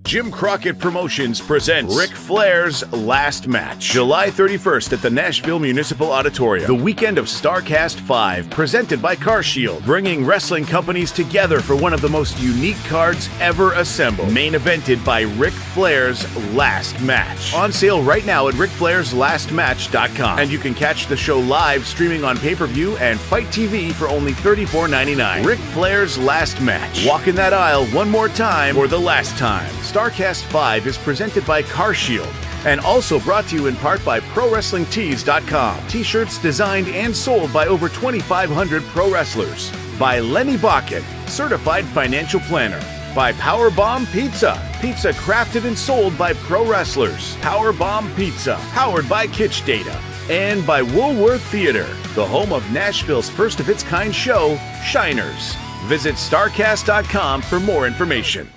Jim Crockett Promotions presents Ric Flair's Last Match, July 31st at the Nashville Municipal Auditorium. The weekend of StarCast 5, presented by CarShield, bringing wrestling companies together for one of the most unique cards ever assembled. Main evented by Ric Flair's Last Match. On sale right now at RicFlairsLastMatch.com. And you can catch the show live streaming on pay-per-view and Fight TV for only $34.99. Ric Flair's Last Match. Walk in that aisle one more time for the last time. StarCast 5 is presented by CarShield and also brought to you in part by ProWrestlingTees.com. T-shirts designed and sold by over 2,500 pro wrestlers. By Lenny Bakken, certified financial planner. By Powerbomb Pizza. Pizza crafted and sold by pro wrestlers. Powerbomb Pizza, powered by Kitsch Data. And by Woolworth Theater, the home of Nashville's first-of-its-kind show, Shiners. Visit StarCast.com for more information.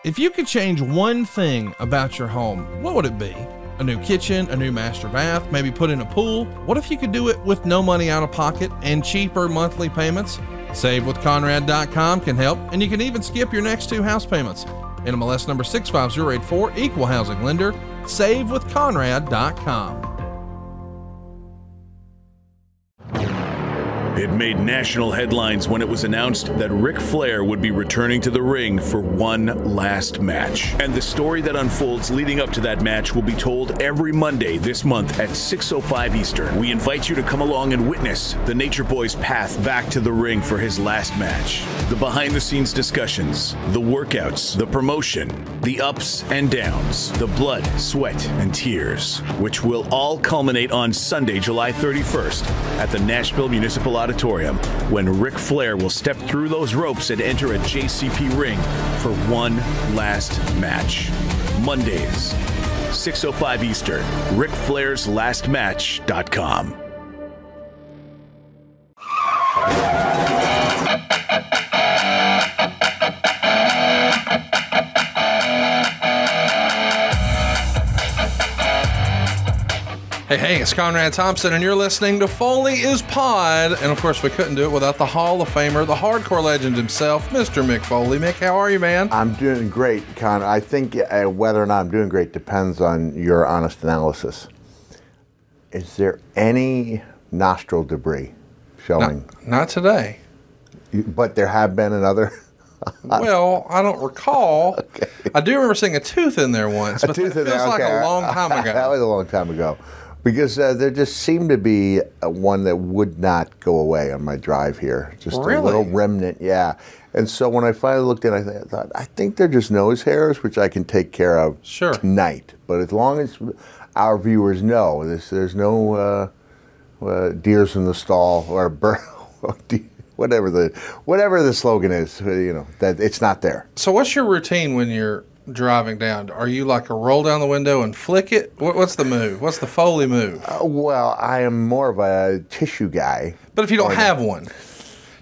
If you could change one thing about your home, what would it be? A new kitchen, a new master bath, maybe put in a pool? What if you could do it with no money out of pocket and cheaper monthly payments? SaveWithConrad.com can help, and you can even skip your next 2 house payments. NMLS number 65084, equal housing lender. SaveWithConrad.com. It made national headlines when it was announced that Ric Flair would be returning to the ring for one last match. And the story that unfolds leading up to that match will be told every Monday this month at 6:05 Eastern. We invite you to come along and witness the Nature Boy's path back to the ring for his last match. The behind-the-scenes discussions, the workouts, the promotion, the ups and downs, the blood, sweat, and tears, which will all culminate on Sunday, July 31st at the Nashville Municipal Auditorium, when Ric Flair will step through those ropes and enter a JCP ring for one last match. Mondays, 6:05 Eastern, RicFlairsLastMatch.com. Hey, it's Conrad Thompson, and you're listening to Foley is Pod. And of course, we couldn't do it without the Hall of Famer, the hardcore legend himself, Mr. Mick Foley. Mick, how are you, man? I'm doing great, Con. I think whether or not I'm doing great depends on your honest analysis. Is there any nostril debris showing? Not today. But there have been another. Well, I don't recall. Okay. I do remember seeing a tooth in there once, but it feels like a long time ago. That was a long time ago. Because there just seemed to be one that would not go away on my drive here. Just really? A little remnant, yeah. And so when I finally looked in, I thought, I think they're just nose hairs, which I can take care of tonight. But as long as our viewers know, there's no deers in the stall or whatever the slogan is, that it's not there. So what's your routine when you're driving down? Are you like a roll down the window and flick it? What's the move? What's the Foley move? Well, I am more of a tissue guy. But if you don't have one,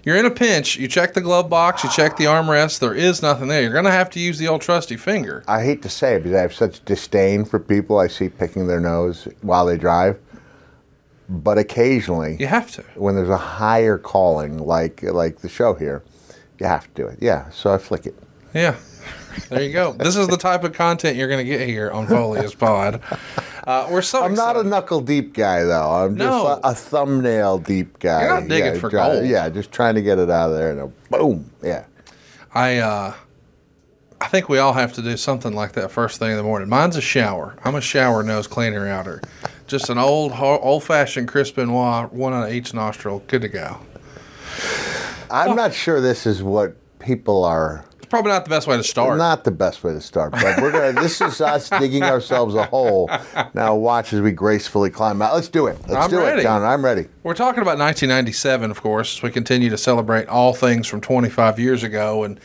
you're in a pinch, you check the glove box, you check the armrest, there is nothing there. You're going to have to use the old trusty finger. I hate to say it because I have such disdain for people I see picking their nose while they drive. But occasionally, you have to. When there's a higher calling, like the show here, you have to do it. Yeah, so I flick it. Yeah. There you go. This is the type of content you're going to get here on Foley is Pod. We're so I'm excited. not a knuckle deep guy, though. I'm just a thumbnail deep guy. You're not digging for gold. Yeah, just trying to get it out of there and boom. Yeah. I think we all have to do something like that first thing in the morning. Mine's a shower. I'm a shower nose cleaner outer. Just an old-fashioned Chris Benoit, one on each nostril, good to go. I'm not sure this is what people are. It's probably not the best way to start. Not the best way to start, but we're gonna. This is us digging ourselves a hole. Now watch as we gracefully climb out. Let's do it. Let's do it, John. I'm ready. We're talking about 1997, of course, as we continue to celebrate all things from 25 years ago, and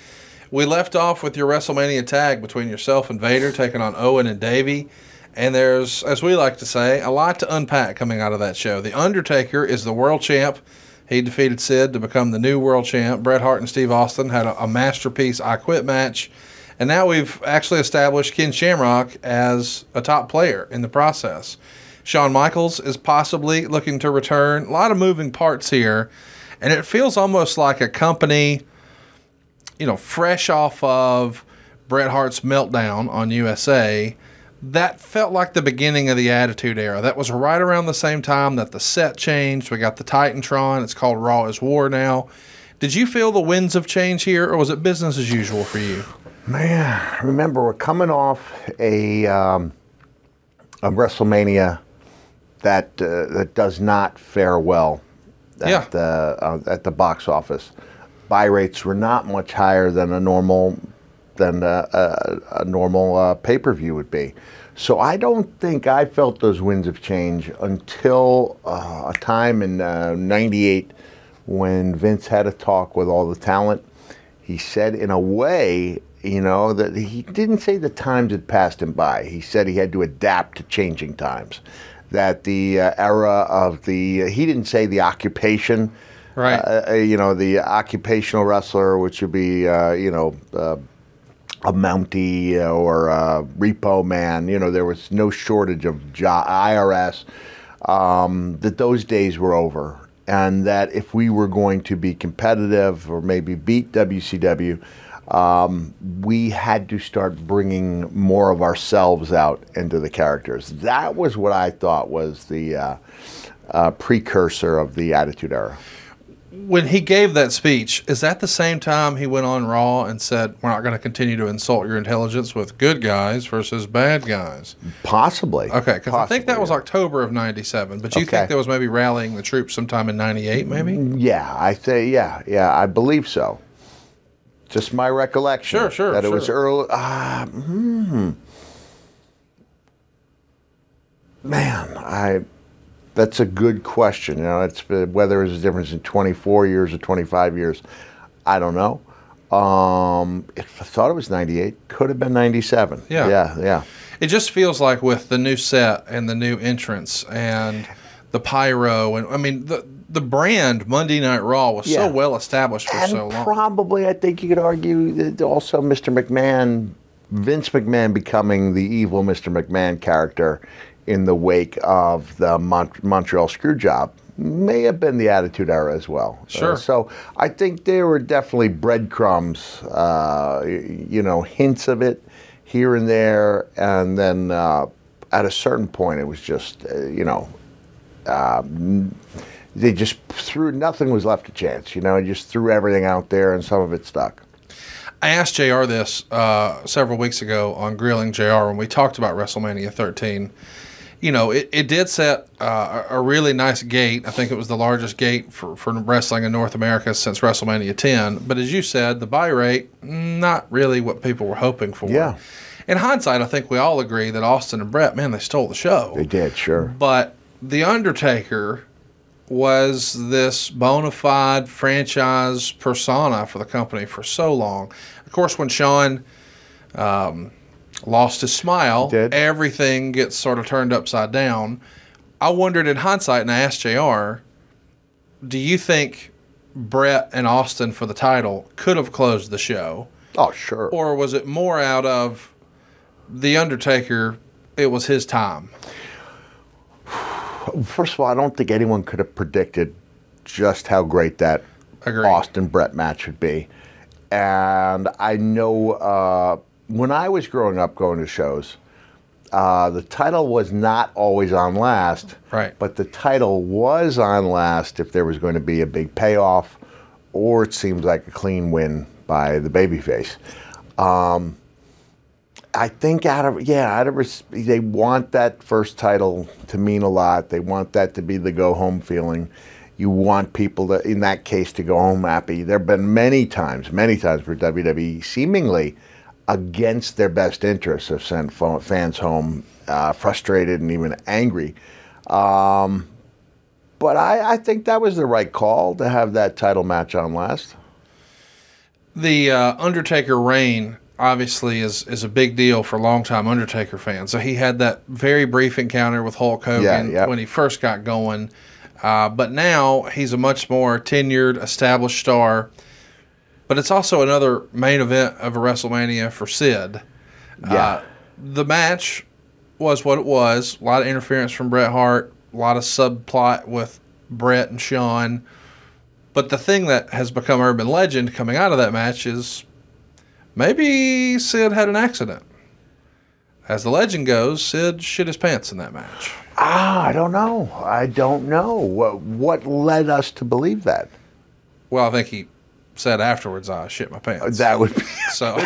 we left off with your WrestleMania tag between yourself and Vader, taking on Owen and Davey. And there's, as we like to say, a lot to unpack coming out of that show. The Undertaker is the world champ. He defeated Sid to become the new world champ. Bret Hart and Steve Austin had a masterpiece I Quit match. And now we've actually established Ken Shamrock as a top player in the process. Shawn Michaels is possibly looking to return. A lot of moving parts here. And it feels almost like a company fresh off of Bret Hart's meltdown on USA, that felt like the beginning of the Attitude Era. That was right around the same time that the set changed. We got the Titantron. It's called Raw is War now. Did you feel the winds of change here, or was it business as usual for you? Man, remember, we're coming off a WrestleMania that does not fare well at the box office. Buy rates were not much higher than a normal pay-per-view would be. So I don't think I felt those winds of change until a time in '98 when Vince had a talk with all the talent. He said, in a way, that he didn't say the times had passed him by. He said he had to adapt to changing times. That the era of he didn't say the occupation, right? The occupational wrestler, which would be, a Mountie or a Repo Man. There was no shortage of IRS. That those days were over, and that if we were going to be competitive or maybe beat WCW, we had to start bringing more of ourselves out into the characters. That was what I thought was the precursor of the Attitude Era. When he gave that speech, is that the same time he went on Raw and said, we're not going to continue to insult your intelligence with good guys versus bad guys? Possibly. Okay, because I think that was October of '97, but you think that was maybe rallying the troops sometime in '98, maybe? Yeah, I believe so. Just my recollection. Sure. That it was early. Man, that's a good question. It's whether there's a difference in 24 years or 25 years. I don't know. If I thought it was '98, could have been '97. Yeah. It just feels like with the new set and the new entrance and the pyro, and I mean the brand Monday Night Raw was so well established for so long. Probably, I think you could argue that also Mr. McMahon, Vince McMahon becoming the evil Mr. McMahon character in the wake of the Montreal Screwjob may have been the Attitude Era as well. Sure. So I think there were definitely breadcrumbs, hints of it here and there, and then at a certain point it was just, they just threw, nothing was left to chance. Just threw everything out there, and some of it stuck. I asked JR this several weeks ago on Grilling JR when we talked about WrestleMania 13. It did set a really nice gate. I think it was the largest gate for wrestling in North America since WrestleMania 10. But as you said, the buy rate, not really what people were hoping for. Yeah. In hindsight, I think we all agree that Austin and Bret, man, they stole the show. They did, sure. But The Undertaker was this bona fide franchise persona for the company for so long. Of course, when Shawn lost his smile, everything gets sort of turned upside down. I wondered in hindsight, and I asked JR, do you think Bret and Austin for the title could have closed the show? Oh, sure. Or was it more out of The Undertaker, it was his time? First of all, I don't think anyone could have predicted just how great that Austin-Bret match would be. And I know when I was growing up going to shows, the title was not always on last, right? But the title was on last if there was going to be a big payoff, or it seems like a clean win by the babyface. I think they want that first title to mean a lot. They want that to be the go-home feeling. You want people to, in that case, to go home happy. There have been many times for WWE seemingly against their best interests have sent fans home frustrated and even angry. But I think that was the right call to have that title match on last. The Undertaker reign obviously is a big deal for longtime Undertaker fans. So he had that very brief encounter with Hulk Hogan when he first got going. But now he's a much more tenured, established star. But it's also another main event of a WrestleMania for Sid. The match was what it was. A lot of interference from Bret Hart. A lot of subplot with Bret and Shawn. But the thing that has become urban legend coming out of that match is maybe Sid had an accident. As the legend goes, Sid shit his pants in that match. I don't know. I don't know. What led us to believe that? Well, I think he said afterwards, I shit my pants. That would be so.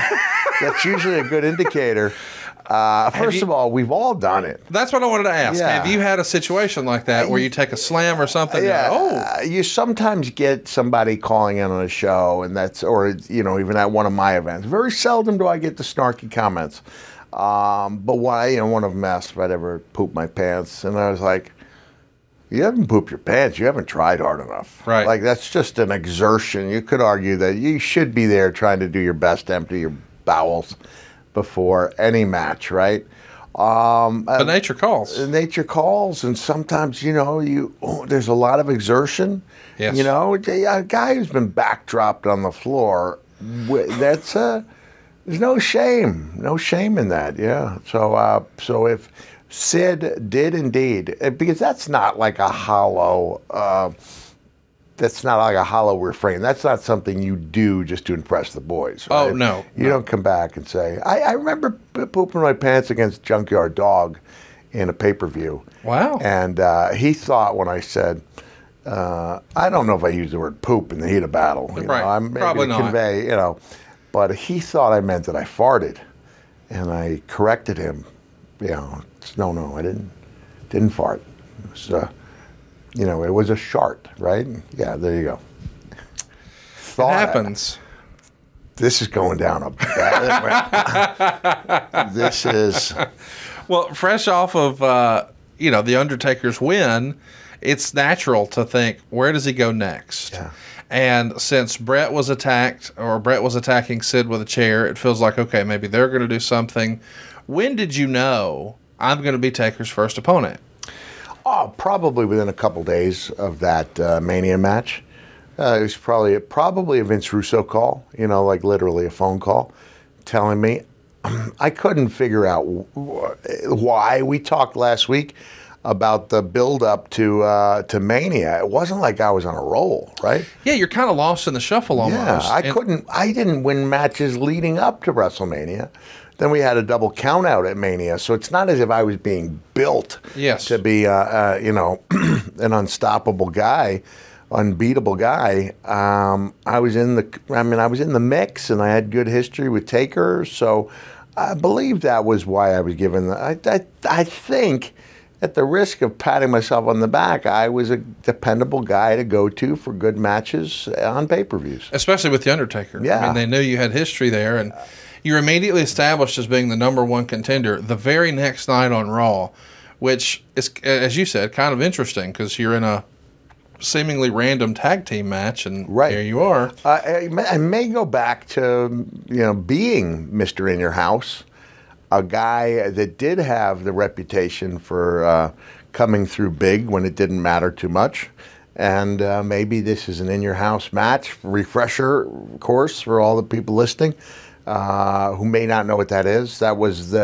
That's usually a good indicator. First of all, we've all done it. That's what I wanted to ask. Yeah. Have you had a situation like that where you take a slam or something? Yeah. You sometimes get somebody calling in on a show, and or even at one of my events. Very seldom do I get the snarky comments. But one of them asked if I'd ever pooped my pants, and I was like, you haven't pooped your pants. You haven't tried hard enough. Right. Like, that's just an exertion. You could argue that you should be there trying to do your best to empty your bowels before any match, right? But nature calls. Nature calls, and sometimes, there's a lot of exertion. Yes. A guy who's been backdropped on the floor, there's no shame. No shame in that, yeah. So if Sid did indeed, because that's not like a hollow refrain. That's not something you do just to impress the boys. Right? Oh, no. You don't come back and say, I remember pooping my pants against Junkyard Dog in a pay-per-view. Wow. And he thought when I said, I don't know if I used the word poop in the heat of battle. Right. I'm maybe Probably to not. Convey, but he thought I meant that I farted. And I corrected him. No, I didn't fart. It was, it was a shart, right? Yeah, there you go. It happens. This is going down a bad. This is. Well, fresh off of the Undertaker's win, it's natural to think, where does he go next? Yeah. And since Brett was attacking Sid with a chair, it feels like, okay, maybe they're going to do something. When did you know I'm going to be Taker's first opponent? Oh, probably within a couple days of that Mania match. It was probably a Vince Russo call, like literally a phone call, telling me. I couldn't figure out why. We talked last week about the build-up to Mania. It wasn't like I was on a roll, right? Yeah, you're kind of lost in the shuffle almost. Yeah, I didn't win matches leading up to WrestleMania. Then we had a double count out at Mania, so it's not as if I was being built to be, an unstoppable guy, unbeatable guy. I was in the mix, and I had good history with Taker, so I believe that was why I was given. I think, at the risk of patting myself on the back, I was a dependable guy to go to for good matches on pay-per-views, especially with the Undertaker. Yeah, I mean, they knew you had history there, and you're immediately established as being the number one contender the very next night on Raw, which is, as you said, kind of interesting because you're in a seemingly random tag team match, and here you are. I may go back to being Mr. In Your House, a guy that did have the reputation for coming through big when it didn't matter too much. And maybe this is an In Your House match, refresher course for all the people listening. Who may not know what that is. That was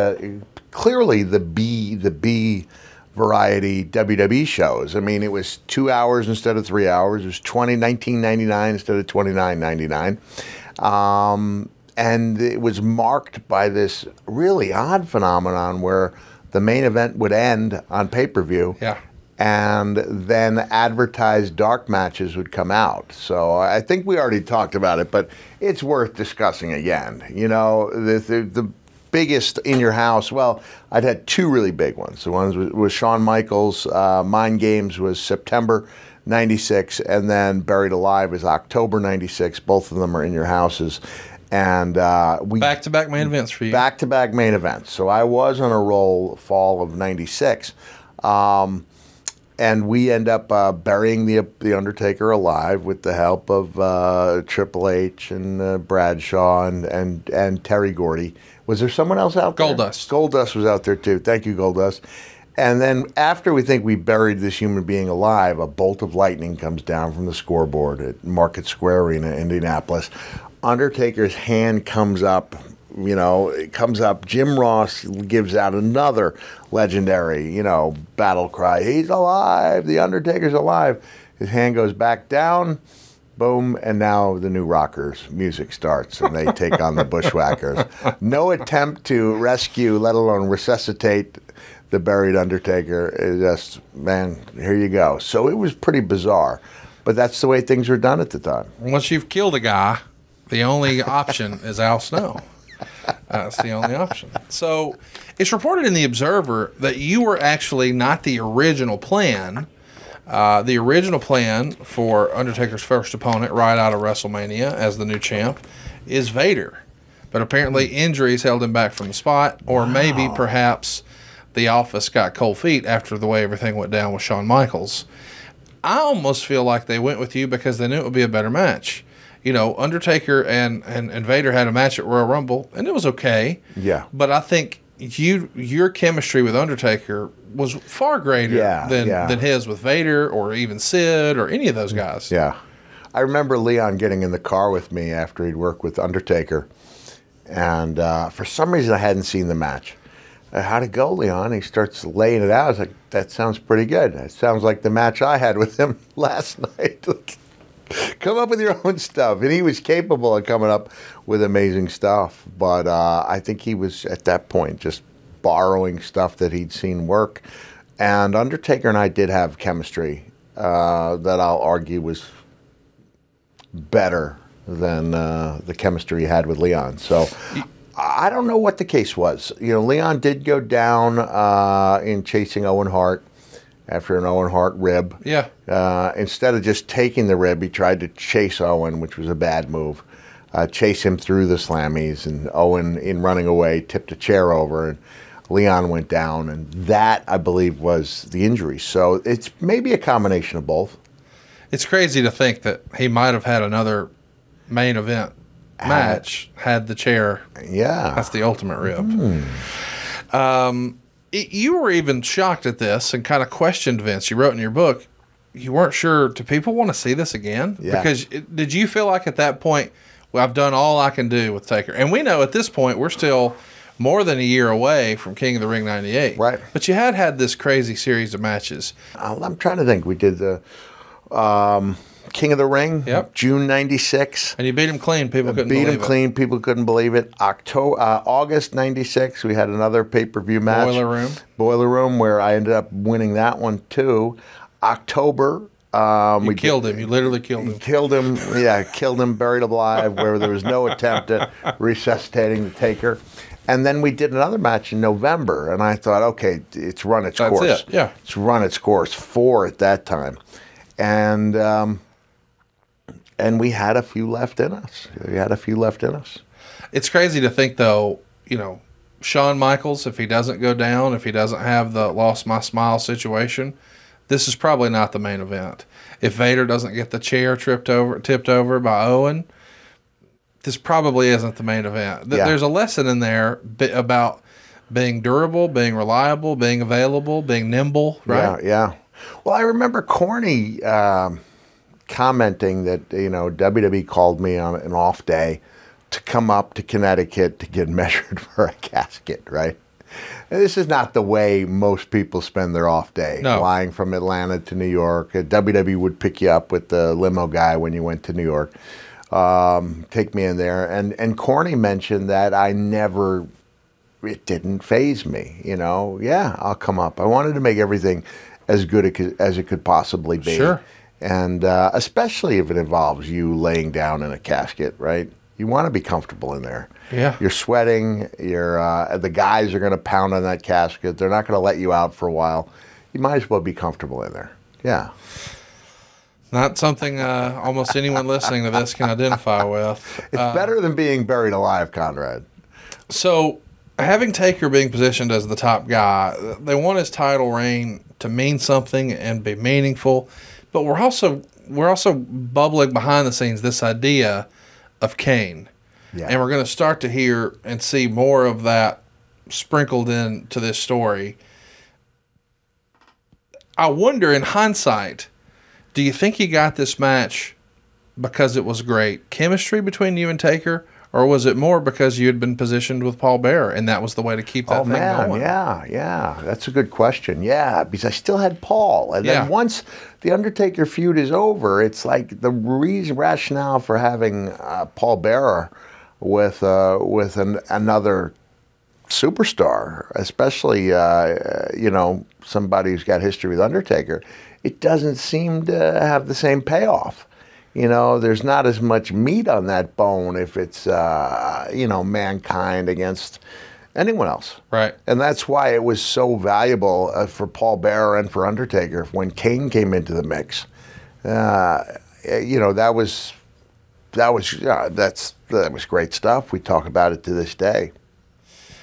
clearly the B variety WWE shows. I mean, it was 2 hours instead of 3 hours. It was $19.99 instead of $29.99. And it was marked by this really odd phenomenon where the main event would end on pay-per-view. Yeah. And then advertised dark matches would come out. So I think we already talked about it, but it's worth discussing again. The biggest In Your House, well, I'd had two really big ones. The one was Shawn Michaels. Mind Games was September 96, and then Buried Alive was October 96. Both of them are In Your Houses. And we back-to-back main events for you. Back-to-back main events. So I was on a roll fall of 96. And we end up burying the Undertaker alive with the help of Triple H and Bradshaw and Terry Gordy. Was there someone else out there? Goldust. Goldust was out there too. Thank you, Goldust. And then after we think we buried this human being alive, a bolt of lightning comes down from the scoreboard at Market Square Arena, Indianapolis. Undertaker's hand comes up. It comes up. Jim Ross gives out another legendary, battle cry. He's alive. The Undertaker's alive. His hand goes back down, Boom, and now the new Rockers music starts, and they take on the Bushwhackers. No attempt to rescue, let alone resuscitate, the buried Undertaker. It just, man, here you go. So it was pretty bizarre, but that's the way things were done at the time. Once you've killed a guy, the only option is Al Snow. That's the only option. So it's reported in the Observer that you were actually not the original plan. The original plan for Undertaker's first opponent right out of WrestleMania as the new champ is Vader. But apparently injuries held him back from the spot, or maybe perhaps the office got cold feet after the way everything went down with Shawn Michaels. I almost feel like they went with you because they knew it would be a better match. You know, Undertaker and Vader had a match at Royal Rumble, and it was okay. Yeah. But I think your chemistry with Undertaker was far greater than his with Vader or even Sid or any of those guys. Yeah. I remember Leon getting in the car with me after he'd worked with Undertaker, and for some reason I hadn't seen the match. How'd it go, Leon? He starts laying it out. I was like, that sounds pretty good. That sounds like the match I had with him last night. Come up with your own stuff. And he was capable of coming up with amazing stuff. But I think he was, at that point, just borrowing stuff that he'd seen work. And Undertaker and I did have chemistry that I'll argue was better than the chemistry he had with Leon. So I don't know what the case was. You know, Leon did go down in chasing Owen Hart after an Owen Hart rib. Yeah. Instead of just taking the rib, he tried to chase Owen, which was a bad move. Chase him through the slammies, and Owen, in running away, tipped a chair over, and Leon went down, and that, I believe, was the injury. So it's maybe a combination of both. It's crazy to think that he might have had another main event match had the chair. Yeah. That's the ultimate rib. You were even shocked at this and kind of questioned Vince. You wrote in your book, you weren't sure, do people want to see this again? Yeah. Because did you feel like at that point, well, I've done all I can do with Taker? And we know at this point we're still more than a year away from King of the Ring 98. Right. But you had this crazy series of matches. I'm trying to think. We did the King of the Ring, June 96. And you beat him clean. People couldn't believe it. Beat him clean. People couldn't believe it. August 96, we had another pay-per-view match. Boiler Room, where I ended up winning that one, too. October. You killed him. You literally killed him. Killed him. Yeah, killed him, buried alive, where there was no attempt at resuscitating the Taker. And then we did another match in November, and I thought, okay, it's run its course. That's it, yeah. It's run its course. 4 at that time. And we had a few left in us. It's crazy to think, though, you know, Shawn Michaels, if he doesn't go down, if he doesn't have the lost my smile situation, this is probably not the main event. If Vader doesn't get the chair tipped over by Owen, this probably isn't the main event. There's a lesson in there about being durable, being reliable, being available, being nimble, right? Yeah. Well, I remember Corny commenting that, you know, WWE called me on an off day to come up to Connecticut to get measured for a casket, right? And this is not the way most people spend their off day, flying from Atlanta to New York. WWE would pick you up with the limo guy when you went to New York, take me in there. And Corny mentioned that it didn't faze me, you know. Yeah, I'll come up. I wanted to make everything as good as it could possibly be. Sure. And especially if it involves you laying down in a casket, right? You want to be comfortable in there. Yeah. You're sweating. The guys are going to pound on that casket. They're not going to let you out for a while. You might as well be comfortable in there. Yeah. Not something almost anyone listening to this can identify with. It's better than being buried alive, Conrad. So, having Taker being positioned as the top guy, they want his title reign to mean something and be meaningful. But we're also bubbling behind the scenes this idea of Kane. Yeah. And we're going to start to hear and see more of that sprinkled into this story. I wonder, in hindsight, do you think you got this match because it was great chemistry between you and Taker, Or was it more because you had been positioned with Paul Bearer and that was the way to keep that thing going? Yeah. That's a good question. Yeah, because I still had Paul. And then once the Undertaker feud is over, it's like the rationale for having Paul Bearer with another superstar, especially, somebody who's got history with Undertaker, it doesn't seem to have the same payoff. There's not as much meat on that bone if it's, Mankind against anyone else. Right. And that's why it was so valuable for Paul Bearer and for Undertaker when Kane came into the mix. That was great stuff. We talk about it to this day.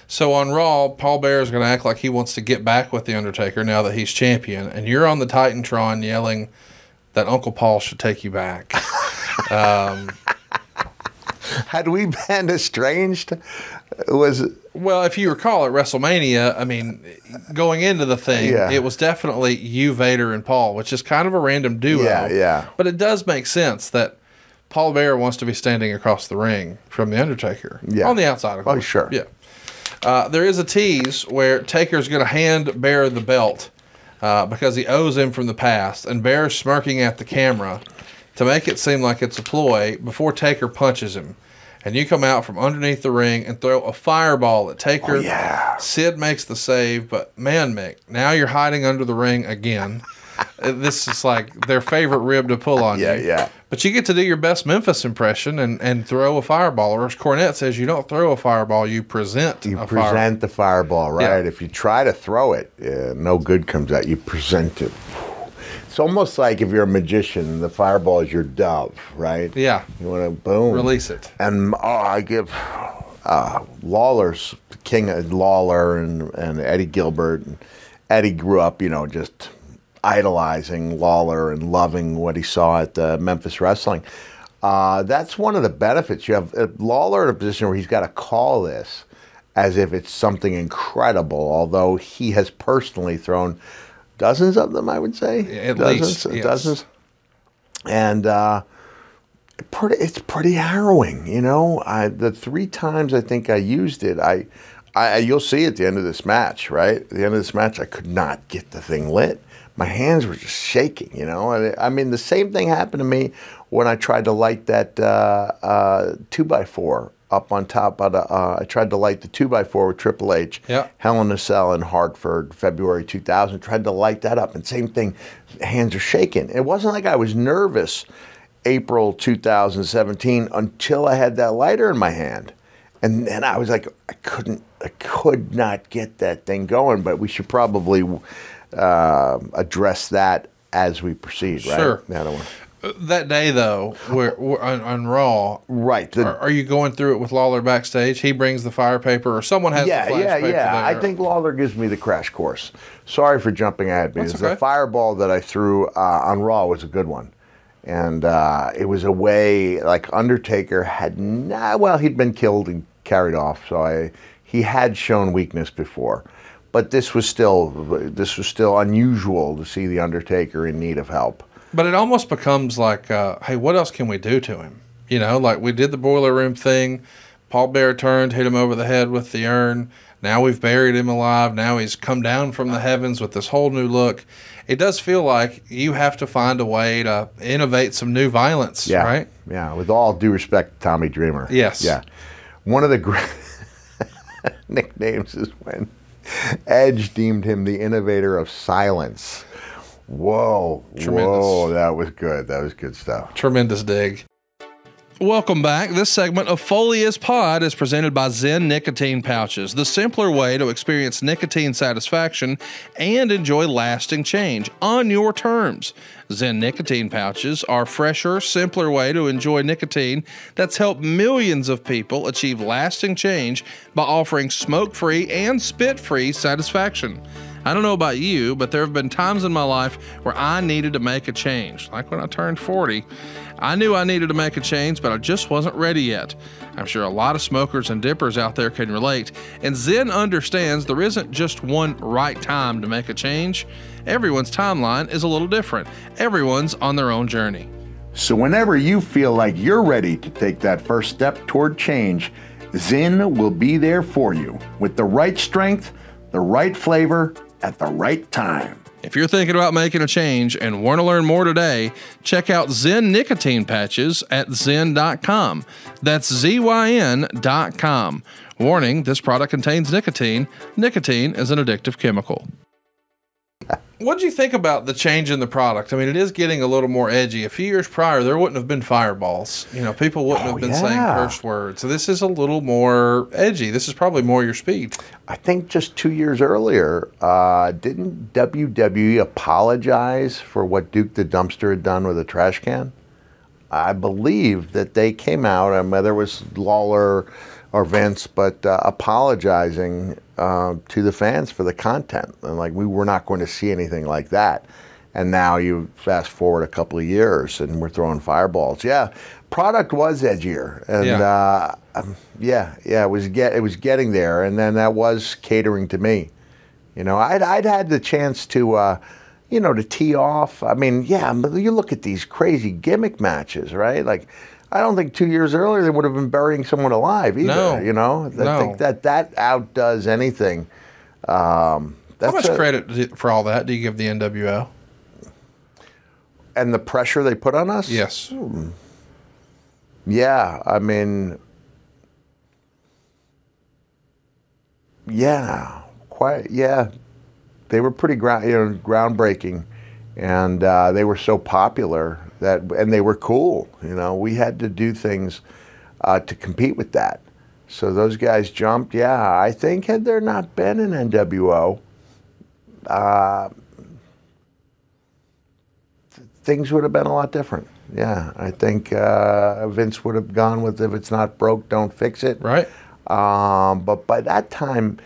So on Raw, Paul Bearer is going to act like he wants to get back with the Undertaker now that he's champion, and you're on the Titantron yelling that Uncle Paul should take you back. Had we been estranged? Well, if you recall at WrestleMania, going into the thing, it was definitely you, Vader, and Paul, which is kind of a random duo. Yeah. But it does make sense that Paul Bearer wants to be standing across the ring from the Undertaker. Yeah. On the outside, of course. Oh, sure. Yeah. There is a tease where Taker's going to hand Bearer the belt because he owes him from the past, and Bear's smirking at the camera to make it seem like it's a ploy before Taker punches him. And you come out from underneath the ring and throw a fireball at Taker. Oh, yeah. Sid makes the save, but man, Mick, now you're hiding under the ring again. This is like their favorite rib to pull on you. Yeah. But you get to do your best Memphis impression and throw a fireball. Or as Cornette says, you don't throw a fireball, you present a fireball. You present the fireball, right? Yeah. If you try to throw it, no good comes out. You present it. It's almost like if you're a magician, the fireball is your dove, right? Yeah. You want to boom. Release it. And I give Lawler's, King of Lawler and Eddie Gilbert. And Eddie grew up, just idolizing Lawler and loving what he saw at Memphis Wrestling. That's one of the benefits. You have Lawler in a position where he's got to call this as if it's something incredible, although he has personally thrown dozens of them, I would say. At least, yes. Dozens. And it's pretty harrowing, The 3 times I think I used it, you'll see at the end of this match, right? At the end of this match, I could not get the thing lit. My hands were just shaking, And the same thing happened to me when I tried to light that 2x4 up on top of I tried to light the 2x4 with Triple H, Hell in a Cell in Hartford, February 2000. Tried to light that up, and same thing, hands are shaking. It wasn't like I was nervous April 2017 until I had that lighter in my hand. And then I was like, I could not get that thing going, but we should probably address that as we proceed, right? Sure. That day, though, we're on Raw, right? Are you going through it with Lawler backstage? He brings the fire paper, or someone has the flash paper there. I think Lawler gives me the crash course. Sorry for jumping ahead, because the fireball that I threw on Raw was a good one. And it was a way, like Undertaker had he'd been killed and carried off, so he had shown weakness before. But this was still unusual to see the Undertaker in need of help. But it almost becomes like, hey, what else can we do to him? Like we did the boiler room thing. Paul Bearer turned, hit him over the head with the urn. Now we've buried him alive. Now he's come down from the heavens with this whole new look. It does feel like you have to find a way to innovate some new violence, right? Yeah, with all due respect to Tommy Dreamer. Yes. Yeah. One of the great nicknames is when Edge deemed him the innovator of silence. Whoa. Tremendous. Whoa, that was good. That was good stuff. Tremendous dig. Welcome back. This segment of Foley is Pod is presented by Zen Nicotine Pouches, the simpler way to experience nicotine satisfaction and enjoy lasting change on your terms. Zen Nicotine Pouches are a fresher, simpler way to enjoy nicotine that's helped millions of people achieve lasting change by offering smoke-free and spit-free satisfaction. I don't know about you, but there have been times in my life where I needed to make a change. Like when I turned 40, I knew I needed to make a change, but I just wasn't ready yet. I'm sure a lot of smokers and dippers out there can relate, and Zen understands there isn't just one right time to make a change. Everyone's timeline is a little different. Everyone's on their own journey. So whenever you feel like you're ready to take that first step toward change, Zyn will be there for you with the right strength, the right flavor, at the right time. If you're thinking about making a change and want to learn more today, check out Zyn nicotine patches at zyn.com. That's ZYN.com. Warning, this product contains nicotine. Nicotine is an addictive chemical. What do you think about the change in the product? I mean, it is getting a little more edgy. A few years prior, there wouldn't have been fireballs. You know, people wouldn't have been saying curse words. So this is a little more edgy. This is probably more your speed. I think just 2 years earlier, didn't WWE apologize for what Duke the Dumpster had done with a trash can? I believe that they came out, and whether it was Lawler or Vince, but apologizing to the fans for the content. And like, we were not going to see anything like that. And now you fast forward a couple of years and we're throwing fireballs. Yeah, product was edgier. And it was getting there. And then that was catering to me. You know, I'd had the chance to, to tee off. I mean, but you look at these crazy gimmick matches, right? Like, I don't think 2 years earlier they would have been burying someone alive either. No. You know, I think that outdoes anything. How much credit for all that do you give the NWO? And the pressure they put on us? Yes. Yeah, I mean, they were pretty groundbreaking, and they were so popular. And they were cool, you know. We had to do things to compete with that. So those guys jumped. Yeah, I think had there not been an NWO, things would have been a lot different. Yeah, I think Vince would have gone with, if it's not broke, don't fix it. Right. But by that time,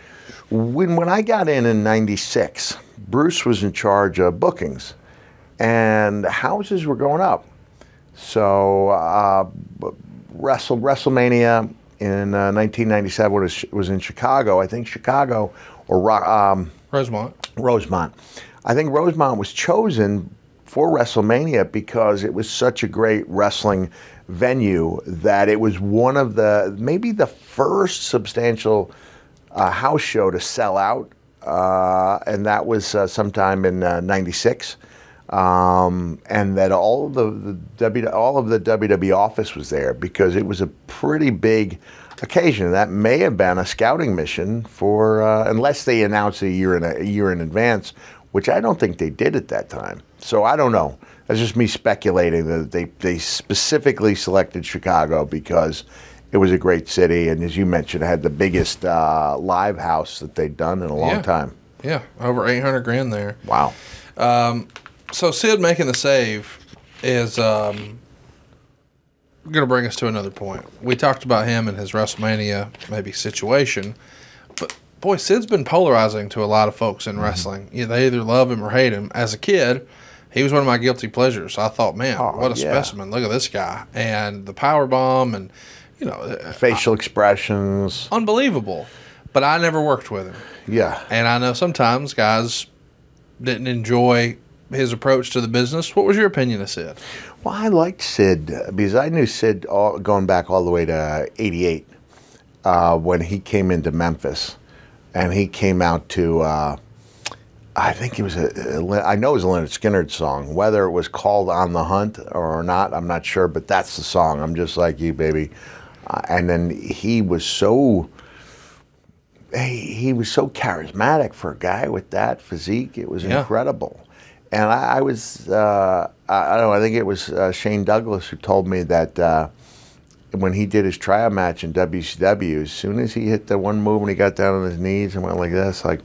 when I got in '96, Bruce was in charge of bookings. And houses were going up. So WrestleMania in 1997 was in Chicago. I think Chicago or Rosemont. I think Rosemont was chosen for WrestleMania because it was such a great wrestling venue that it was one of maybe the first substantial house show to sell out. And that was sometime in '96. And that all of the WWE office was there because it was a pretty big occasion. That may have been a scouting mission for, unless they announced a year in advance, which I don't think they did at that time. So I don't know. That's just me speculating that they specifically selected Chicago because it was a great city, and as you mentioned, it had the biggest live house that they'd done in a long time. Yeah, over $800,000 there. Wow. So Sid making the save is going to bring us to another point. We talked about him and his WrestleMania maybe situation, but boy, Sid's been polarizing to a lot of folks in wrestling. They either love him or hate him. As a kid, he was one of my guilty pleasures. I thought, man, what a specimen! Look at this guy and the power bomb and facial expressions, unbelievable. But I never worked with him. Yeah, and I know sometimes guys didn't enjoy his approach to the business. What was your opinion of Sid? Well, I liked Sid because I knew Sid going back all the way to '88 when he came into Memphis, and he came out to I think it was I know it was a Leonard Skinner song. Whether it was called "On the Hunt" or not, I'm not sure, but that's the song. I'm just like you, baby. And then he was so charismatic for a guy with that physique. It was incredible. And I was, I don't know, I think it was Shane Douglas who told me that when he did his tryout match in WCW, as soon as he hit the one move and he got down on his knees and went like this, like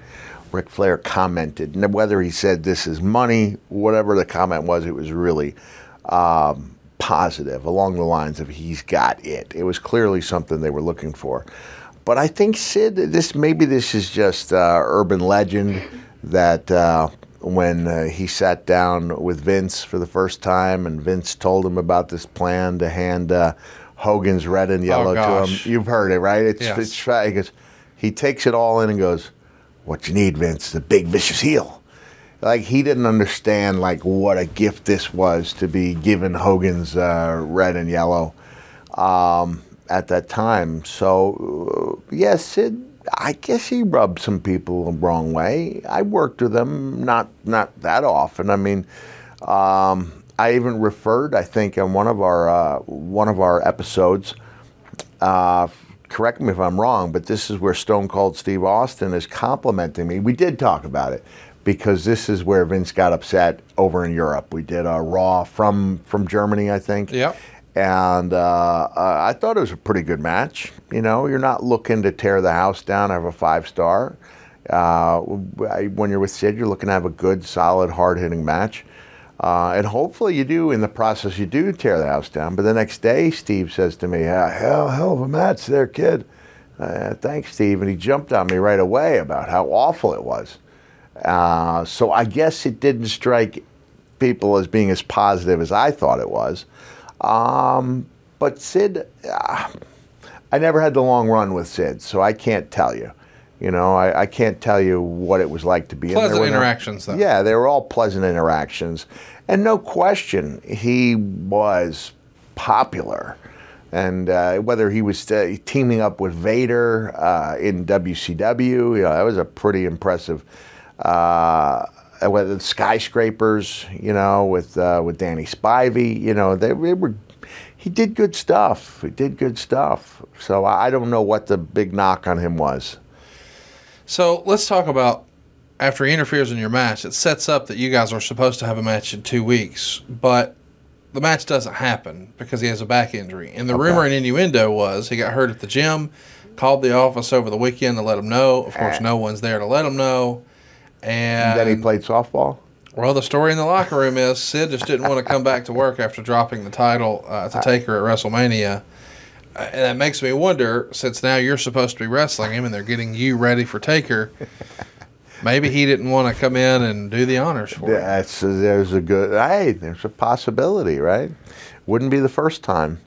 Ric Flair commented, and whether he said this is money, whatever the comment was, it was really positive along the lines of he's got it. It was clearly something they were looking for. But I think Sid, maybe this is just urban legend that when he sat down with Vince for the first time and Vince told him about this plan to hand Hogan's red and yellow to him. You've heard it, right? He takes it all in and goes, "What you need, Vince, the big vicious heel." like he didn't understand like what a gift this was to be given Hogan's red and yellow at that time. So yes, Sid, I guess he rubbed some people the wrong way. I worked with him not that often. I mean, I even referred, I think, on one of our episodes. Correct me if I'm wrong, but this is where Stone Cold Steve Austin is complimenting me. We did talk about it because this is where Vince got upset over in Europe. We did a Raw from Germany, I think. Yep. And I thought it was a pretty good match. You know, you're not looking to tear the house down. I have a 5-star. When you're with Sid, you're looking to have a good, solid, hard-hitting match. And hopefully you do, in the process, you do tear the house down. But the next day, Steve says to me, hell of a match there, kid. Thanks, Steve. And he jumped on me right away about how awful it was. So I guess it didn't strike people as being as positive as I thought it was. But Sid, I never had the long run with Sid, so I can't tell you. You know, I can't tell you what it was like to be in there. Pleasant interactions, though. Yeah, they were all pleasant interactions. And no question, he was popular. And whether he was teaming up with Vader in WCW, you know, that was a pretty impressive. Whether Skyscrapers, you know, with Danny Spivey, you know, they were. He did good stuff. He did good stuff. So I don't know what the big knock on him was. So let's talk about after he interferes in your match. It sets up that you guys are supposed to have a match in 2 weeks, but the match doesn't happen because he has a back injury. And the rumor and innuendo was he got hurt at the gym, called the office over the weekend to let him know. Of course, no one's there to let him know. And then he played softball? Well, the story in the locker room is Sid just didn't want to come back to work after dropping the title to Taker at WrestleMania. And that makes me wonder, since now you're supposed to be wrestling him and they're getting you ready for Taker, maybe he didn't want to come in and do the honors for you. There's a possibility, right? Wouldn't be the first time.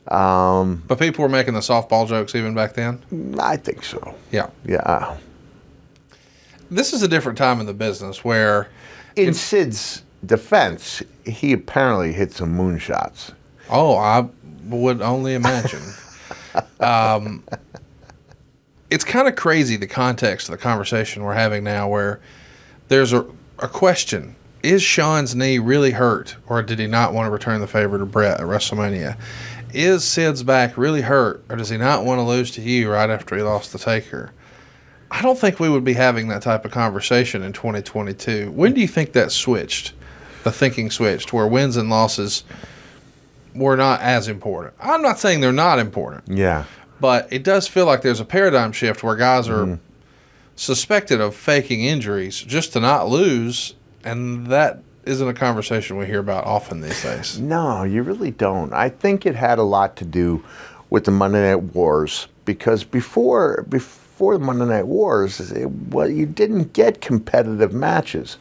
But people were making the softball jokes even back then? I think so. Yeah. Yeah. This is a different time in the business where... In Sid's defense, he apparently hit some moonshots. Oh, I would only imagine. It's kind of crazy, the context of the conversation we're having now, where there's a question. Is Shawn's knee really hurt, or did he not want to return the favor to Brett at WrestleMania? Is Sid's back really hurt, or does he not want to lose to you right after he lost the Taker? I don't think we would be having that type of conversation in 2022. When do you think that switched, the thinking switched, where wins and losses were not as important? I'm not saying they're not important. Yeah. But it does feel like there's a paradigm shift where guys are suspected of faking injuries just to not lose, and that isn't a conversation we hear about often these days. No, you really don't. I think it had a lot to do with the Monday Night Wars, because before the Monday Night Wars, you didn't get competitive matches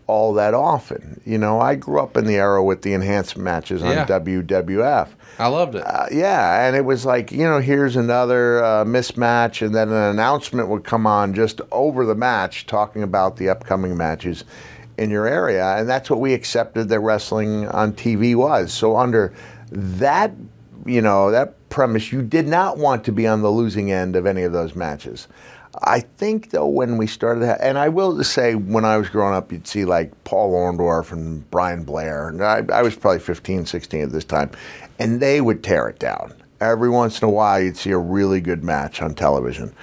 all that often. You know, I grew up in the era with the enhanced matches on WWF. I loved it. Yeah, and it was like, you know, here's another mismatch, and then an announcement would come on just over the match talking about the upcoming matches in your area, and that's what we accepted that wrestling on TV was. So under that, you know, that premise, you did not want to be on the losing end of any of those matches. I think, though, when we started, and I will say, when I was growing up, you'd see like Paul Orndorff and Brian Blair, and I was probably 15, 16 at this time, and they would tear it down. Every once in a while, you'd see a really good match on television.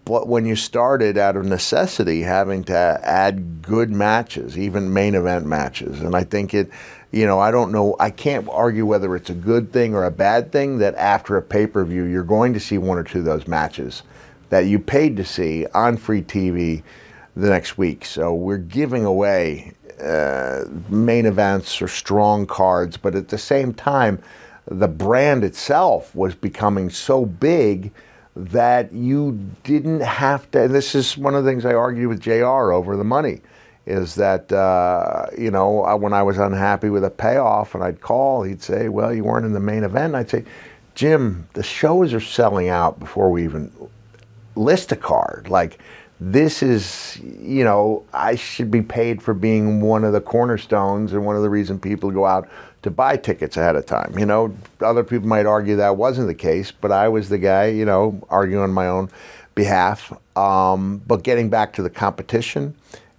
But when you started out of necessity having to add good matches, even main event matches, and I think it, you know, I don't know, I can't argue whether it's a good thing or a bad thing that after a pay-per-view, you're going to see one or two of those matches that you paid to see on free TV the next week. So we're giving away main events or strong cards, but at the same time, the brand itself was becoming so big that you didn't have to, and this is one of the things I argued with JR over the money, is that, you know, when I was unhappy with a payoff and I'd call, he'd say, well, you weren't in the main event. And I'd say, Jim, the shows are selling out before we even list a card. Like, This is, you know, I should be paid for being one of the cornerstones and one of the reasons people go out to buy tickets ahead of time. You know, other people might argue that wasn't the case, but I was the guy, you know, arguing on my own behalf. But getting back to the competition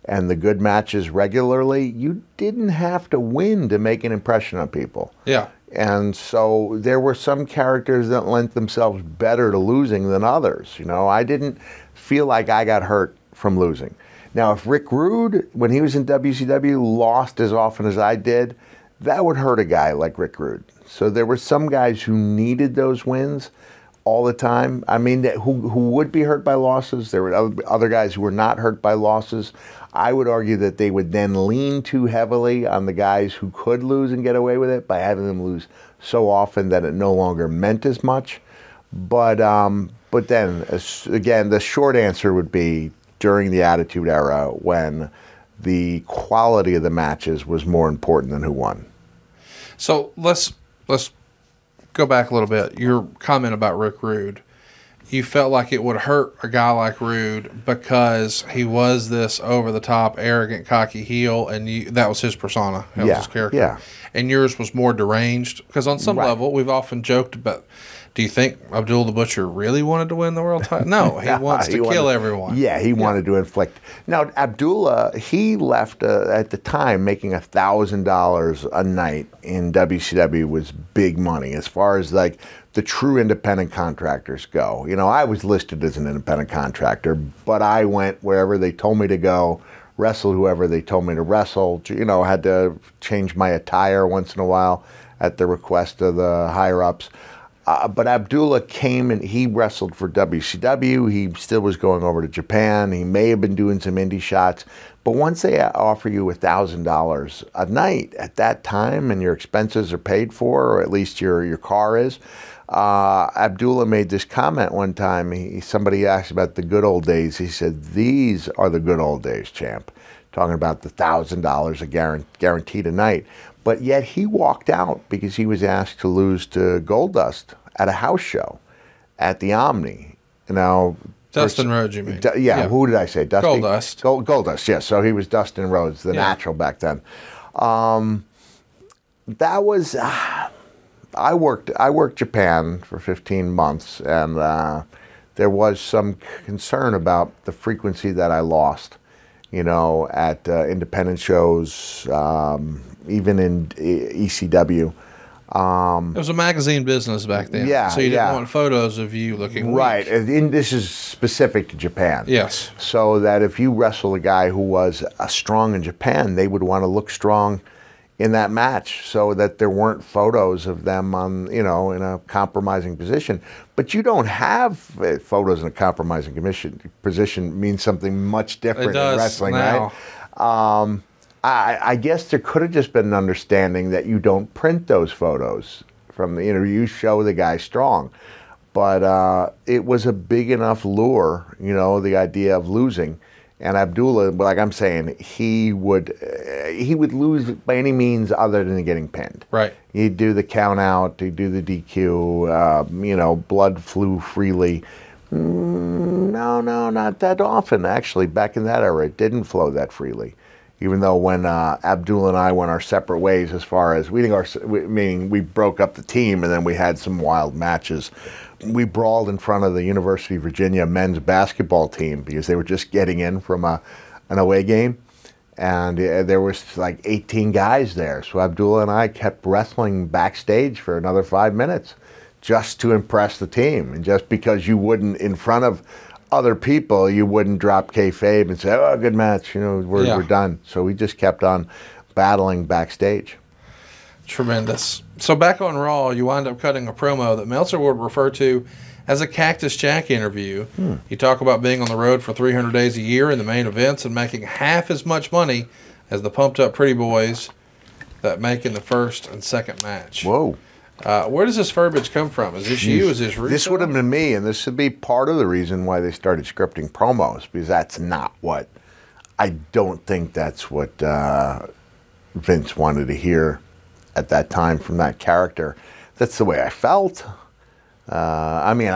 and the good matches regularly, you didn't have to win to make an impression on people. Yeah. And so there were some characters that lent themselves better to losing than others. You know, I didn't feel like I got hurt from losing. Now, if Rick Rude, when he was in WCW, lost as often as I did, that would hurt a guy like Rick Rude. So there were some guys who needed those wins all the time. I mean, who would be hurt by losses. There were other guys who were not hurt by losses. I would argue that they would then lean too heavily on the guys who could lose and get away with it by having them lose so often that it no longer meant as much. But then, again, the short answer would be during the Attitude Era when the quality of the matches was more important than who won. So let's go back a little bit. Your comment about Rick Rude. You felt like it would hurt a guy like Rude because he was this over-the-top, arrogant, cocky heel, and that was his persona. That was his character. Yeah. And yours was more deranged. Because on some level, we've often joked about, do you think Abdul the Butcher really wanted to win the world title? No, he wants to kill everyone. Yeah, he wanted to inflict. Now, Abdullah, he left at the time making $1,000 a night in WCW was big money as far as like the true independent contractors go. You know, I was listed as an independent contractor, but I went wherever they told me to go, wrestled whoever they told me to wrestle, you know, had to change my attire once in a while at the request of the higher-ups. But Abdullah came and he wrestled for WCW. He still was going over to Japan. He may have been doing some indie shots. But once they offer you $1,000 a night at that time and your expenses are paid for, or at least your car is, Abdullah made this comment one time. Somebody asked about the good old days. He said, "These are the good old days, champ." Talking about the $1,000 guaranteed a night. But yet he walked out because he was asked to lose to Goldust at a house show at the Omni. You know, Dustin Rhodes, you mean? Yeah, who did I say? Dusty? Goldust. Goldust, yes. So he was Dustin Rhodes, the natural back then. That was... I worked Japan for 15 months, and there was some concern about the frequency that I lost, you know, at independent shows, even in ECW. It was a magazine business back then. Yeah, so you didn't want photos of you looking weak. Right, and this is specific to Japan. Yes. So that if you wrestle a guy who was strong in Japan, they would want to look strong in that match, so that there weren't photos of them on, you know, in a compromising position. But you don't have photos in a compromising position means something much different in wrestling, now. Right? I guess there could have just been an understanding that you don't print those photos from the interview. You show the guy strong. But it was a big enough lure, you know, the idea of losing. And Abdullah, like I'm saying, he would lose by any means other than getting pinned. Right. He'd do the count out, he'd do the DQ, you know, blood flew freely. No, not that often, actually. Back in that era, it didn't flow that freely. Even though when Abdullah and I went our separate ways as far as, meaning we broke up the team and then we had some wild matches. We brawled in front of the University of Virginia men's basketball team because they were just getting in from an away game. And there was like 18 guys there. So Abdullah and I kept wrestling backstage for another 5 minutes just to impress the team. And just because you wouldn't, in front of other people, you wouldn't drop kayfabe and say, "Oh, good match, you know, we're done." So we just kept on battling backstage. Tremendous. So back on Raw, you wind up cutting a promo that Meltzer would refer to as a Cactus Jack interview. You talk about being on the road for 300 days a year in the main events and making half as much money as the pumped up pretty boys that make in the first and second match. Whoa. Where does this verbiage come from? Is this you? Is this Russo? This would have been me, and this would be part of the reason why they started scripting promos, because that's not what, I don't think that's what Vince wanted to hear at that time from that character. That's the way I felt. I mean,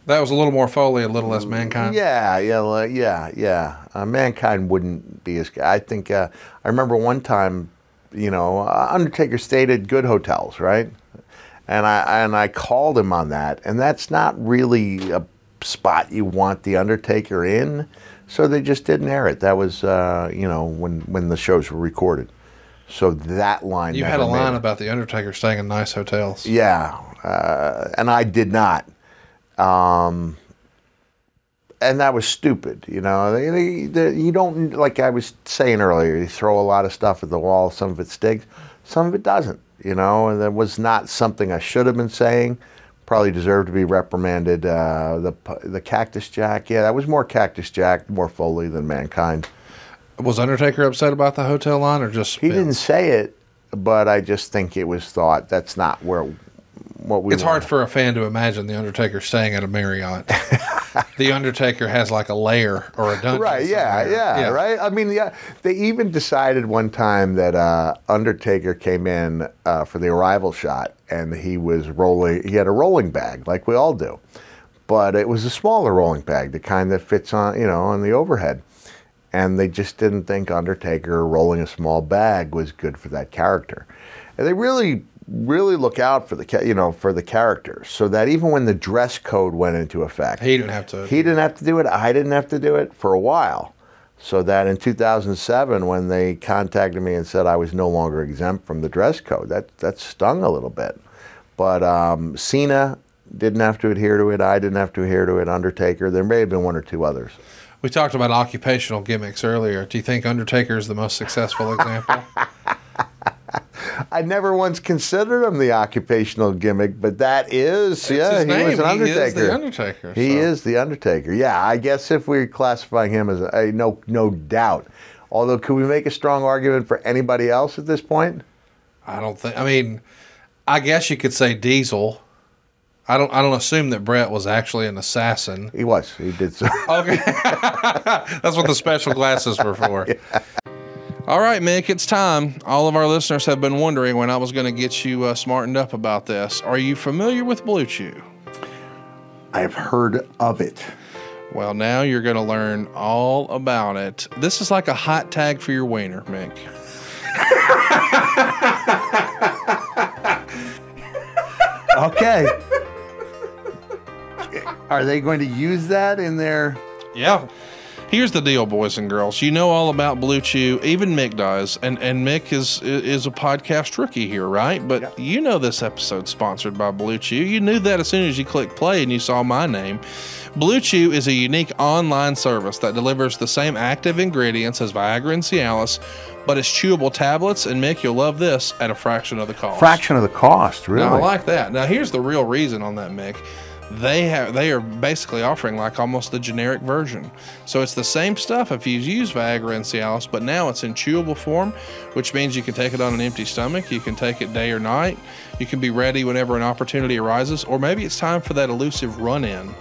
that was a little more Foley, a little less Mankind. Yeah. Mankind wouldn't be as. I think I remember one time, Undertaker stayed at good hotels, right? And I called him on that, and that's not really a spot you want the Undertaker in, so they just didn't air it. That was when the shows were recorded. So that line. You had a line about the Undertaker staying in nice hotels. Yeah, and I did not. And that was stupid. You don't, like I was saying earlier, you throw a lot of stuff at the wall. Some of it sticks, some of it doesn't. And that was not something I should have been saying. Probably deserved to be reprimanded. The Cactus Jack, yeah, that was more Cactus Jack, more Foley than Mankind. Was Undertaker upset about the hotel line, or just he didn't say it, but I just think it was thought that's not what we. It's hard for a fan to imagine the Undertaker staying at a Marriott. The Undertaker has like a lair or a dungeon. Right? Yeah. Right. I mean, they even decided one time that Undertaker came in for the arrival shot, and he was rolling. He had a rolling bag like we all do, but it was a smaller rolling bag, the kind that fits on on the overhead. And they just didn't think Undertaker rolling a small bag was good for that character. And they really look out for the character, so that even when the dress code went into effect, he didn't have to. He didn't have to do it. I didn't have to do it for a while. So that in 2007, when they contacted me and said I was no longer exempt from the dress code, that stung a little bit. But Cena didn't have to adhere to it. I didn't have to adhere to it. Undertaker. There may have been one or two others. We talked about occupational gimmicks earlier. Do you think Undertaker is the most successful example? I never once considered him the occupational gimmick, but that is, he was an Undertaker. He is the Undertaker. He is the Undertaker. Yeah, I guess if we're classifying him as no doubt. Although, could we make a strong argument for anybody else at this point? I don't think. I mean, I guess you could say Diesel. I don't assume that Brett was actually an assassin. He was. He did so. Okay. That's what the special glasses were for. Yeah. All right, Mick, it's time. All of our listeners have been wondering when I was going to get you smartened up about this. Are you familiar with Blue Chew? I have heard of it. Well, now you're going to learn all about it. This is like a hot tag for your wiener, Mick. Okay. Are they going to use that in their... Yeah. Here's the deal, boys and girls. You know all about Blue Chew. Even Mick does. And Mick is a podcast rookie here, right? But You know this episode's sponsored by Blue Chew. You knew that as soon as you clicked play and you saw my name. Blue Chew is a unique online service that delivers the same active ingredients as Viagra and Cialis, but it's chewable tablets, and Mick, you'll love this, at a fraction of the cost. Fraction of the cost, really? Now, I like that. Now, here's the real reason on that, Mick. They are basically offering like almost the generic version. So it's the same stuff if you use Viagra and Cialis, but now it's in chewable form, which means you can take it on an empty stomach. You can take it day or night. You can be ready whenever an opportunity arises, or maybe it's time for that elusive run-in.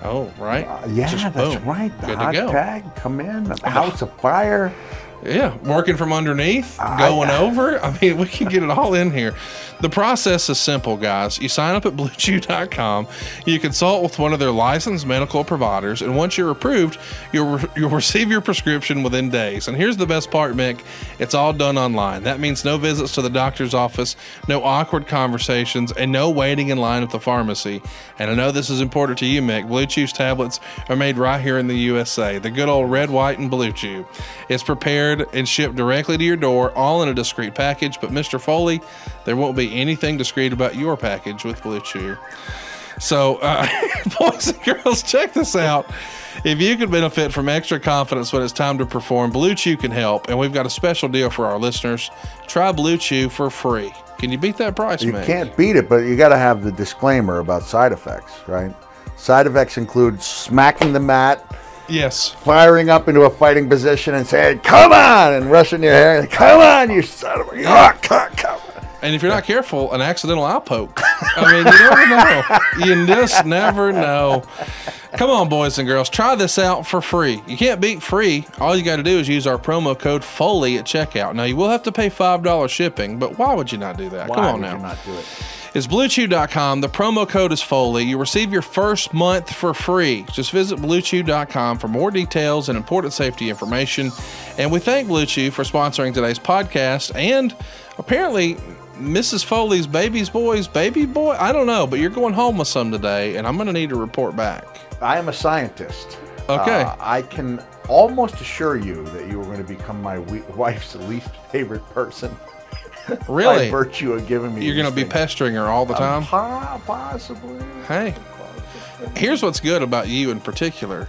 Oh, right? Yeah, just that's boom. right. The Good hot to go. tag, come in, a house of fire. Yeah, working from underneath, going over. I mean, we can get it all in here. The process is simple, guys. You sign up at BlueChew.com. You consult with one of their licensed medical providers, and once you're approved, you'll receive your prescription within days. And here's the best part, Mick. It's all done online. That means no visits to the doctor's office, no awkward conversations, and no waiting in line at the pharmacy. And I know this is important to you, Mick. Blue Chew's tablets are made right here in the USA. The good old red, white, and Blue Chew. It's prepared and shipped directly to your door, all in a discreet package. But Mr. Foley, there won't be anything discreet about your package with Blue Chew. So, boys and girls, check this out. If you could benefit from extra confidence when it's time to perform, Blue Chew can help. And we've got a special deal for our listeners. Try Blue Chew for free. Can you beat that price, You Mick? can't beat it, but you got to have the disclaimer about side effects, right? Side effects include smacking the mat, yes, firing up into a fighting position and saying, "Come on!" and rushing your hair. Come on, you son of a... Come on. And if you're not careful, an accidental eye poke. I mean, you never know. You just never know. Come on, boys and girls. Try this out for free. You can't beat free. All you got to do is use our promo code FOLEY at checkout. Now, you will have to pay $5 shipping, but why would you not do that? Come on now. Why would you not do it? is BlueChew.com. The promo code is Foley. You receive your first month for free. Just visit BlueChew.com for more details and important safety information. And we thank Blue Chew for sponsoring today's podcast. And apparently, Mrs. Foley's baby boy, I don't know, but you're going home with some today, and I'm going to need to report back. I am a scientist. Okay. I can almost assure you that you are going to become my wife's least favorite person. Really? By virtue of giving me. You're going to be pestering her all the time? Possibly. Hey, here's what's good about you in particular.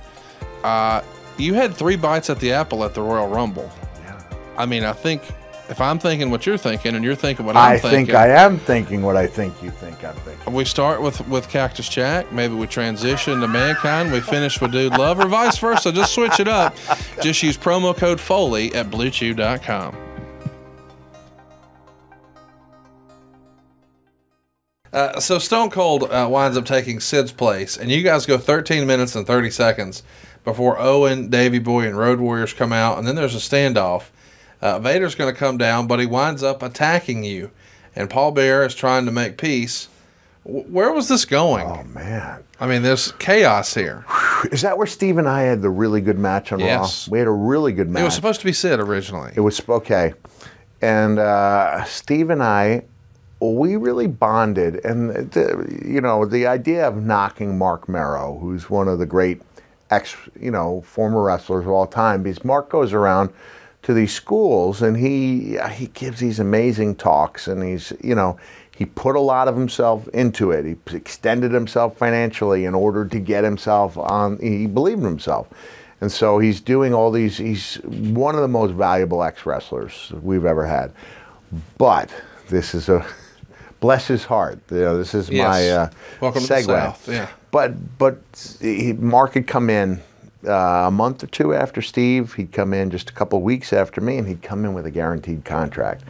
You had 3 bites at the apple at the Royal Rumble. Yeah. I mean, I think if I'm thinking what you're thinking and you're thinking what I'm thinking. I think I am thinking what I think you think I'm thinking. We start with Cactus Jack. Maybe we transition to Mankind. We finish with Dude Love, or vice versa. Just switch it up. Just use promo code Foley at BlueChew.com. So Stone Cold winds up taking Sid's place, and you guys go 13 minutes and 30 seconds before Owen, Davey Boy, and Road Warriors come out, and then there's a standoff. Vader's going to come down, but he winds up attacking you, and Paul Bearer is trying to make peace. Where was this going? Oh, man. I mean, there's chaos here. Is that where Steve and I had the really good match on Raw? We had a really good match. It was supposed to be Sid originally. It was, okay. And Steve and I, we really bonded. And, the idea of knocking Mark Merrow, who's one of the great former wrestlers of all time, because Mark goes around to these schools and he gives these amazing talks, and he put a lot of himself into it. He extended himself financially in order to get himself on. He believed in himself. And so he's doing all these. He's one of the most valuable ex-wrestlers we've ever had. But this is bless his heart. This is my welcome segue. To the South. Yeah. But Mark had come in a month or 2 after Steve. He'd come in just a couple of weeks after me, and he'd come in with a guaranteed contract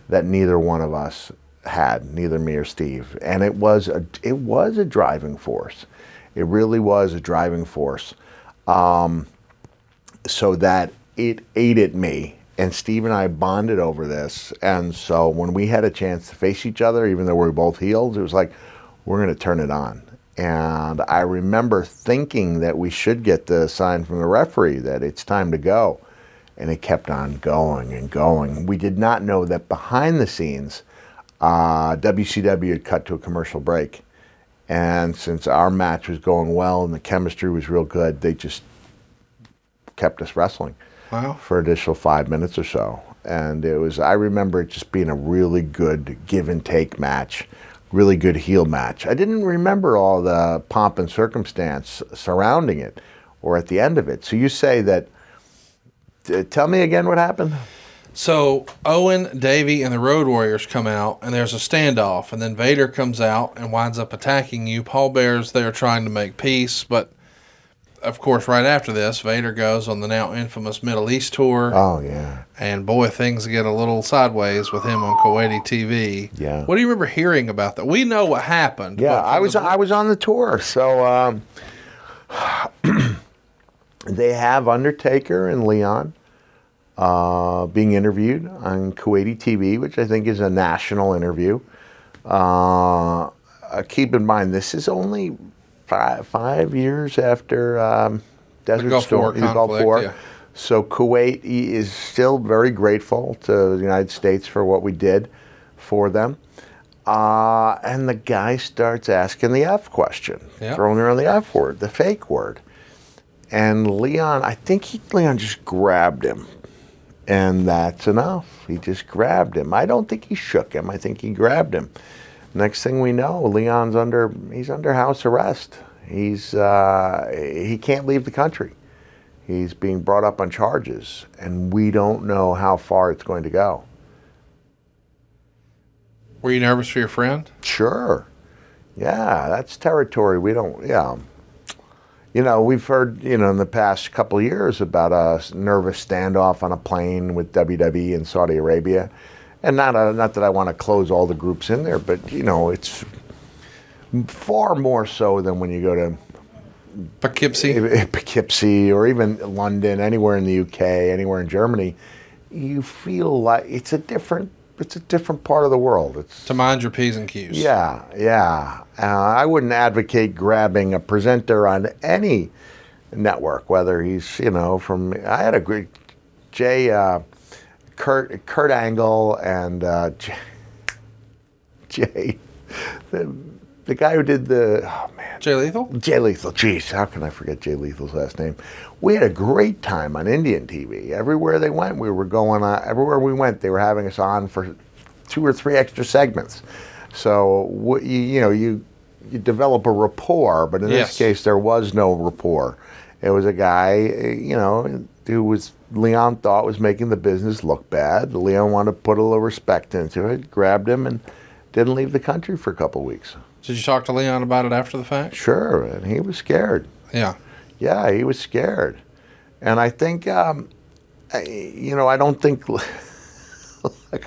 that neither one of us had, neither me or Steve. And it was a driving force. It really was a driving force. So that it ate at me. And Steve and I bonded over this. And so when we had a chance to face each other, even though we were both heels, it was like, we're going to turn it on. And I remember thinking that we should get the sign from the referee that it's time to go. And it kept on going and going. We did not know that behind the scenes, WCW had cut to a commercial break. And since our match was going well and the chemistry was real good, they just kept us wrestling. Wow. For an additional 5 minutes or so. And I remember it just being a really good give and take match. Really good heel match. I didn't remember all the pomp and circumstance surrounding it or at the end of it. So you say that, tell me again what happened. So Owen, Davey, and the Road Warriors come out, and there's a standoff, and then Vader comes out and winds up attacking you. Paul Bearer's there trying to make peace, but of course, right after this, Vader goes on the now infamous Middle East tour. Oh, yeah. And boy, things get a little sideways with him on Kuwaiti TV. Yeah. What do you remember hearing about that? We know what happened. Yeah, I was on the tour. So they have Undertaker and Leon being interviewed on Kuwaiti TV, which I think is a national interview. Keep in mind, this is only 5 years after Desert Storm, the Gulf War. Yeah. So Kuwait is still very grateful to the United States for what we did for them. And the guy starts asking the F question, throwing around the F word, the fake word. And Leon, I think Leon just grabbed him. And that's enough. He just grabbed him. I don't think he shook him. I think he grabbed him. Next thing we know, Leon's under house arrest. He can't leave the country. He's being brought up on charges, and we don't know how far it's going to go. Were you nervous for your friend? Sure. Yeah, that's territory we don't, we've heard, in the past couple of years about a nervous standoff on a plane with WWE in Saudi Arabia. And not that I want to close all the groups in there, but, it's far more so than when you go to Poughkeepsie or even London, anywhere in the UK, anywhere in Germany. You feel like it's a different it's a different part of the world. It's to mind your P's and Q's. Yeah, yeah. I wouldn't advocate grabbing a presenter on any network, whether he's, you know, from. I had a great Kurt Angle and Jay, the guy who did Jay Lethal? Jay Lethal. Jeez, how can I forget Jay Lethal's last name? We had a great time on Indian TV. Everywhere they went, we were going on. Everywhere we went, they were having us on for 2 or 3 extra segments. So you develop a rapport, but in this case, there was no rapport. It was a guy, you know, who Leon thought was making the business look bad. Leon wanted to put a little respect into it, grabbed him, and didn't leave the country for a couple of weeks. Did you talk to Leon about it after the fact? Sure, and he was scared. Yeah. Yeah, he was scared. And I think, you know, I don't think,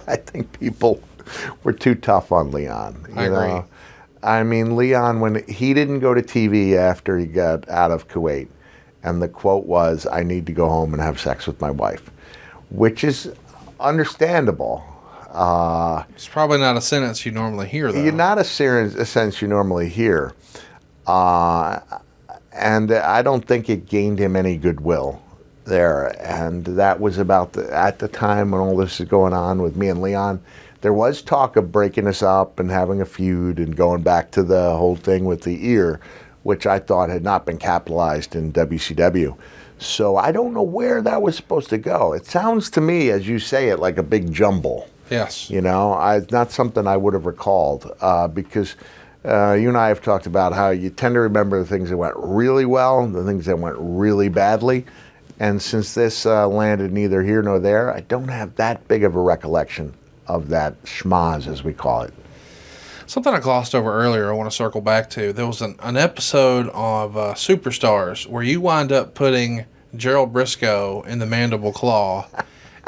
I think people were too tough on Leon. I agree. I mean, Leon, when he didn't go to TV after he got out of Kuwait, and the quote was, "I need to go home and have sex with my wife," which is understandable. It's probably not a sentence you normally hear, though. Not a sentence you normally hear. And I don't think it gained him any goodwill there. And that was about at the time when all this is going on with me and Leon, there was talk of breaking us up and having a feud and going back to the whole thing with the ear, which I thought had not been capitalized in WCW. So I don't know where that was supposed to go. It sounds to me, as you say it, like a big jumble. Yes. You know, it's not something I would have recalled because you and I have talked about how you tend to remember the things that went really well, the things that went really badly. And since this landed neither here nor there, I don't have that big of a recollection of that schmoz, as we call it. Something I glossed over earlier I want to circle back to. There was an episode of Superstars where you wind up putting Gerald Briscoe in the mandible claw.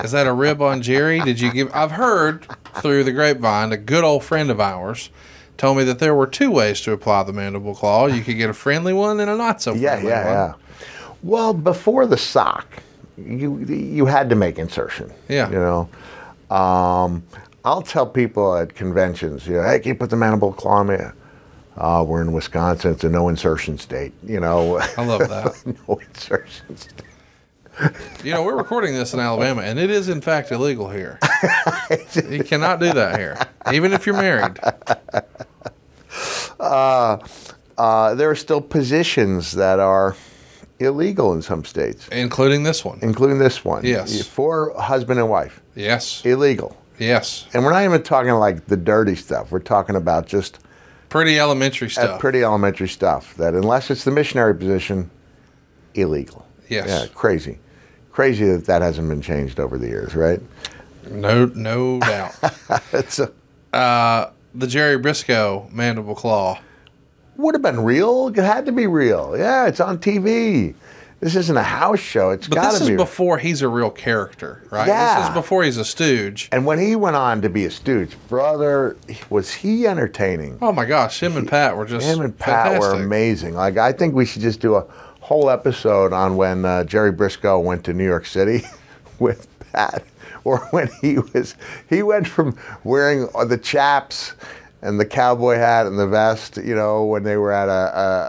Is that a rib on Jerry? Did you give? I've heard through the grapevine, a good old friend of ours told me that there were 2 ways to apply the mandible claw. You could get a friendly one and a not so friendly one. Yeah. Well, before the sock, you had to make insertion. Yeah. You know, I'll tell people at conventions, you know, hey, can you put the mandible claw on me? We're in Wisconsin. It's a no insertion state. You know. I love that. No insertion state. You know, we're recording this in Alabama, and it is, in fact, illegal here. You cannot do that here, even if you're married. There are still positions that are illegal in some states. Including this one. Including this one. Yes. For husband and wife. Yes. Illegal. Yes. And we're not even talking like the dirty stuff. We're talking about just... pretty elementary stuff. Pretty elementary stuff. That unless it's the missionary position, illegal. Yes. Yeah, crazy. Crazy that hasn't been changed over the years, right? No doubt. It's the Jerry Briscoe mandible claw. Would have been real. It had to be real. Yeah, it's on TV. This isn't a house show. It's got to be. But this is before he's a real character, right? Yeah. This is before he's a stooge. And when he went on to be a stooge, brother, was he entertaining? Oh my gosh, him and Pat were just Pat were amazing. Like, I think we should just do a whole episode on when Jerry Briscoe went to New York City with Pat, or when he went from wearing the chaps and the cowboy hat and the vest, you know, when they were at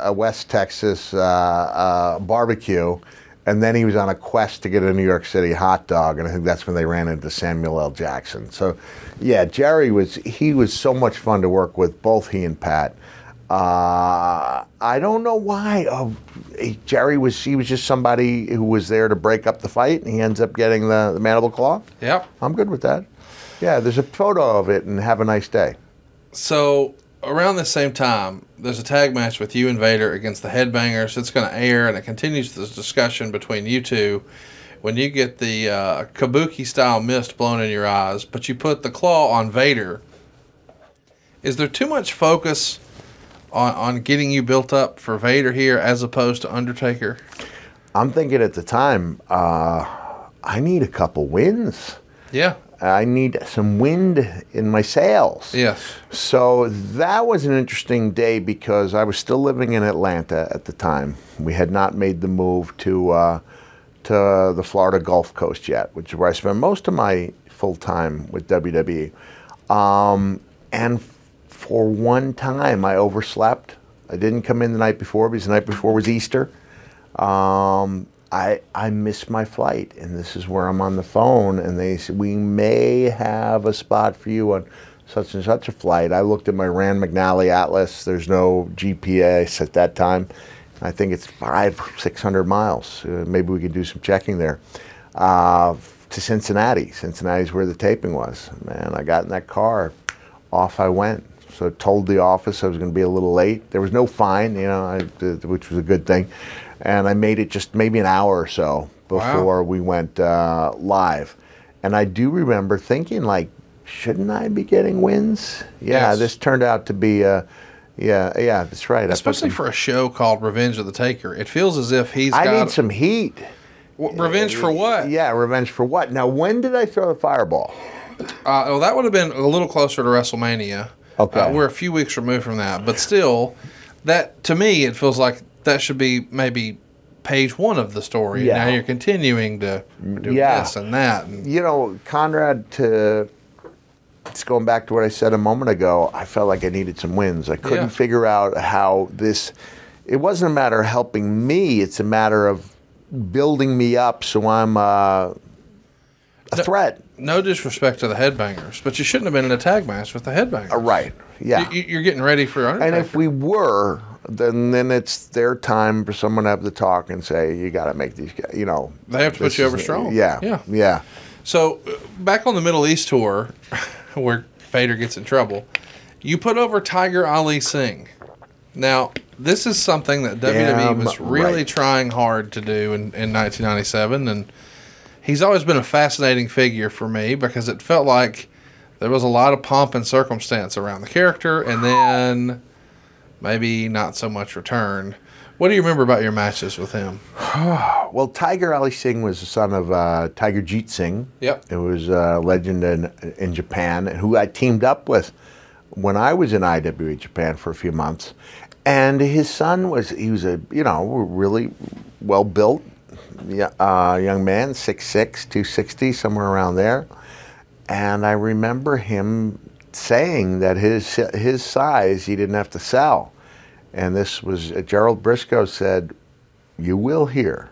a West Texas barbecue, and then he was on a quest to get a New York City hot dog, and I think that's when they ran into Samuel L. Jackson. So, yeah, Jerry was so much fun to work with, both he and Pat. I don't know why. Jerry was just somebody who was there to break up the fight, and he ends up getting the mandible claw. Yep. I'm good with that. Yeah, there's a photo of it, and have a nice day. So around the same time, there's a tag match with you and Vader against the Headbangers. It's going to air, and it continues this discussion between you two when you get the kabuki-style mist blown in your eyes, but you put the claw on Vader. Is there too much focus on getting you built up for Vader here as opposed to Undertaker? I'm thinking at the time, I need a couple wins. Yeah. I need some wind in my sails. Yes. So that was an interesting day because I was still living in Atlanta at the time. We had not made the move to to the Florida Gulf Coast yet, which is where I spent most of my full time with WWE. And for one time, I overslept. I didn't come in the night before because the night before was Easter. I missed my flight, and this is where I'm on the phone, and they said, we may have a spot for you on such and such a flight. I looked at my Rand McNally Atlas. There's no GPS at that time. I think it's 500-600 miles. Maybe we could do some checking there. To Cincinnati. Cincinnati's where the taping was. Man, I got in that car. Off I went. So I told the office I was going to be a little late. There was no fine, you know, which was a good thing. And I made it just maybe an hour or so before we went live. And I do remember thinking, like, shouldn't I be getting wins? Yeah, yes. This turned out to be, yeah, that's right. Especially for a show called Revenge of the Taker. It feels as if he's I need some heat. Revenge for what? Yeah, revenge for what? Now, when did I throw the fireball? Well, that would have been a little closer to WrestleMania. Okay. We're a few weeks removed from that. But still, that to me, it feels like that should be maybe page one of the story. Yeah. Now you're continuing to do this and that. And, you know, Conrad, it's going back to what I said a moment ago, I felt like I needed some wins. I couldn't figure out how this, it wasn't a matter of helping me, it's a matter of building me up so I'm a threat. No disrespect to the Headbangers, but you shouldn't have been in a tag match with the Headbangers. Right, yeah. You're getting ready for Undertaker. And if we were, then it's their time for someone to have to talk and say, you got to make these guys, you know. They have to put you over strong. Yeah. So, back on the Middle East tour, where Vader gets in trouble, you put over Tiger Ali Singh. Now, this is something that WWE was really trying hard to do in 1997, and he's always been a fascinating figure for me because it felt like there was a lot of pomp and circumstance around the character, and then maybe not so much return. What do you remember about your matches with him? Well, Tiger Ali Singh was the son of Tiger Jeet Singh. Yep. It was a legend in Japan, who I teamed up with when I was in IWA Japan for a few months. And his son was a really well-built young man, 6'6", 260, somewhere around there. And I remember him saying that his size he didn't have to sell. And this was, Gerald Briscoe said, you will hear.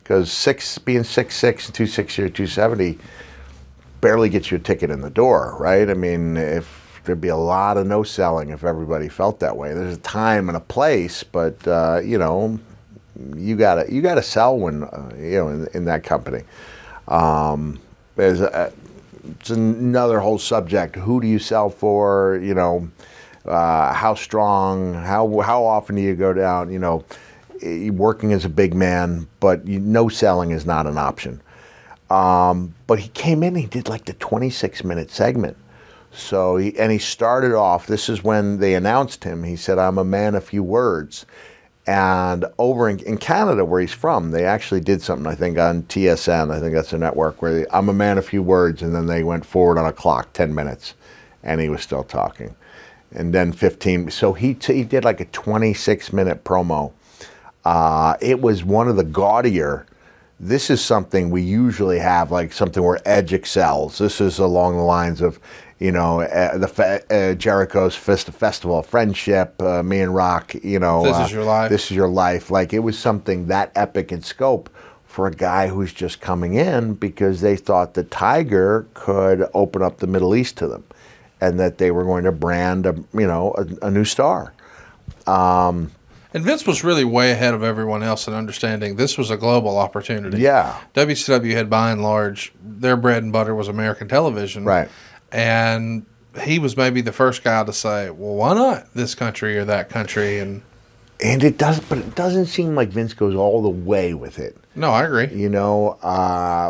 Because being 6'6", 260 or 270 barely gets you a ticket in the door, right? I mean, there'd be a lot of no selling if everybody felt that way. There's a time and a place, but, you know, you gotta sell when, you know, in that company. It's another whole subject. Who do you sell for, you know? How strong, how often do you go down, you know, working as a big man, but no selling is not an option. But he came in, he did like the 26-minute segment. So, he started off, this is when they announced him, he said, I'm a man of few words. And over in Canada, where he's from, they actually did something, I think, on TSN, I think that's a network, where I'm a man of few words, and then they went forward on a clock, 10 minutes, and he was still talking. And then 15. So he did like a 26-minute promo. It was one of the gaudier. This is something we usually have, like something where Edge excels. This is along the lines of, you know, Jericho's Festival of Friendship, me and Rock, you know. This is your life. This is your life. Like, it was something that epic in scope for a guy who's just coming in because they thought the Tiger could open up the Middle East to them. And that they were going to brand a new star. And Vince was really way ahead of everyone else in understanding this was a global opportunity. Yeah. WCW had, by and large, their bread and butter was American television. Right. And he was maybe the first guy to say, well, why not this country or that country? And it doesn't seem like Vince goes all the way with it. No, I agree. You know,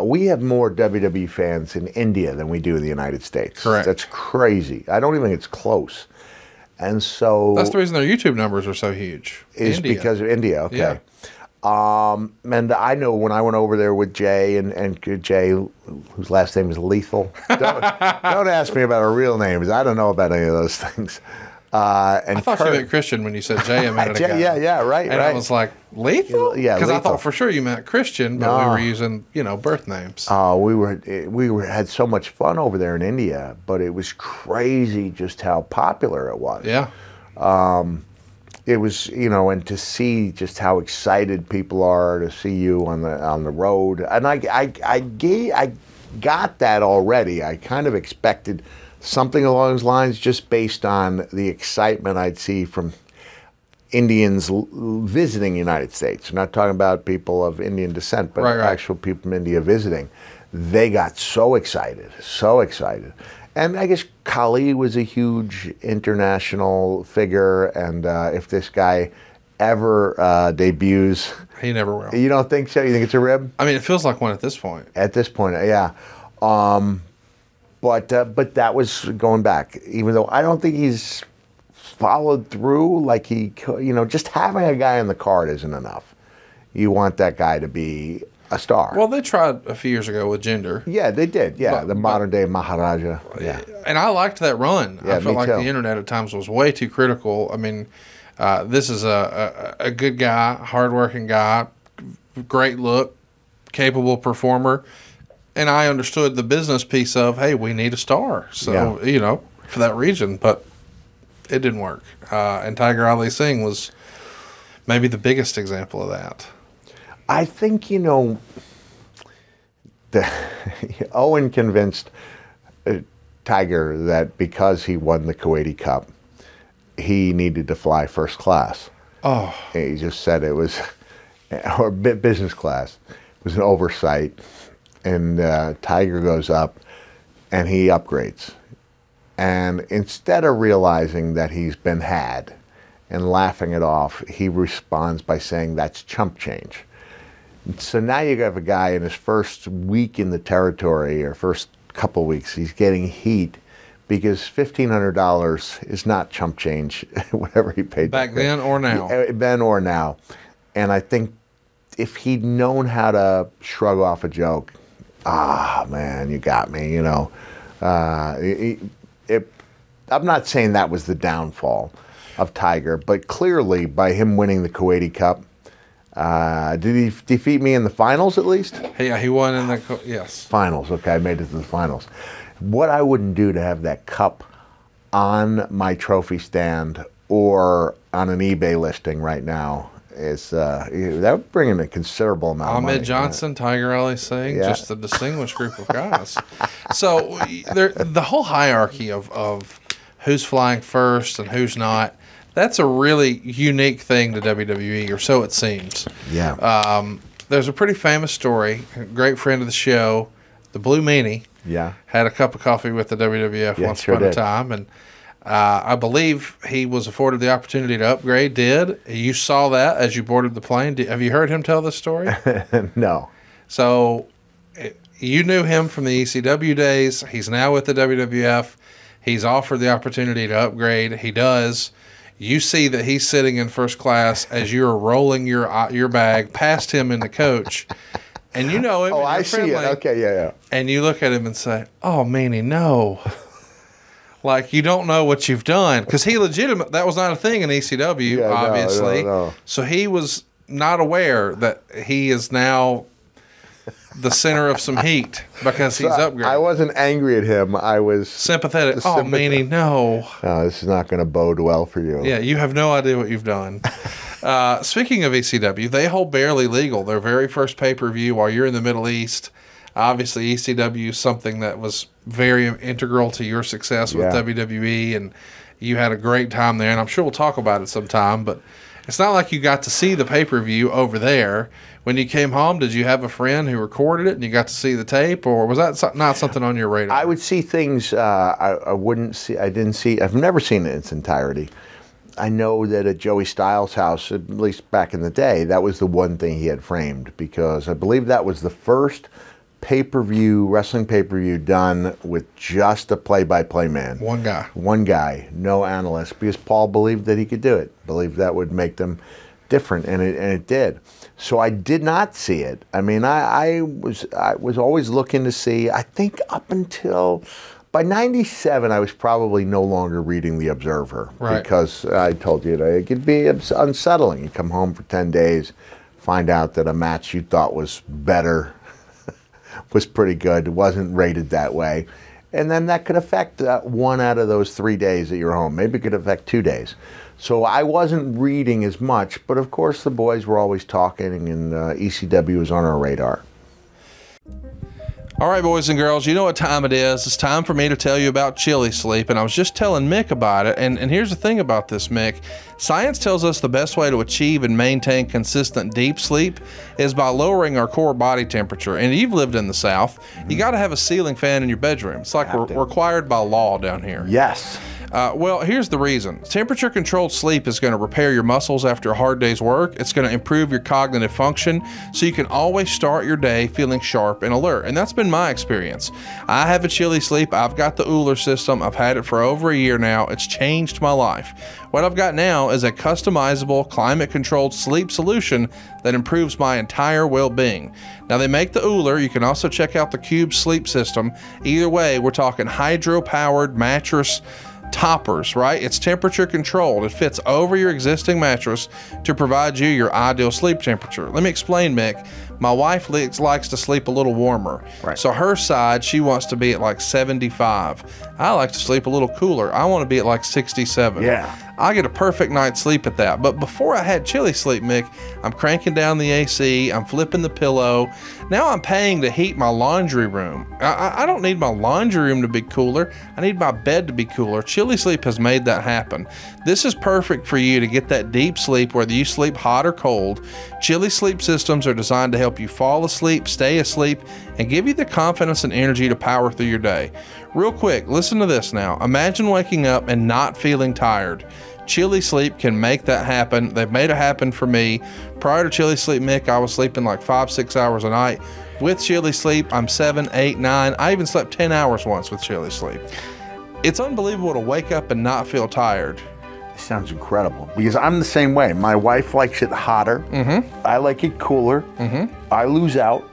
we have more WWE fans in India than we do in the United States. Correct. That's crazy. I don't even think it's close. And so that's the reason their YouTube numbers are so huge. Is India. Because of India. Okay. Yeah. And I know when I went over there with Jay and Jay, whose last name is Lethal. Don't ask me about her real names. I don't know about any of those things. I thought you meant Christian when you said Jay a minute ago. Yeah, right. And I was like, lethal? Yeah, because I lethal. thought for sure you meant Christian, but we were using, birth names. We had so much fun over there in India, but it was crazy just how popular it was. Yeah. It was, and to see just how excited people are to see you on the road, and I got that already. I kind of expected something along those lines, just based on the excitement I'd see from Indians visiting the United States. I'm not talking about people of Indian descent, but actual people from India visiting. They got so excited. And I guess Kali was a huge international figure, and if this guy ever debuts... He never will. You don't think so? You think it's a rib? I mean, it feels like one at this point. At this point, yeah. But that was going back, even though I don't think he's followed through like he could. Just having a guy on the card isn't enough. You want that guy to be a star. Well, they tried a few years ago with Jinder. Yeah, they did. Yeah, the modern day Maharaja. Yeah, and I liked that run. Yeah, I felt like too. the internet at times was way too critical. I mean, this is a good guy, hardworking guy, great look, capable performer. And I understood the business piece of, hey, we need a star. So, for that region. But it didn't work. And Tiger Ali Singh was maybe the biggest example of that. I think, Owen convinced Tiger that because he won the Kuwaiti Cup, he needed to fly first class. Oh. He just said it was, or business class. It was an oversight. And Tiger goes up, and he upgrades. And instead of realizing that he's been had and laughing it off, he responds by saying that's chump change. So now you have a guy in his first week in the territory, or first couple weeks, he's getting heat because $1,500 is not chump change, whatever he paid. Back then or now? Then or now. And I think if he'd known how to shrug off a joke, man, you got me, I'm not saying that was the downfall of Tiger, but clearly by him winning the Kuwaiti Cup, did he defeat me in the finals at least? Yeah, he won in the, yes. Finals, okay, I made it to the finals. What I wouldn't do to have that cup on my trophy stand or on an eBay listing right now is that would bring in a considerable amount of money. Ahmed Johnson, Tiger Ali Singh, just a distinguished group of guys. So the whole hierarchy of who's flying first and who's not, that's a really unique thing to WWE, or so it seems. Yeah. There's a pretty famous story. A great friend of the show, the Blue Meanie, had a cup of coffee with the WWF once upon a time, and I believe he was afforded the opportunity to upgrade. Did you saw that as you boarded the plane? Have you heard him tell this story? No. So you knew him from the ECW days. He's now with the WWF. He's offered the opportunity to upgrade. He does. You see that he's sitting in first class as you're rolling your bag past him in the coach, and you know him. Oh, I see it. Okay, yeah. And you look at him and say, "Oh, Meanie, no." Like, you don't know what you've done. Because that was not a thing in ECW, obviously. No. So he was not aware that he is now the center of some heat because he's upgraded. I wasn't angry at him. I was sympathetic. Oh, Meanie, no. No, this is not going to bode well for you. Yeah, you have no idea what you've done. Speaking of ECW, they hold Barely Legal, their very first pay-per-view while you're in the Middle East. Obviously, ECW is something that was very integral to your success with WWE, and you had a great time there, and I'm sure we'll talk about it sometime, but it's not like you got to see the pay-per-view over there. When you came home, did you have a friend who recorded it and you got to see the tape, or was that not something on your radar? I would see things I wouldn't see. I didn't see. I've never seen it in its entirety. I know that at Joey Styles' house, at least back in the day, that was the one thing he had framed, because I believe that was the first wrestling pay-per-view done with just a play-by-play man. One guy, no analyst, because Paul believed that he could do it, believed that would make them different, and it did. So I did not see it. I mean, I was always looking to see, I think up until By 97, I was probably no longer reading The Observer. Right. Because I told you, it could be unsettling. You come home for 10 days, find out that a match you thought was better was pretty good. It wasn't rated that way. And then that could affect 1 out of those 3 days that you're home. Maybe it could affect 2 days. So I wasn't reading as much, but of course the boys were always talking, and ECW was on our radar. All right, boys and girls, you know what time it is. It's time for me to tell you about Chili Sleep, and I was just telling Mick about it, and here's the thing about this, Mick. Science tells us the best way to achieve and maintain consistent deep sleep is by lowering our core body temperature. And you've lived in the South. You got to have a ceiling fan in your bedroom. It's like required by law down here. Yes. Well, here's the reason. Temperature-controlled sleep is going to repair your muscles after a hard day's work. It's going to improve your cognitive function so you can always start your day feeling sharp and alert. And that's been my experience. I have a Chili Sleep. I've got the Uller system. I've had it for over a year now. It's changed my life. What I've got now is a customizable, climate-controlled sleep solution that improves my entire well-being. Now, they make the Uller. You can also check out the Cube sleep system. Either way, we're talking hydro-powered mattress toppers, right? It's temperature controlled. It fits over your existing mattress to provide you your ideal sleep temperature. Let me explain, Mick. My wife likes to sleep a little warmer. Right. So her side, she wants to be at like 75. I like to sleep a little cooler. I want to be at like 67. Yeah. I get a perfect night's sleep at that. But before I had Chili Sleep, Mick, I'm cranking down the AC, I'm flipping the pillow. Now I'm paying to heat my laundry room. I don't need my laundry room to be cooler. I need my bed to be cooler. Chili Sleep has made that happen. This is perfect for you to get that deep sleep, whether you sleep hot or cold. Chili Sleep systems are designed to help you fall asleep, stay asleep, and give you the confidence and energy to power through your day. Real quick, listen to this now. Imagine waking up and not feeling tired. Chili Sleep can make that happen. They've made it happen for me. Prior to Chili Sleep, Mick, I was sleeping like 5-6 hours a night. With Chili Sleep, I'm 7, 8, 9. I even slept 10 hours once with Chili Sleep. It's unbelievable to wake up and not feel tired. It sounds incredible, because I'm the same way. My wife likes it hotter. I like it cooler. I lose out.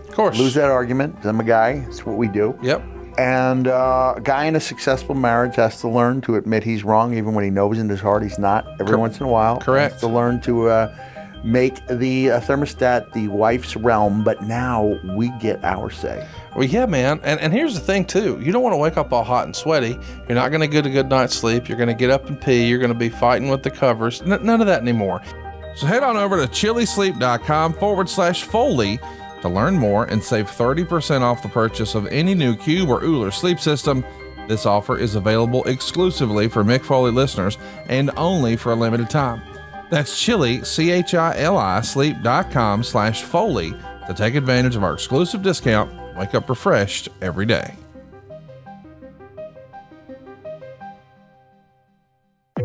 Of course. Lose that argument. I'm a guy. That's what we do. Yep. And a guy in a successful marriage has to learn to admit he's wrong, even when he knows in his heart he's not. Every once in a while. Correct. Has to learn to make the thermostat the wife's realm, but now we get our say. Well, yeah, man. And here's the thing, too. You don't want to wake up all hot and sweaty. You're not going to get a good night's sleep. You're going to get up and pee. You're going to be fighting with the covers. None of that anymore. So head on over to chilisleep.com/Foley to learn more and save 30% off the purchase of any new Cube or Uller sleep system. This offer is available exclusively for Mick Foley listeners and only for a limited time. That's Chili, C-H-I-L-I, sleep.com/Foley to take advantage of our exclusive discount. Wake up refreshed every day.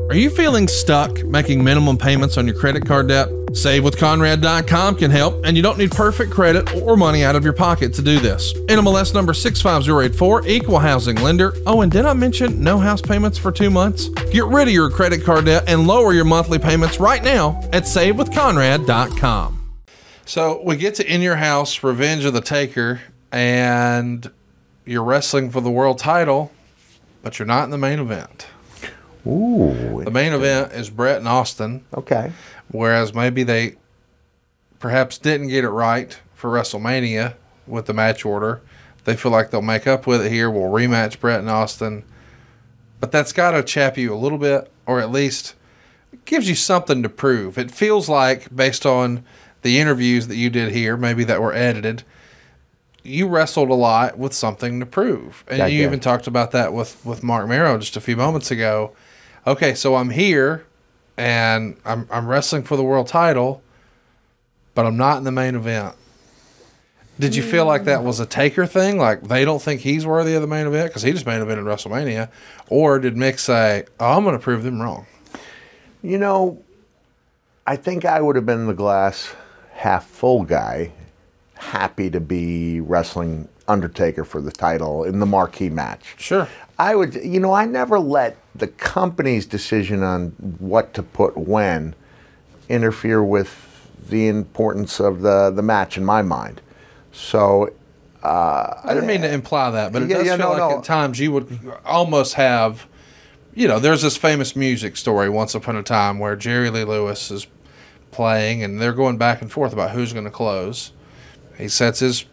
Are you feeling stuck making minimum payments on your credit card debt? SaveWithConrad.com can help, and you don't need perfect credit or money out of your pocket to do this. NMLS number 65084, equal housing lender. Oh, and did I mention no house payments for 2 months? Get rid of your credit card debt and lower your monthly payments right now at SaveWithConrad.com. So we get to In Your House, Revenge of the Taker, and you're wrestling for the world title, but you're not in the main event. Ooh. The main event is Brett and Austin. Okay. Whereas maybe they perhaps didn't get it right for WrestleMania with the match order. They feel like they'll make up with it here. We'll rematch Brett and Austin. But that's got to chap you a little bit, or at least it gives you something to prove. It feels like, based on the interviews that you did here, maybe that were edited, you wrestled a lot with something to prove. And you even talked about that with Mark Marrow just a few moments ago. Okay, so I'm here, and I'm wrestling for the world title, but I'm not in the main event. Did you feel like that was a Taker thing? Like they don't think he's worthy of the main event because he just main evented WrestleMania? Or did Mick say, oh, I'm going to prove them wrong? You know, I think I would have been the glass half full guy, happy to be wrestling Undertaker for the title in the marquee match. Sure. I would, you know, I never let the company's decision on what to put when interfere with the importance of the match in my mind. So I didn't mean to imply that, but it does feel like at times you would almost have, there's this famous music story once upon a time where Jerry Lee Lewis is playing and they're going back and forth about who's going to close. He sets his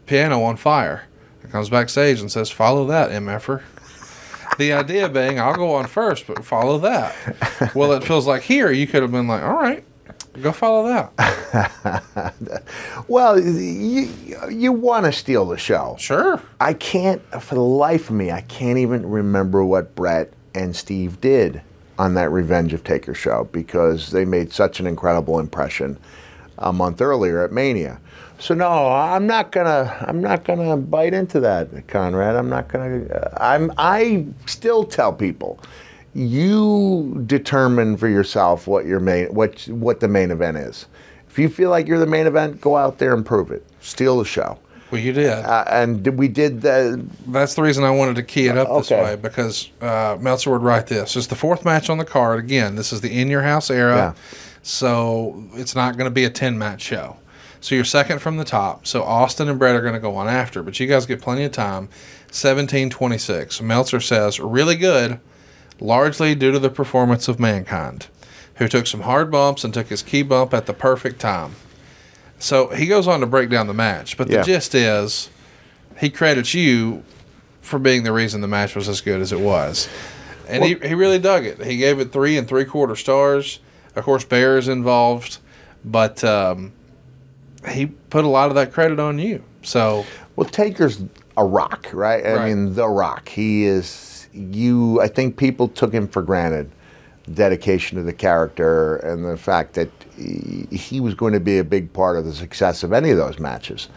piano on fire. He comes backstage and says, "Follow that, MFer." The idea being, I'll go on first, but follow that. Well, it feels like here you could have been like, all right, go follow that. Well, you want to steal the show. Sure. I can't, for the life of me, I can't even remember what Brett and Steve did on that Revenge of Taker show because they made such an incredible impression a month earlier at Mania. So no, I'm not gonna bite into that, Conrad. I still tell people, you determine for yourself what the main event is. If you feel like you're the main event, go out there and prove it. Steal the show. Well, you did. And we did that. That's the reason I wanted to key it up this way, because Meltzer would write this. It's the fourth match on the card. Again, this is the In Your House era, so it's not going to be a 10-match show. So you're second from the top. So Austin and Brett are going to go on after, but you guys get plenty of time. 17:26. Meltzer says, really good, largely due to the performance of Mankind, who took some hard bumps and took his key bump at the perfect time. So he goes on to break down the match, but the gist is he credits you for being the reason the match was as good as it was. And he really dug it. He gave it 3 3/4 stars. Of course, Bear is involved, but he put a lot of that credit on you. So, well, Taker's a rock, right? I mean, the Rock. He is I think people took him for granted. Dedication to the character and the fact that he was going to be a big part of the success of any of those matches.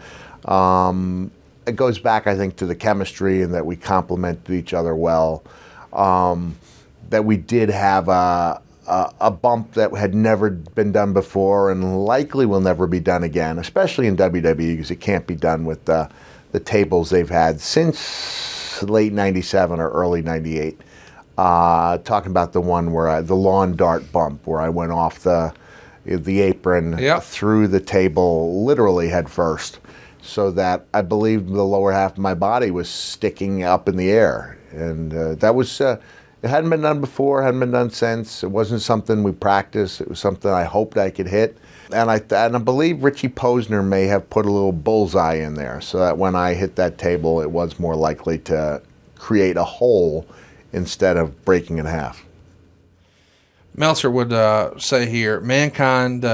It goes back, I think, to the chemistry and that we complemented each other well. That we did have a bump that had never been done before and likely will never be done again, especially in WWE because it can't be done with the tables they've had since late '97 or early '98. Talking about the one where the lawn dart bump where I went off the apron through the table literally head first, so that I believe the lower half of my body was sticking up in the air, and that was it hadn't been done before, hadn't been done since. It wasn't something we practiced. It was something I hoped I could hit, and I believe Richie Posner may have put a little bullseye in there so that when I hit that table, it was more likely to create a hole instead of breaking in half. Meltzer would say here, Mankind,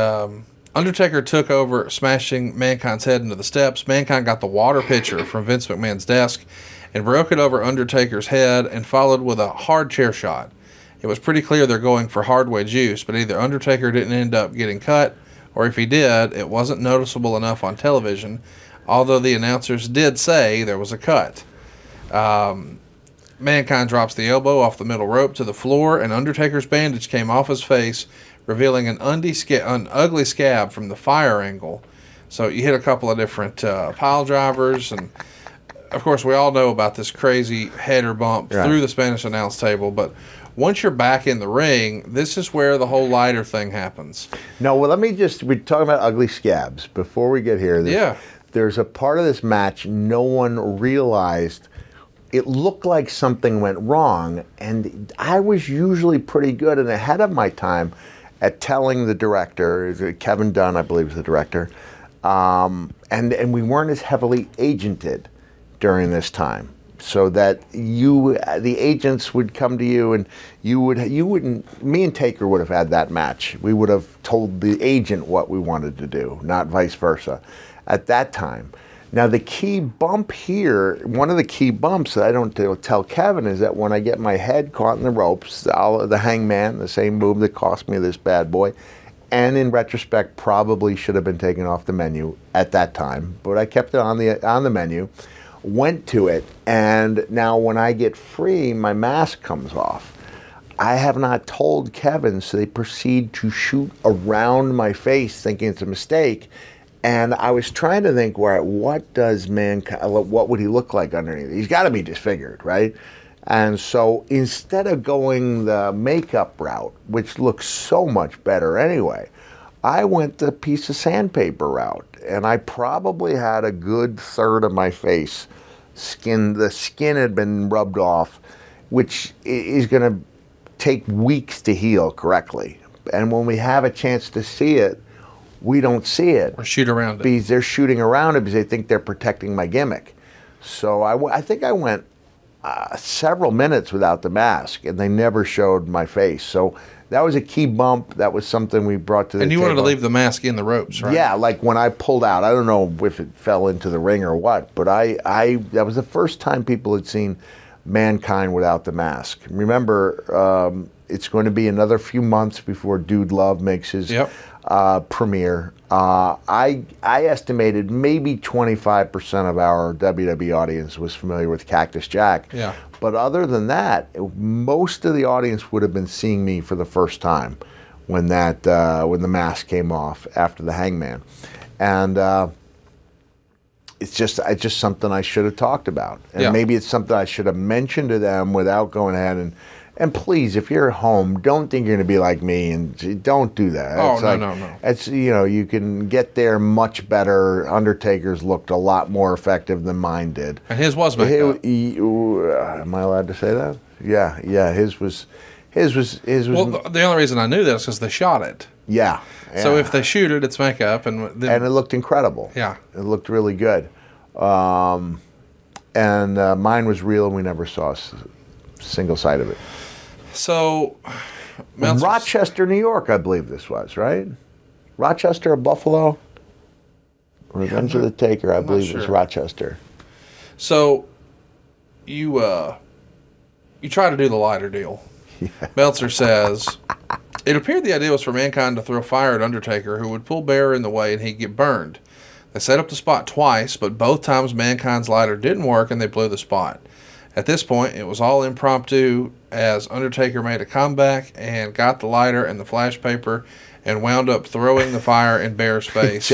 Undertaker took over, smashing Mankind's head into the steps. Mankind got the water pitcher from Vince McMahon's desk and broke it over Undertaker's head and followed with a hard chair shot. It was pretty clear they're going for hardway juice, but either Undertaker didn't end up getting cut, or if he did, it wasn't noticeable enough on television, although the announcers did say there was a cut. Mankind drops the elbow off the middle rope to the floor, and Undertaker's bandage came off his face, revealing an ugly scab from the fire angle. So you hit a couple of different pile drivers, and of course we all know about this crazy header bump through the Spanish announce table, but once you're back in the ring, this is where the whole lighter thing happens. No, well, we're talking about ugly scabs. Before we get here, there's a part of this match no one realized. It looked like something went wrong, and I was usually pretty good and ahead of my time at telling the director, Kevin Dunn, I believe is the director, and we weren't as heavily agented during this time, so that the agents would come to you and me and Taker would have had that match. We would have told the agent what we wanted to do, not vice versa, at that time. Now, the key bump here, one of the key bumps that I don't tell Kevin is that when I get my head caught in the ropes, the hangman, the same move that cost me this bad boy, and in retrospect probably should have been taken off the menu at that time, but I kept it on the menu, went to it, and now when I get free, my mask comes off. I have not told Kevin, so they proceed to shoot around my face thinking it's a mistake. And I was trying to think, what would he look like underneath? He's got to be disfigured, right? And so instead of going the makeup route, which looks so much better anyway, I went the piece of sandpaper route, and I probably had a good third of my face skin. The skin had been rubbed off, which is going to take weeks to heal correctly. And when we have a chance to see it, we don't see it. Or shoot around it. Because they're shooting around it because they think they're protecting my gimmick. So I think I went several minutes without the mask, and they never showed my face. So that was a key bump. That was something we brought to the table. And you wanted to leave the mask in the ropes, right? Yeah, like when I pulled out. I don't know if it fell into the ring or what, but that was the first time people had seen Mankind without the mask. Remember, it's going to be another few months before Dude Love makes his premiere. I estimated maybe 25% of our WWE audience was familiar with Cactus Jack. Yeah. But other than that, most of the audience would have been seeing me for the first time when when the mask came off after the Hangman, and it's just something I should have talked about, and maybe it's something I should have mentioned to them without going ahead and please, if you're at home, don't think you're going to be like me, and don't do that. Oh, no. It's, you can get there much better. Undertaker's looked a lot more effective than mine did. And his was made up. Am I allowed to say that? Yeah, his was. Well, the only reason I knew that is because they shot it. Yeah. So if they shoot it, it's makeup, and it looked incredible. Yeah. It looked really good. And mine was real, and we never saw a single sight of it. So, Rochester, New York, I believe this was, right? Rochester or Buffalo? Revenge of the Taker, I believe it was Rochester. So, you try to do the lighter deal. Yeah. Meltzer says, it appeared the idea was for Mankind to throw fire at Undertaker, who would pull Bearer in the way and he'd get burned. They set up the spot twice, but both times Mankind's lighter didn't work and they blew the spot. At this point, it was all impromptu as Undertaker made a comeback and got the lighter and the flash paper and wound up throwing the fire in Bear's face.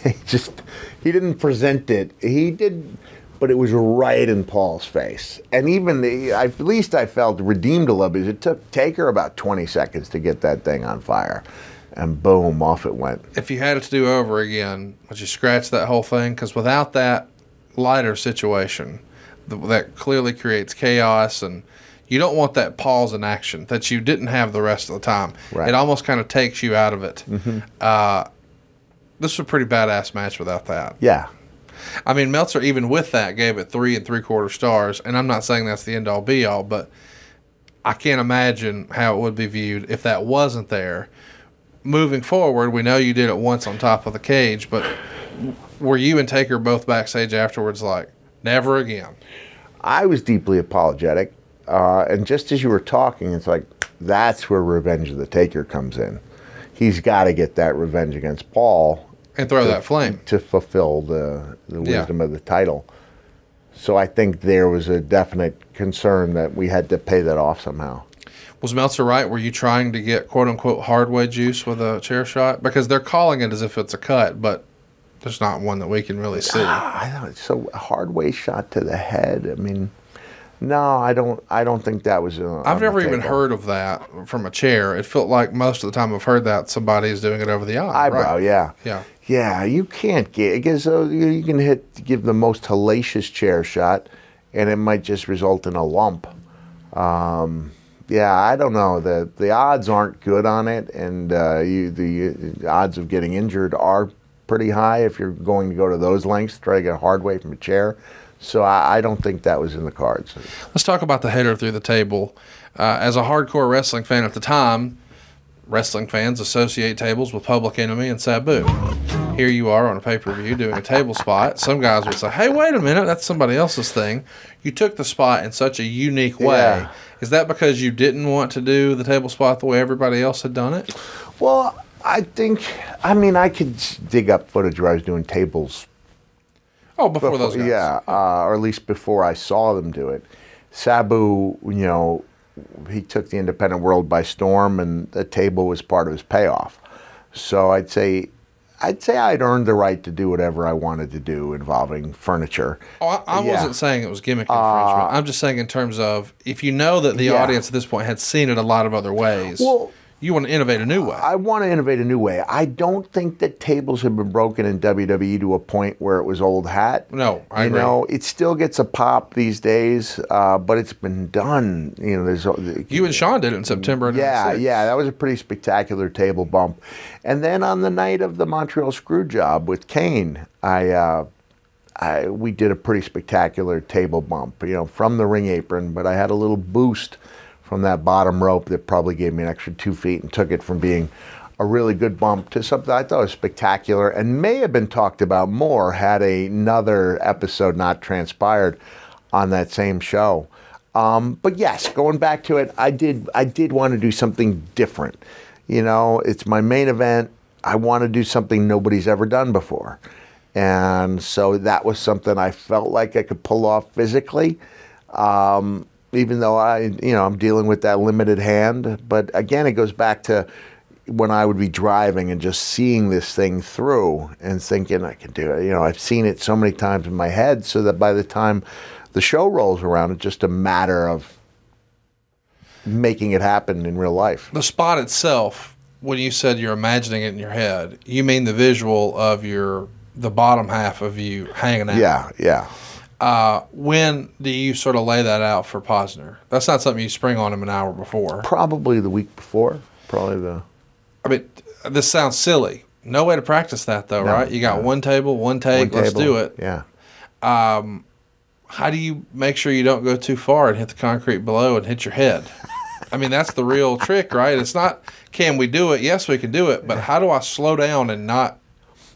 He didn't present it. He did, but it was right in Paul's face. And even at least I felt redeemed a little bit. It took Taker about 20 seconds to get that thing on fire. And boom, off it went. If you had it to do over again, would you scratch that whole thing? Because without that lighter situation, that clearly creates chaos, and you don't want that pause in action that you didn't have the rest of the time. Right. It almost kind of takes you out of it. Mm-hmm. This was a pretty badass match without that. Yeah. I mean, Meltzer, even with that, gave it 3 3/4 stars, and I'm not saying that's the end-all be-all, but I can't imagine how it would be viewed if that wasn't there. Moving forward, we know you did it once on top of the cage, but were you and Taker both backstage afterwards like, never again? I was deeply apologetic, and just as you were talking, it's like, that's where Revenge of the Taker comes in. He's got to get that revenge against Paul. And throw that flame. To fulfill the wisdom of the title. So I think there was a definite concern that we had to pay that off somehow. Was Meltzer right? Were you trying to get quote-unquote hardway juice with a chair shot? Because they're calling it as if it's a cut, but there's not one that we can really see. So a hardway shot to the head. I mean, no, I don't think that was. I've never even heard of that from a chair. It felt like most of the time I've heard that somebody's doing it over the eye. Eyebrow, right? Yeah. You can't get because you can give the most hellacious chair shot, and it might just result in a lump. Yeah, I don't know. The odds aren't good on it, and the odds of getting injured are pretty high if you're going to go to those lengths to try to get a hard way from a chair. So I don't think that was in the cards. Let's talk about the header through the table. As a hardcore wrestling fan at the time, wrestling fans associate tables with Public Enemy and Sabu. Here you are on a pay-per-view doing a table spot. Some guys would say, hey, wait a minute, that's somebody else's thing. You took the spot in such a unique way. Yeah. Is that because you didn't want to do the table spot the way everybody else had done it? Well, I could dig up footage where I was doing tables. Oh, before those guys. Yeah, or at least before I saw them do it. Sabu, he took the independent world by storm, and the table was part of his payoff. So I'd say I'd earned the right to do whatever I wanted to do involving furniture. Oh, I wasn't saying it was gimmick infringement. I'm just saying in terms of if you know that the audience at this point had seen it a lot of other ways, You want to innovate a new way. I want to innovate a new way. I don't think that tables have been broken in WWE to a point where it was old hat. No, I agree. You know, it still gets a pop these days, but it's been done. You know, there's you and Sean did it in September. Yeah, that was a pretty spectacular table bump. And then on the night of the Montreal Screwjob with Kane, we did a pretty spectacular table bump. You know, from the ring apron, but I had a little boost from that bottom rope that probably gave me an extra 2 feet and took it from being a really good bump to something I thought was spectacular and may have been talked about more had another episode not transpired on that same show. But yes, going back to it, I did want to do something different. You know, it's my main event. I want to do something nobody's ever done before. And so that was something I felt like I could pull off physically. Even though I'm dealing with that limited hand. But again, it goes back to when I would be driving and just seeing this thing through and thinking I can do it. You know, I've seen it so many times in my head so that by the time the show rolls around, it's just a matter of making it happen in real life. The spot itself, when you said you're imagining it in your head, you mean the visual of the bottom half of you hanging out. Yeah. When do you sort of lay that out for Posner? That's not something you spring on him an hour before. Probably the week before. I mean, this sounds silly. No way to practice that, though, right? You got one table, one take. Let's do it. Yeah. How do you make sure you don't go too far and hit the concrete below and hit your head? I mean, that's the real trick, right? It's not, can we do it? Yes, we can do it. But how do I slow down and not?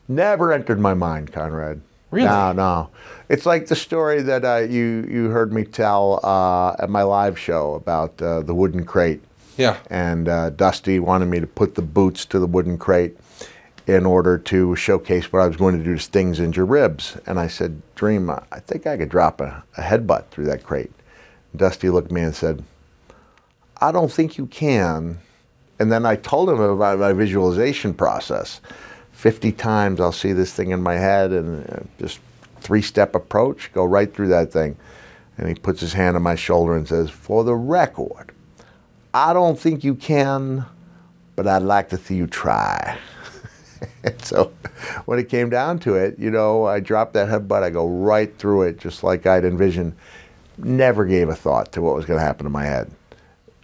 Never entered my mind, Conrad. Really? No. It's like the story that you heard me tell at my live show about the wooden crate. Yeah. And Dusty wanted me to put the boots to the wooden crate in order to showcase what I was going to do to Sting's injured ribs. And I said, Dream, I think I could drop a headbutt through that crate. And Dusty looked at me and said, I don't think you can. And then I told him about my visualization process. 50 times I'll see this thing in my head and just 3-step approach, go right through that thing. And he puts his hand on my shoulder and says, for the record, I don't think you can, but I'd like to see you try. And so when it came down to it, you know, I dropped that headbutt, I go right through it just like I'd envisioned. Never gave a thought to what was going to happen to my head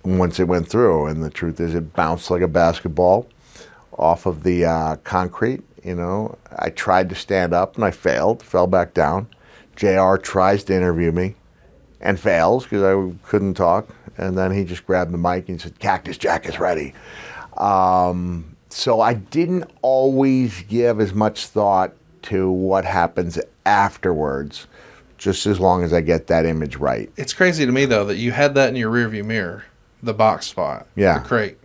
once it went through. And the truth is it bounced like a basketball off of the concrete. You know, I tried to stand up and I failed, fell back down. JR tries to interview me and fails because I couldn't talk. And then he just grabbed the mic and said, Cactus Jack is ready. So I didn't always give as much thought to what happens afterwards, just as long as I get that image right. It's crazy to me, though, that you had that in your rearview mirror, the box spot, the crate.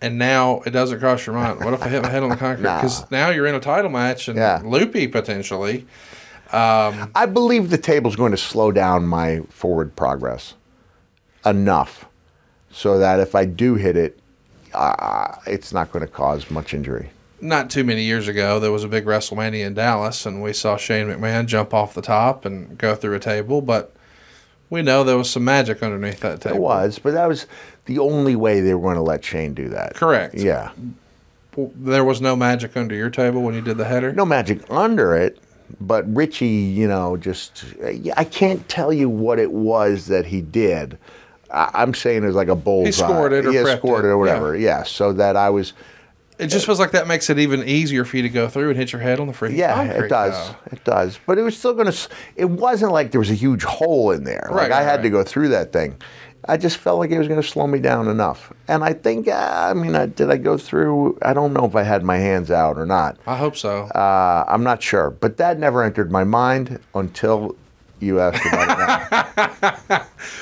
And now it doesn't cross your mind. What if I hit my head on the concrete? Because now you're in a title match and loopy potentially. I believe the table's going to slow down my forward progress enough so that if I do hit it, it's not going to cause much injury. Not too many years ago, there was a big WrestleMania in Dallas, and we saw Shane McMahon jump off the top and go through a table, but we know there was some magic underneath that table. There was, but that was the only way they were going to let Shane do that. Correct. Yeah. There was no magic under your table when you did the header? No magic under it, but Richie, you know, I can't tell you what it was that he did. I'm saying it was like a bullseye. He scored it or scored it or whatever. Yeah, so that I was... It just feels like that makes it even easier for you to go through and hit your head on the freaking concrete. It does. It does. But it was still going to... It wasn't like there was a huge hole in there. I had to go through that thing. I just felt like it was going to slow me down enough. And I think, did I go through... I don't know if I had my hands out or not. I hope so. I'm not sure. But that never entered my mind until... you asked about it.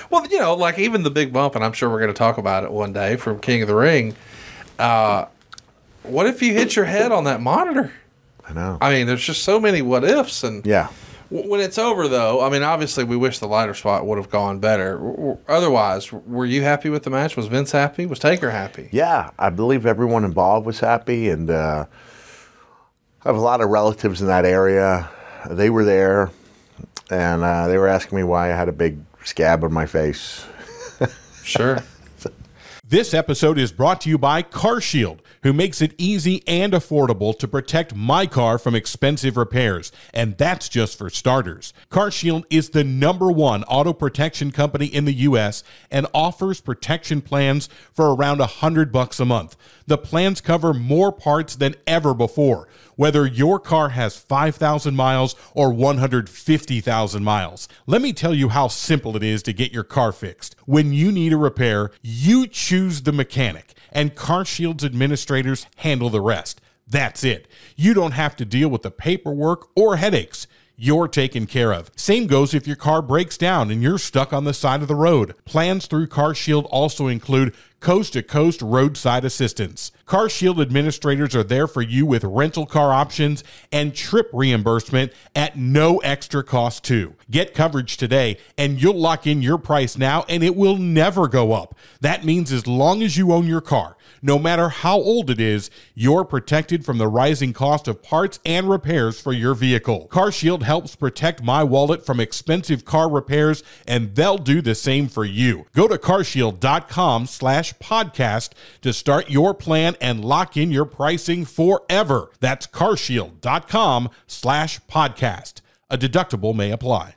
Well, you know, like even the big bump, and I'm sure we're going to talk about it one day from King of the Ring. What if you hit your head on that monitor? I know. I mean, there's just so many what ifs. And when it's over, though, I mean, obviously we wish the lighter spot would have gone better. Otherwise, were you happy with the match? Was Vince happy? Was Taker happy? Yeah, I believe everyone involved was happy, and I have a lot of relatives in that area. They were there. And they were asking me why I had a big scab on my face. Sure. This episode is brought to you by CarShield, who makes it easy and affordable to protect my car from expensive repairs, and that's just for starters. CarShield is the #1 auto protection company in the U.S. and offers protection plans for around $100 a month. The plans cover more parts than ever before, whether your car has 5,000 miles or 150,000 miles. Let me tell you how simple it is to get your car fixed. When you need a repair, you choose the mechanic, and CarShield's administrators handle the rest. That's it. You don't have to deal with the paperwork or headaches. You're taken care of. Same goes if your car breaks down and you're stuck on the side of the road. Plans through CarShield also include coast-to-coast roadside assistance. CarShield administrators are there for you with rental car options and trip reimbursement at no extra cost too. Get coverage today and you'll lock in your price now and it will never go up. That means as long as you own your car, no matter how old it is, you're protected from the rising cost of parts and repairs for your vehicle. CarShield helps protect my wallet from expensive car repairs, and they'll do the same for you. Go to carshield.com/podcast to start your plan and lock in your pricing forever. That's carshield.com/podcast. A deductible may apply.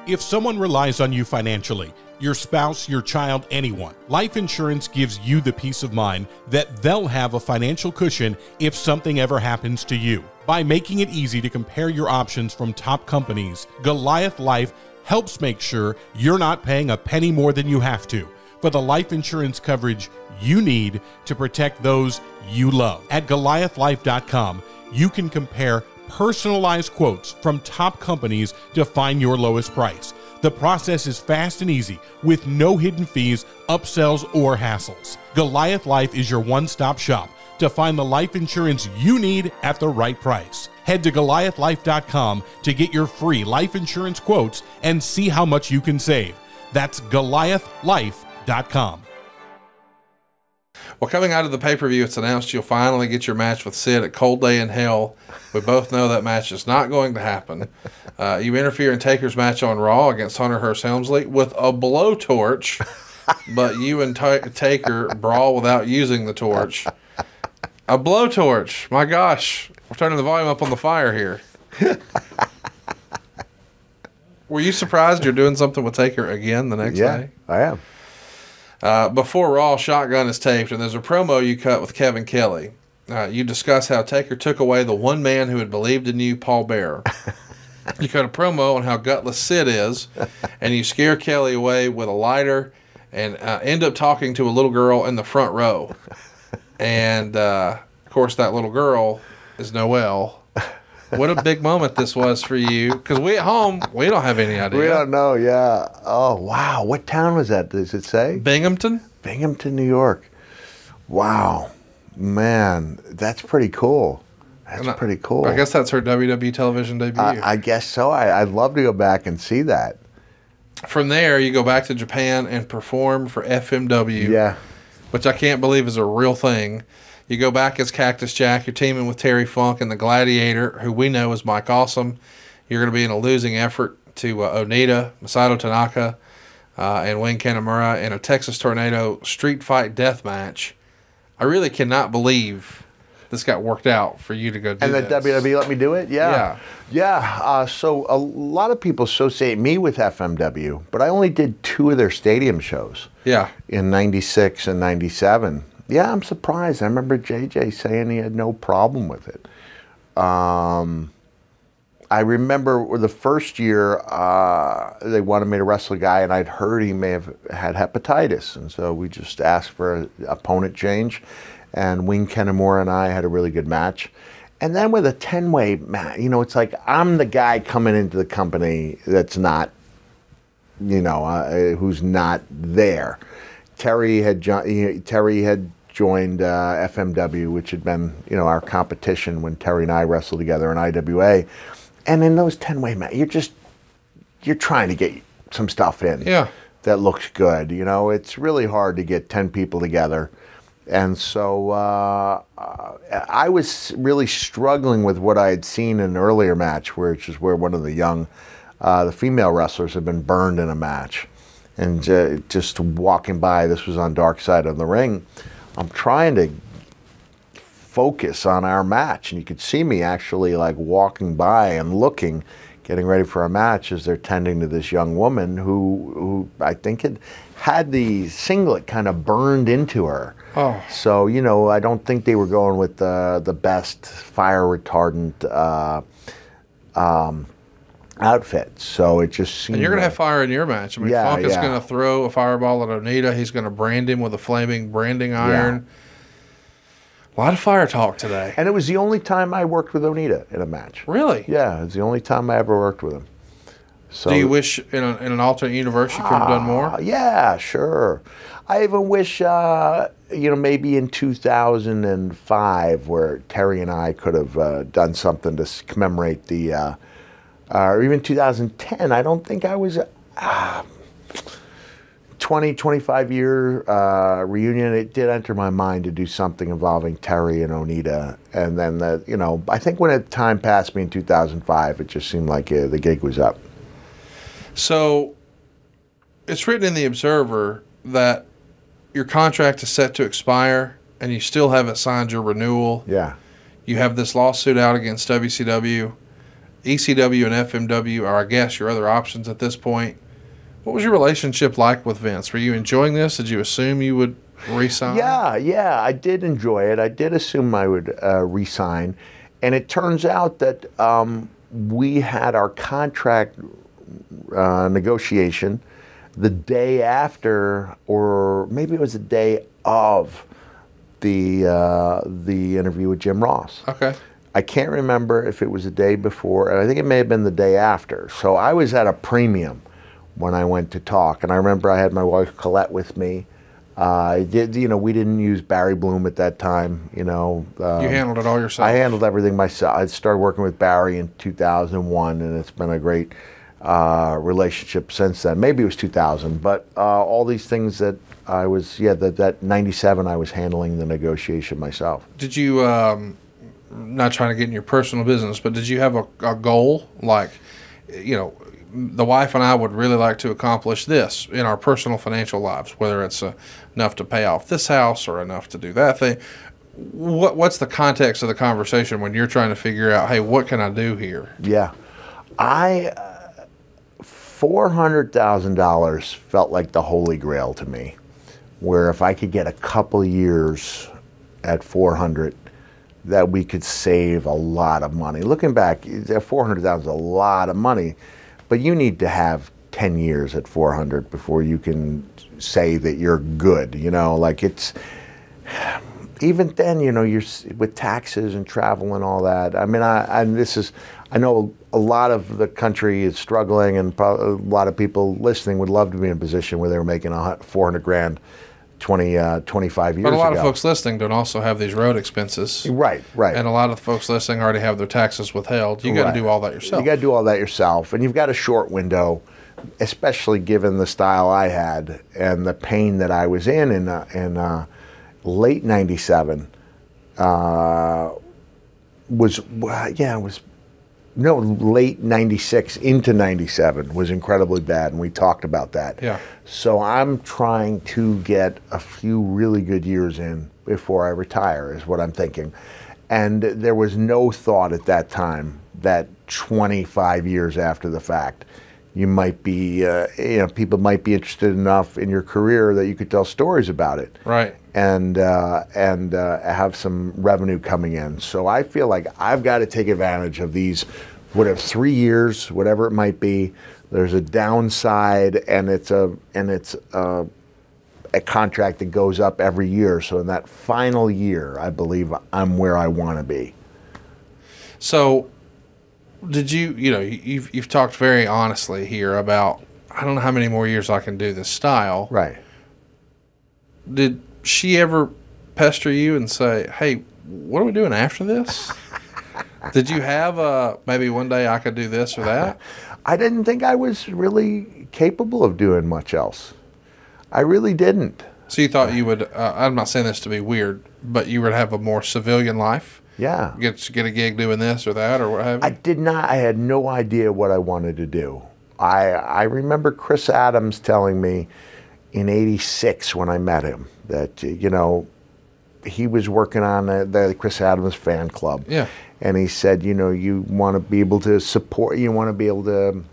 If someone relies on you financially, your spouse, your child, anyone, life insurance gives you the peace of mind that they'll have a financial cushion if something ever happens to you. By making it easy to compare your options from top companies, Goliath Life helps make sure you're not paying a penny more than you have to for the life insurance coverage you need to protect those you love. At GoliathLife.com, you can compare personalized quotes from top companies to find your lowest price. The process is fast and easy with no hidden fees, upsells, or hassles. Goliath Life is your one-stop shop to find the life insurance you need at the right price. Head to GoliathLife.com to get your free life insurance quotes and see how much you can save. That's GoliathLife.com. Well, coming out of the pay-per-view, it's announced you'll finally get your match with Sid at Cold Day in Hell. We both know that match is not going to happen. You interfere in Taker's match on Raw against Hunter Hearst Helmsley with a blowtorch, but you and Taker brawl without using the torch. A blowtorch. My gosh. We're turning the volume up on the fire here. Were you surprised you're doing something with Taker again the next day? Yeah, I am. Before Raw, Shotgun is taped, and there's a promo you cut with Kevin Kelly. You discuss how Taker took away the one man who had believed in you, Paul Bearer. You cut a promo on how gutless Sid is, and you scare Kelly away with a lighter and end up talking to a little girl in the front row. And, of course, that little girl is Noelle. What a big moment this was for you. Because we at home, we don't have any idea. We don't know, yeah. Oh, wow. What town was that? Does it say? Binghamton? Binghamton, New York. Wow. Man, that's pretty cool. That's pretty cool. I guess that's her WWE television debut. I guess so. I'd love to go back and see that. From there, you go back to Japan and perform for FMW. Yeah. Which I can't believe is a real thing. You go back as Cactus Jack. You're teaming with Terry Funk and the Gladiator, who we know is Mike Awesome. You're going to be in a losing effort to Onita, Masato Tanaka, and Wayne Kanemaru in a Texas Tornado street fight death match. I really cannot believe this got worked out for you to go do and this. And the WWE let me do it? Yeah. So a lot of people associate me with FMW, but I only did 2 of their stadium shows. Yeah. In 96 and 97. Yeah, I'm surprised. I remember JJ saying he had no problem with it. I remember the first year they wanted me to wrestle a guy, and I'd heard he may have had hepatitis, and so we just asked for an opponent change, and Wing Kanemaru and I had a really good match. And then with a 10-way match, you know, it's like I'm the guy coming into the company that's not, you know, who's not there. Terry had joined FMW, which had been, you know, our competition when Terry and I wrestled together in IWA. And in those 10-way matches, you're trying to get some stuff in that looks good. You know, it's really hard to get 10 people together. And so I was really struggling with what I had seen in an earlier match, which is where one of the young, the female wrestlers had been burned in a match. and just walking by. This was on Dark Side of the Ring. I'm trying to focus on our match, and you could see me actually like walking by and looking, getting ready for a match as they're tending to this young woman who I think had the singlet kind of burned into her. Oh. So, you know, I don't think they were going with the best fire retardant outfit. So it just seemed. And you're going to have fire in your match. I mean, Yeah, Funk is yeah. going to throw a fireball at Onita. He's going to brand him with a flaming branding iron. A lot of fire talk today. And it was the only time I worked with Onita in a match. Really? Yeah, it was the only time I ever worked with him. So, do you wish in an alternate universe you could have done more? Yeah, sure. I even wish, you know, maybe in 2005, where Terry and I could have done something to commemorate the, or even 2010. I don't think I was 25-year reunion. It did enter my mind to do something involving Terry and Onita, and then you know, I think when time passed me in 2005, it just seemed like the gig was up. So, it's written in the Observer that your contract is set to expire, and you still haven't signed your renewal. Yeah. You have this lawsuit out against WCW. ECW and FMW are, I guess, your other options at this point. What was your relationship like with Vince? Were you enjoying this? Did you assume you would re-sign? Yeah, I did enjoy it. I did assume I would re-sign. And it turns out that we had our contract negotiation the day after, or maybe it was the day of the interview with Jim Ross. Okay. I can't remember if it was the day before, and I think it may have been the day after. So I was at a premium when I went to talk, and I remember I had my wife Colette with me. You know, we didn't use Barry Bloom at that time. You know, you handled it all yourself. I handled everything myself. I started working with Barry in 2001, and it's been a great relationship since then. Maybe it was 2000, but all these things that I was, that 97, I was handling the negotiation myself. Did you, not trying to get in your personal business, but did you have a goal? Like, you know, the wife and I would really like to accomplish this in our personal financial lives, whether it's enough to pay off this house or enough to do that thing. What's the context of the conversation when you're trying to figure out, hey, what can I do here? Yeah. $400,000 felt like the holy grail to me, where if I could get a couple years at 400, that we could save a lot of money. Looking back, $400,000 is a lot of money, but you need to have 10 years at 400 before you can say that you're good. You know, like it's, even then, you know, you're with taxes and travel and all that. I mean, I know a lot of the country is struggling, and a lot of people listening would love to be in a position where they were making $400 grand 25 years ago. But a lot of folks listening don't also have these road expenses. Right. And a lot of the folks listening already have their taxes withheld. You got to do all that yourself. You got to do all that yourself, and you've got a short window, especially given the style I had and the pain that I was in late 97. Late 96 into 97 was incredibly bad, and we talked about that. Yeah. So I'm trying to get a few really good years in before I retire, is what I'm thinking. And there was no thought at that time that 25 years after the fact, you might be, people might be interested enough in your career that you could tell stories about it. Right. And have some revenue coming in. So I feel like I've got to take advantage of these, 3 years, whatever it might be. There's a downside, and it's a contract that goes up every year. So in that final year, I believe I'm where I want to be. So, did you've talked very honestly here about, I don't know how many more years I can do this style. Right. Did she ever pester you and say, hey, what are we doing after this? Did you have maybe one day I could do this or that? I didn't think I was really capable of doing much else. I really didn't. So you thought you would, I'm not saying this to be weird, but you would have a more civilian life? Yeah. Get a gig doing this or that or what have you? I did not. I had no idea what I wanted to do. I remember Chris Adams telling me in '86 when I met him that, you know, he was working on the Chris Adams fan club. Yeah. And he said, you know, you want to be able to support, you want to be able to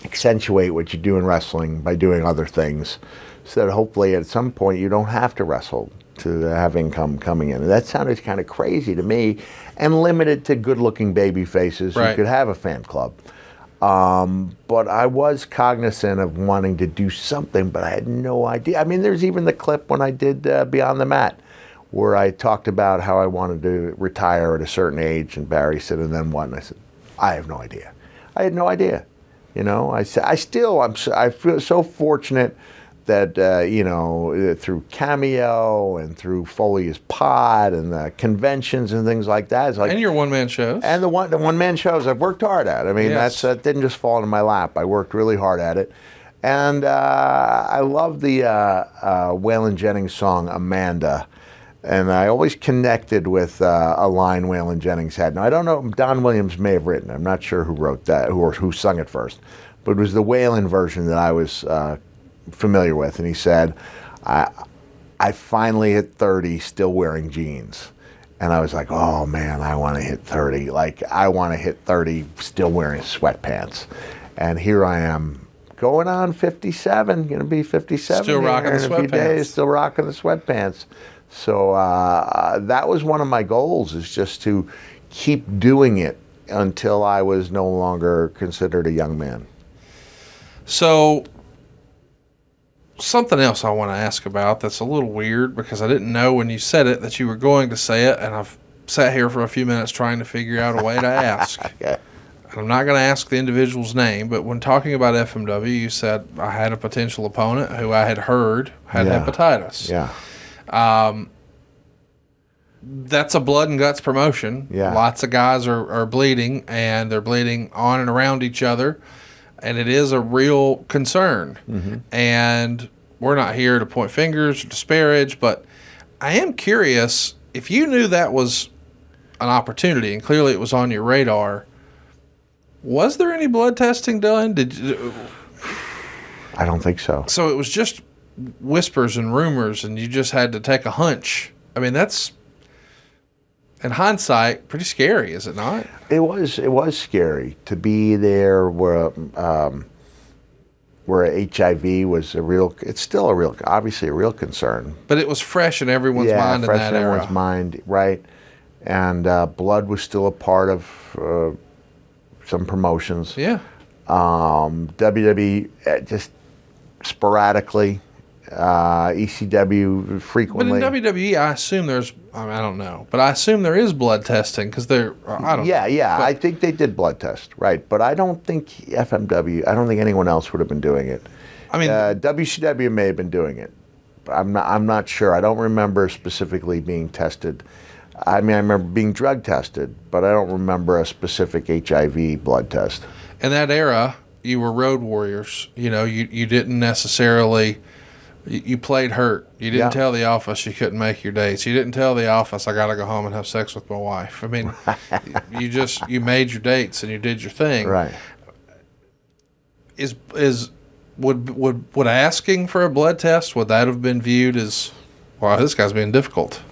accentuate what you do in wrestling by doing other things, so that hopefully at some point you don't have to wrestle to have income coming in. And that sounded kind of crazy to me, and limited to good-looking baby faces who could have a fan club. But I was cognizant of wanting to do something, but I had no idea. I mean, there's even the clip when I did Beyond the Mat, where I talked about how I wanted to retire at a certain age, and Barry said, and then what? And I said, I have no idea. I had no idea. You know, I feel so fortunate that, you know, through Cameo and through Foley's Pod and the conventions and things like that. It's like, and your one-man shows. And the one-man shows I've worked hard at. I mean, that didn't just fall into my lap. I worked really hard at it. And I love the Waylon Jennings song, Amanda. And I always connected with a line Waylon Jennings had. Now, I don't know, Don Williams may have written it. I'm not sure who wrote that, or who sung it first. But it was the Waylon version that I was familiar with. And he said, I finally hit 30 still wearing jeans. And I was like, oh, man, I want to hit 30. Like, I want to hit 30 still wearing sweatpants. And here I am, going on 57, going to be 57 still rocking the in a few days, still rocking the sweatpants. So that was one of my goals, is just to keep doing it until I was no longer considered a young man. So something else I want to ask about that's a little weird, because I didn't know when you said it that you were going to say it, and I've sat here for a few minutes trying to figure out a way to ask. Okay. And I'm not going to ask the individual's name, but when talking about FMW, you said I had a potential opponent who I had heard had hepatitis. Yeah. That's a blood and guts promotion. Yeah. Lots of guys are bleeding, and they're bleeding on and around each other, and it is a real concern. Mm-hmm. And we're not here to point fingers or disparage, but I am curious, if you knew that was an opportunity, and clearly it was on your radar, was there any blood testing done? I don't think so. So it was just whispers and rumors, and you just had to take a hunch. I mean, that's, in hindsight, pretty scary, is it not? It was scary to be there where HIV was it's still obviously a real concern. But it was fresh in everyone's mind in that era. fresh in everyone's mind, right? And blood was still a part of some promotions. Yeah. WWE just sporadically, ECW frequently. But in WWE, I assume there's, I don't know, but I assume there is blood testing, because I don't know. Yeah, but I think they did blood test, right? But I don't think FMW, I don't think anyone else would have been doing it. I mean, WCW may have been doing it, but I'm not sure. I don't remember specifically being tested. I mean, I remember being drug tested, but I don't remember a specific HIV blood test. in that era, you were road warriors. You know, you didn't necessarily, you played hurt. You didn't tell the office you couldn't make your dates. You didn't tell the office I got to go home and have sex with my wife. I mean, you made your dates and you did your thing. Right. Would asking for a blood test, would that have been viewed as, wow, this guy's being difficult?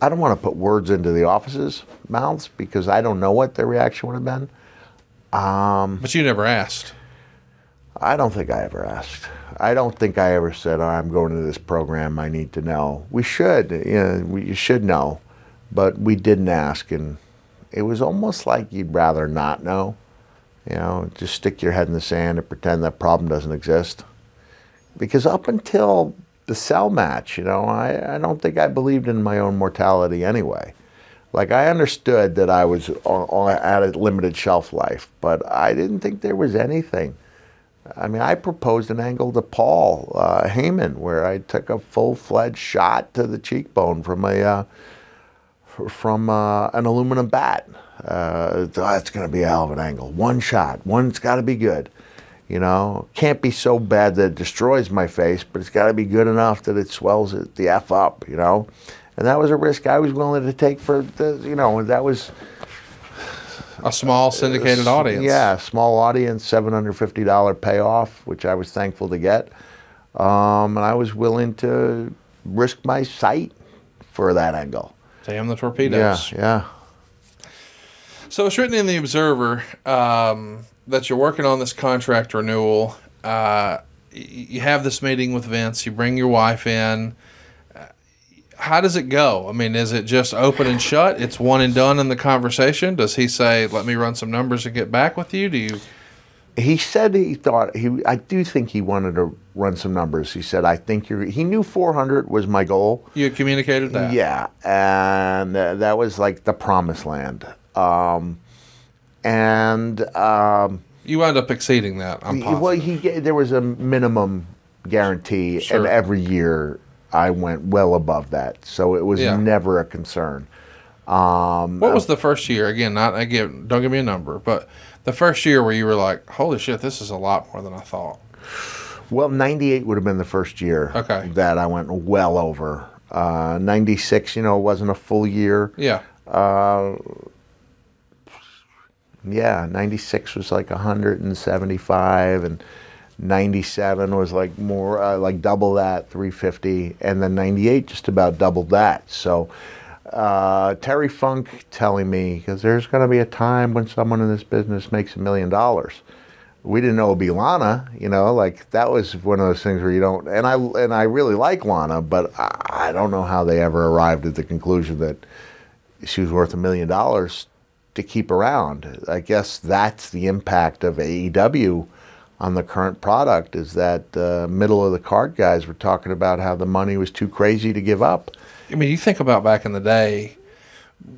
I don't want to put words into the office's mouths because I don't know what their reaction would have been. But you never asked. I don't think I ever asked. I don't think I ever said, oh, I'm going to this program, I need to know. We should, you should know, but we didn't ask, and it was almost like you'd rather not know. You know, just stick your head in the sand and pretend that problem doesn't exist. Because up until the cell match, you know, I don't think I believed in my own mortality anyway. Like, I understood that I was at a limited shelf life, but I didn't think there was anything. I mean, I proposed an angle to Paul Heyman where I took a full-fledged shot to the cheekbone from an aluminum bat. That's going to be a hell of an angle. One shot. One's got to be good. You know, can't be so bad that it destroys my face, but it's got to be good enough that it swells it the F up, you know. And that was a risk I was willing to take for, that was A small syndicated audience. Yeah, small audience, $750 payoff, which I was thankful to get. And I was willing to risk my sight for that angle. Damn the torpedoes. Yeah. So it's written in the Observer that you're working on this contract renewal. You have this meeting with Vince. You bring your wife in. How does it go? I mean, is it just open and shut? It's one and done in the conversation? Does he say, let me run some numbers and get back with you? Do you... He said he thought, I do think he wanted to run some numbers. He said, I think he knew 400 was my goal. You communicated that? Yeah, and that was like the promised land. You wound up exceeding that, I'm positive. Well, there was a minimum guarantee, and every year I went well above that, so it was never a concern. What was the first year? Again, don't give me a number, but the first year where you were like, holy shit, this is a lot more than I thought. Well, 98 would have been the first year that I went well over. 96, wasn't a full year. Yeah. 96 was like 175, and 97 was like more, like double that, 350, and then 98 just about doubled that. So Terry Funk telling me, because there's going to be a time when someone in this business makes $1 million. We didn't know it'd be Lana, like that was one of those things where you don't, and I really like Lana, but I don't know how they ever arrived at the conclusion that she was worth $1 million to keep around. I guess that's the impact of AEW on the current product, is that middle of the card guys were talking about how the money was too crazy to give up. I mean, you think about back in the day,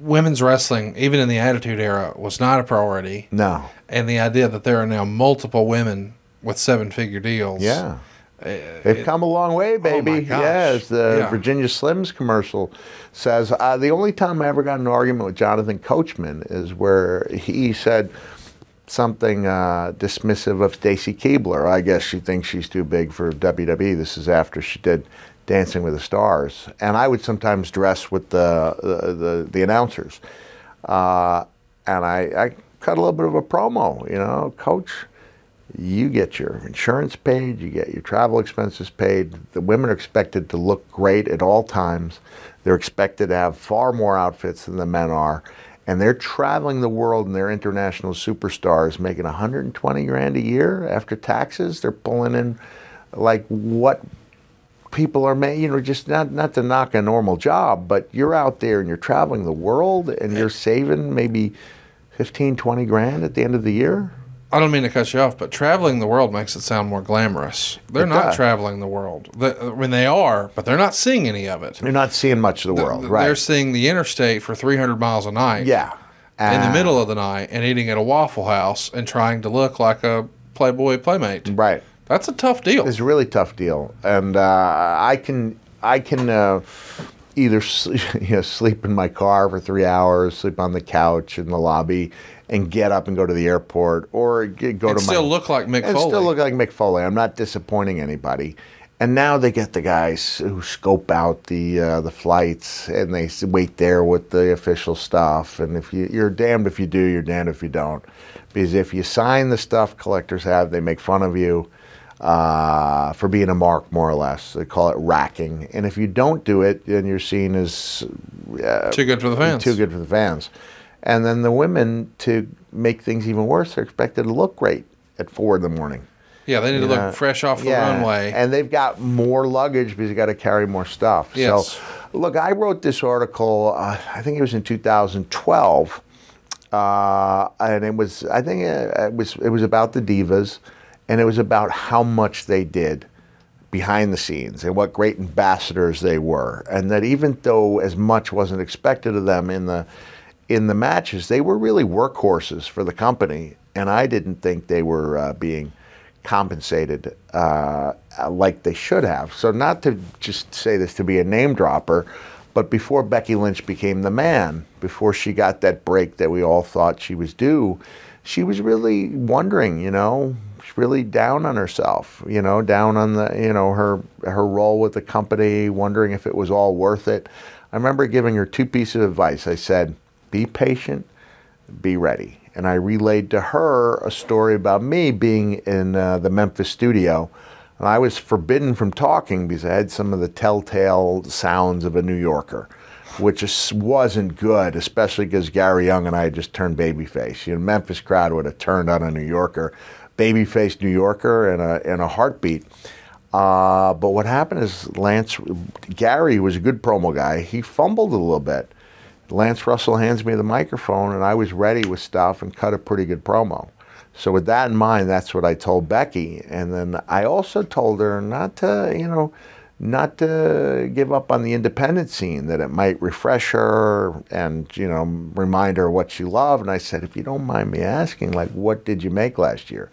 women's wrestling, even in the Attitude Era, was not a priority. No. And the idea that there are now multiple women with seven-figure deals. Yeah. They've come a long way, baby. Oh my gosh. Yeah, as the Virginia Slims commercial says, the only time I ever got in an argument with Jonathan Coachman is where he said something dismissive of Stacy Keibler. I guess she thinks she's too big for WWE. This is after she did Dancing with the Stars. And I would sometimes dress with the announcers. And I cut a little bit of a promo, Coach, you get your insurance paid, you get your travel expenses paid. The women are expected to look great at all times. They're expected to have far more outfits than the men are. And they're traveling the world, and they're international superstars making $120,000 a year after taxes. They're pulling in like what people are making, just not to knock a normal job, but you're out there and you're traveling the world and you're saving maybe 15, 20 grand at the end of the year. I don't mean to cut you off, but traveling the world makes it sound more glamorous. They're not traveling the world. I mean, they are, but they're not seeing any of it. They're not seeing much of the world, right? They're seeing the interstate for 300 miles a night. Yeah. In the middle of the night, and eating at a Waffle House and trying to look like a Playboy Playmate. Right. That's a tough deal. It's a really tough deal. And I can either sleep in my car for 3 hours, sleep on the couch in the lobby, and get up and go to the airport, or still look like Mick Foley. Still look like Mick Foley. I'm not disappointing anybody. And now they get the guys who scope out the flights, and they wait there with the official stuff. And if you're damned if you do, you're damned if you don't. Because if you sign the stuff collectors have, they make fun of you for being a mark, more or less. They call it racking. And if you don't do it, then you're seen as too good for the fans. Too good for the fans. And then the women, to make things even worse, are expected to look great at 4 in the morning. Yeah, they need to look fresh off the runway. And they've got more luggage because you got to carry more stuff. Yes. So, look, I wrote this article, I think it was in 2012, and it was about the Divas, and it was about how much they did behind the scenes and what great ambassadors they were, and that even though as much wasn't expected of them in the matches, they were really workhorses for the company, and I didn't think they were being compensated like they should have. So not to just say this to be a name dropper, but before Becky Lynch became the man, before she got that break that we all thought she was due, she was really wondering, she's really down on herself, down on the, her role with the company, wondering if it was all worth it. I remember giving her 2 pieces of advice. I said, be patient be ready. And I relayed to her a story about me being in the Memphis studio. And I was forbidden from talking because I had some of the telltale sounds of a New Yorker, which just wasn't good, especially because Gary Young and I had just turned babyface. You know, Memphis crowd would have turned on a New Yorker, babyface New Yorker in a heartbeat. But what happened is Gary was a good promo guy. He fumbled a little bit. Lance Russell hands me the microphone, and I was ready with stuff and cut a pretty good promo. So with that in mind, that's what I told Becky. And then I also told her not to give up on the independent scene, that it might refresh her and, remind her what she loved. And I said, if you don't mind me asking, like, what did you make last year?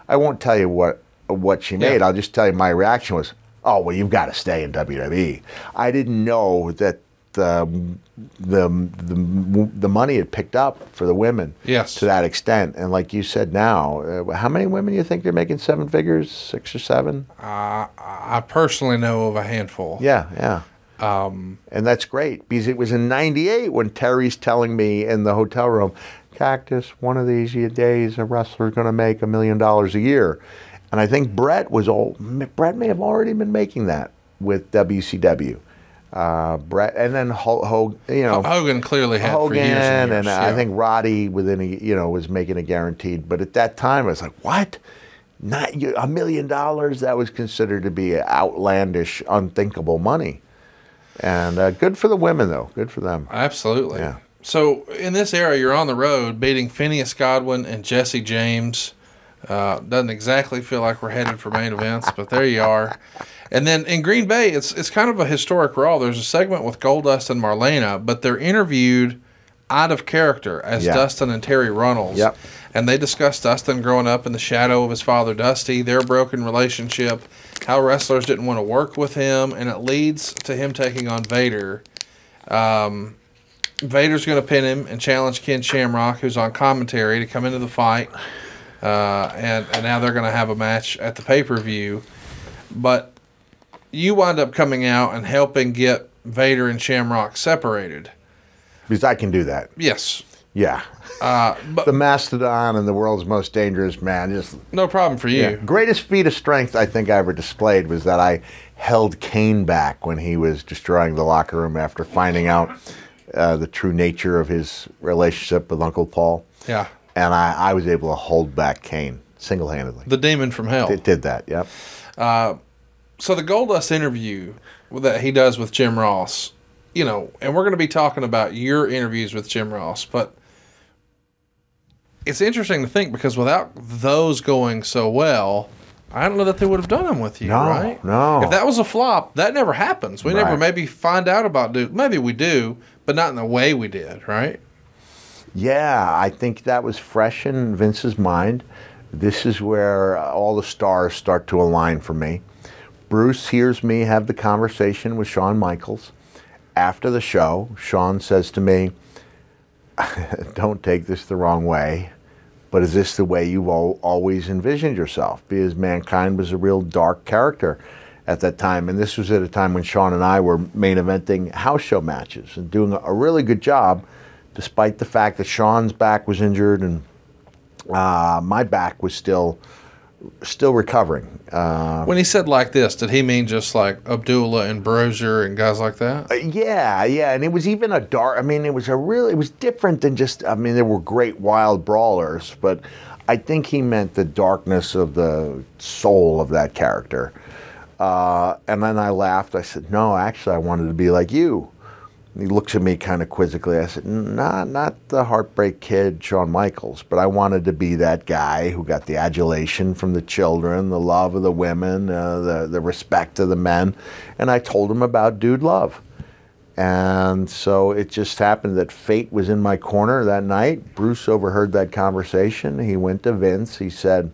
I won't tell you what she made. I'll just tell you my reaction was, oh, well, you've got to stay in WWE. I didn't know that the money had picked up for the women to that extent. And like you said now, how many women do you think they're making 7 figures, 6 or 7? I personally know of a handful. Yeah. And that's great, because it was in '98 when Terry's telling me in the hotel room, Cactus, one of these days a wrestler's going to make $1 million a year. And I think Brett may have already been making that with WCW. Brett, and then Hogan clearly had Hogan, for years and years. And I think Roddy was making a guaranteed. But at that time, I was like, what? Not $1 million? That was considered to be outlandish, unthinkable money. And good for the women, though. Good for them. Absolutely. Yeah. So in this era, you're on the road beating Phineas Godwin and Jesse James. Doesn't exactly feel like we're headed for main events, but there you are. And then in Green Bay, it's kind of a historic Raw. There's a segment with Goldust and Marlena, but they're interviewed out of character as Dustin and Terry Runnels. Yep. And they discuss Dustin growing up in the shadow of his father, Dusty, their broken relationship, how wrestlers didn't want to work with him, and it leads to him taking on Vader. Vader's going to pin him and challenge Ken Shamrock, who's on commentary, to come into the fight. And now they're going to have a match at the pay-per-view. But you wind up coming out and helping get Vader and Shamrock separated. Because I can do that. Yes. Yeah. But the mastodon and the world's most dangerous man. Just no problem for you. Yeah. Greatest feat of strength I think I ever displayed was that I held Kane back when he was destroying the locker room after finding out the true nature of his relationship with Uncle Paul. Yeah. And I was able to hold back Kane single-handedly. The demon from hell. It did that, yep. So the Goldust interview that he does with Jim Ross, and we're going to be talking about your interviews with Jim Ross, but it's interesting to think, because without those going so well, I don't know that they would have done them with you, right? No. If that was a flop, that never happens. We never maybe find out about maybe we do, but not in the way we did, right? Yeah, I think that was fresh in Vince's mind. This is where all the stars start to align for me. Bruce hears me have the conversation with Shawn Michaels. After the show, Shawn says to me, don't take this the wrong way, but is this the way you've always envisioned yourself? Because Mankind was a real dark character at that time, and this was at a time when Shawn and I were main eventing house show matches and doing a really good job, despite the fact that Shawn's back was injured and my back was still recovering. When he said like this, did he mean just like Abdullah and Brozier and guys like that? Yeah, and it was even a dark, it was different than just, there were great wild brawlers, but I think he meant the darkness of the soul of that character. And then I laughed. I said, no, actually, I wanted to be like you. He looks at me kind of quizzically. I said, not the Heartbreak Kid, Shawn Michaels, but I wanted to be that guy who got the adulation from the children, the love of the women, the respect of the men. And I told him about Dude Love. And so it just happened that fate was in my corner that night. Bruce overheard that conversation. He went to Vince. He said,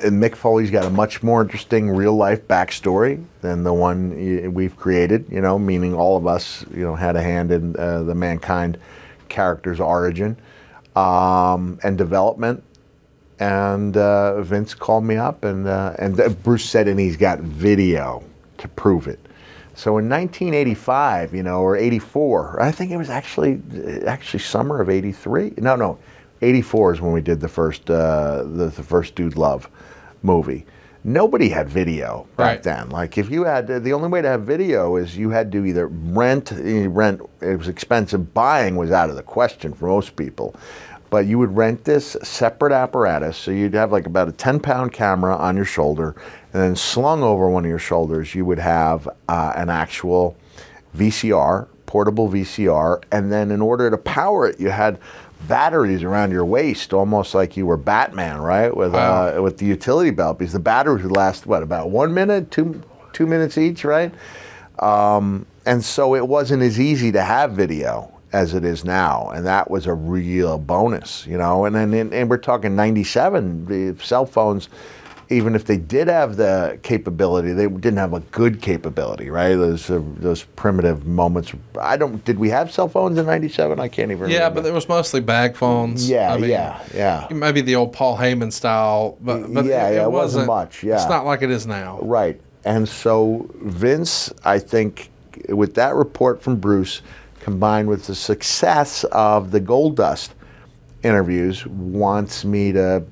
Mick Foley's got a much more interesting real-life backstory than the one we've created, meaning all of us, had a hand in the Mankind character's origin and development. And Vince called me up, and Bruce said, and he's got video to prove it. So in 1985, or 84, I think it was actually summer of 83. No, 84 is when we did the first the first Dude Love movie. Nobody had video back then. Like if you had, the only way to have video is you had to either rent. It was expensive. Buying was out of the question for most people. But you would rent this separate apparatus. So you'd have like about a 10-pound camera on your shoulder, and then slung over one of your shoulders, you would have an actual VCR, portable VCR. And then in order to power it, you had batteries around your waist, almost like you were Batman, right? With the utility belt, because the batteries would last, what, about 1 minute, two minutes each, right? And so it wasn't as easy to have video as it is now, and that was a real bonus, And then, and we're talking 97. The cell phones, even if they did have the capability, they didn't have a good capability, right? Those primitive moments. Did we have cell phones in 97? I can't even remember. Yeah, but it was mostly bag phones. Yeah, yeah. Maybe the old Paul Heyman style, but it wasn't much. Yeah, it's not like it is now. Right, and so Vince, I think, with that report from Bruce, combined with the success of the Goldust interviews, wants me to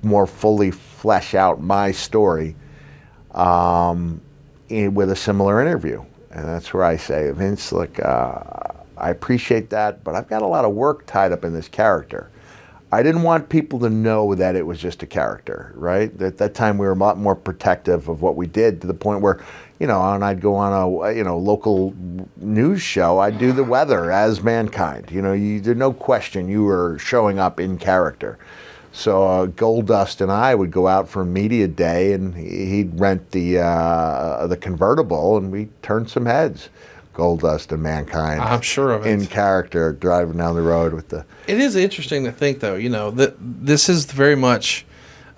more fully flesh out my story with a similar interview. And that's where I say, Vince, look, I appreciate that, but I've got a lot of work tied up in this character. I didn't want people to know that it was just a character, right? At that time, we were a lot more protective of what we did, to the point where, and I'd go on a, local news show. I'd do the weather as Mankind. There's no question you were showing up in character. So Goldust and I would go out for a media day, and he'd rent the convertible, and we'd turn some heads. Goldust and Mankind. I'm sure of it. In character, driving down the road with the... It is interesting to think, though, that this is very much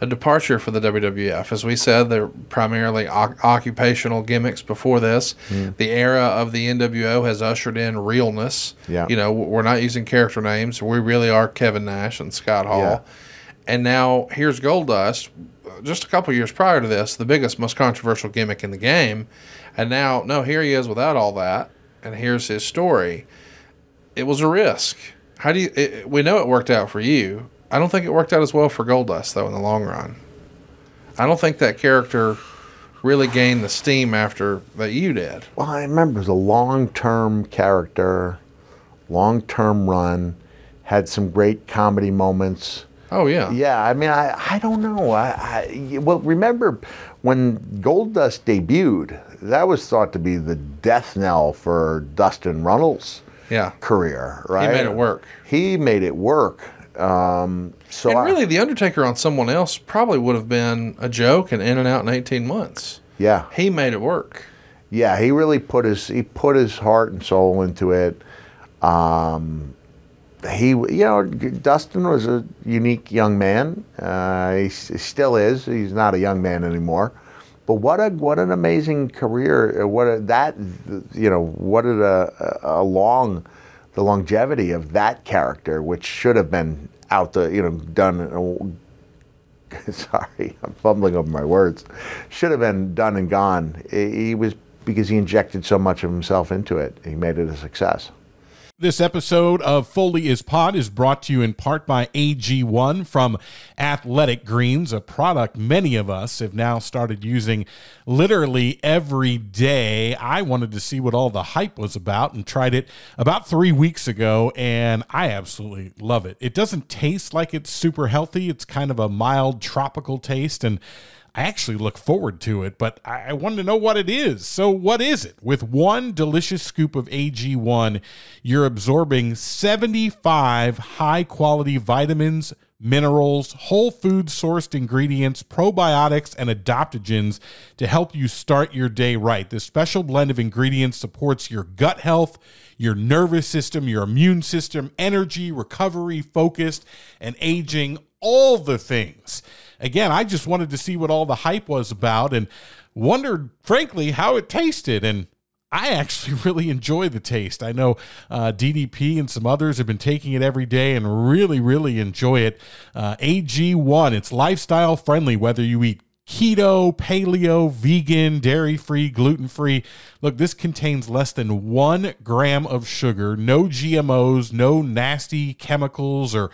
a departure for the WWF. As we said, they're primarily occupational gimmicks before this. The era of the NWO has ushered in realness. Yeah. We're not using character names. We really are Kevin Nash and Scott Hall. Yeah. And now here's Goldust, just a couple years prior to this, the biggest, most controversial gimmick in the game. And now, no, here he is without all that, and here's his story. It was a risk. We know it worked out for you. I don't think it worked out as well for Goldust, though, in the long run. I don't think that character really gained the steam after that you did. Well, I remember it was a long-term character, long-term run, had some great comedy moments. Oh, yeah. Yeah, I mean, I don't know. Well, remember when Goldust debuted, that was thought to be the death knell for Dustin Runnels' career, right? He made it work. He made it work. And really, The Undertaker on someone else probably would have been a joke and in and out in 18 months. Yeah. He made it work. Yeah, he really put his heart and soul into it. Dustin was a unique young man. He still is. He's not a young man anymore. But what an amazing career! The longevity of that character, which should have been done. Sorry, I'm fumbling over my words. Should have been done and gone. He was, because he injected so much of himself into it. He made it a success. This episode of Foley is Pod is brought to you in part by AG1 from Athletic Greens, a product many of us have now started using literally every day. I wanted to see what all the hype was about and tried it about 3 weeks ago, and I absolutely love it. It doesn't taste like it's super healthy. It's kind of a mild tropical taste, and I actually look forward to it, but I wanted to know what it is. So what is it? With one delicious scoop of AG1, you're absorbing 75 high-quality vitamins, minerals, whole food sourced ingredients, probiotics, and adaptogens to help you start your day right. This special blend of ingredients supports your gut health, your nervous system, your immune system, energy, recovery, focus, and aging, all the things. Again, I just wanted to see what all the hype was about and wondered, frankly, how it tasted. And I actually really enjoy the taste. I know DDP and some others have been taking it every day and really, really enjoy it. AG1, it's lifestyle friendly, whether you eat keto, paleo, vegan, dairy-free, gluten-free. Look, this contains less than 1 gram of sugar, no GMOs, no nasty chemicals or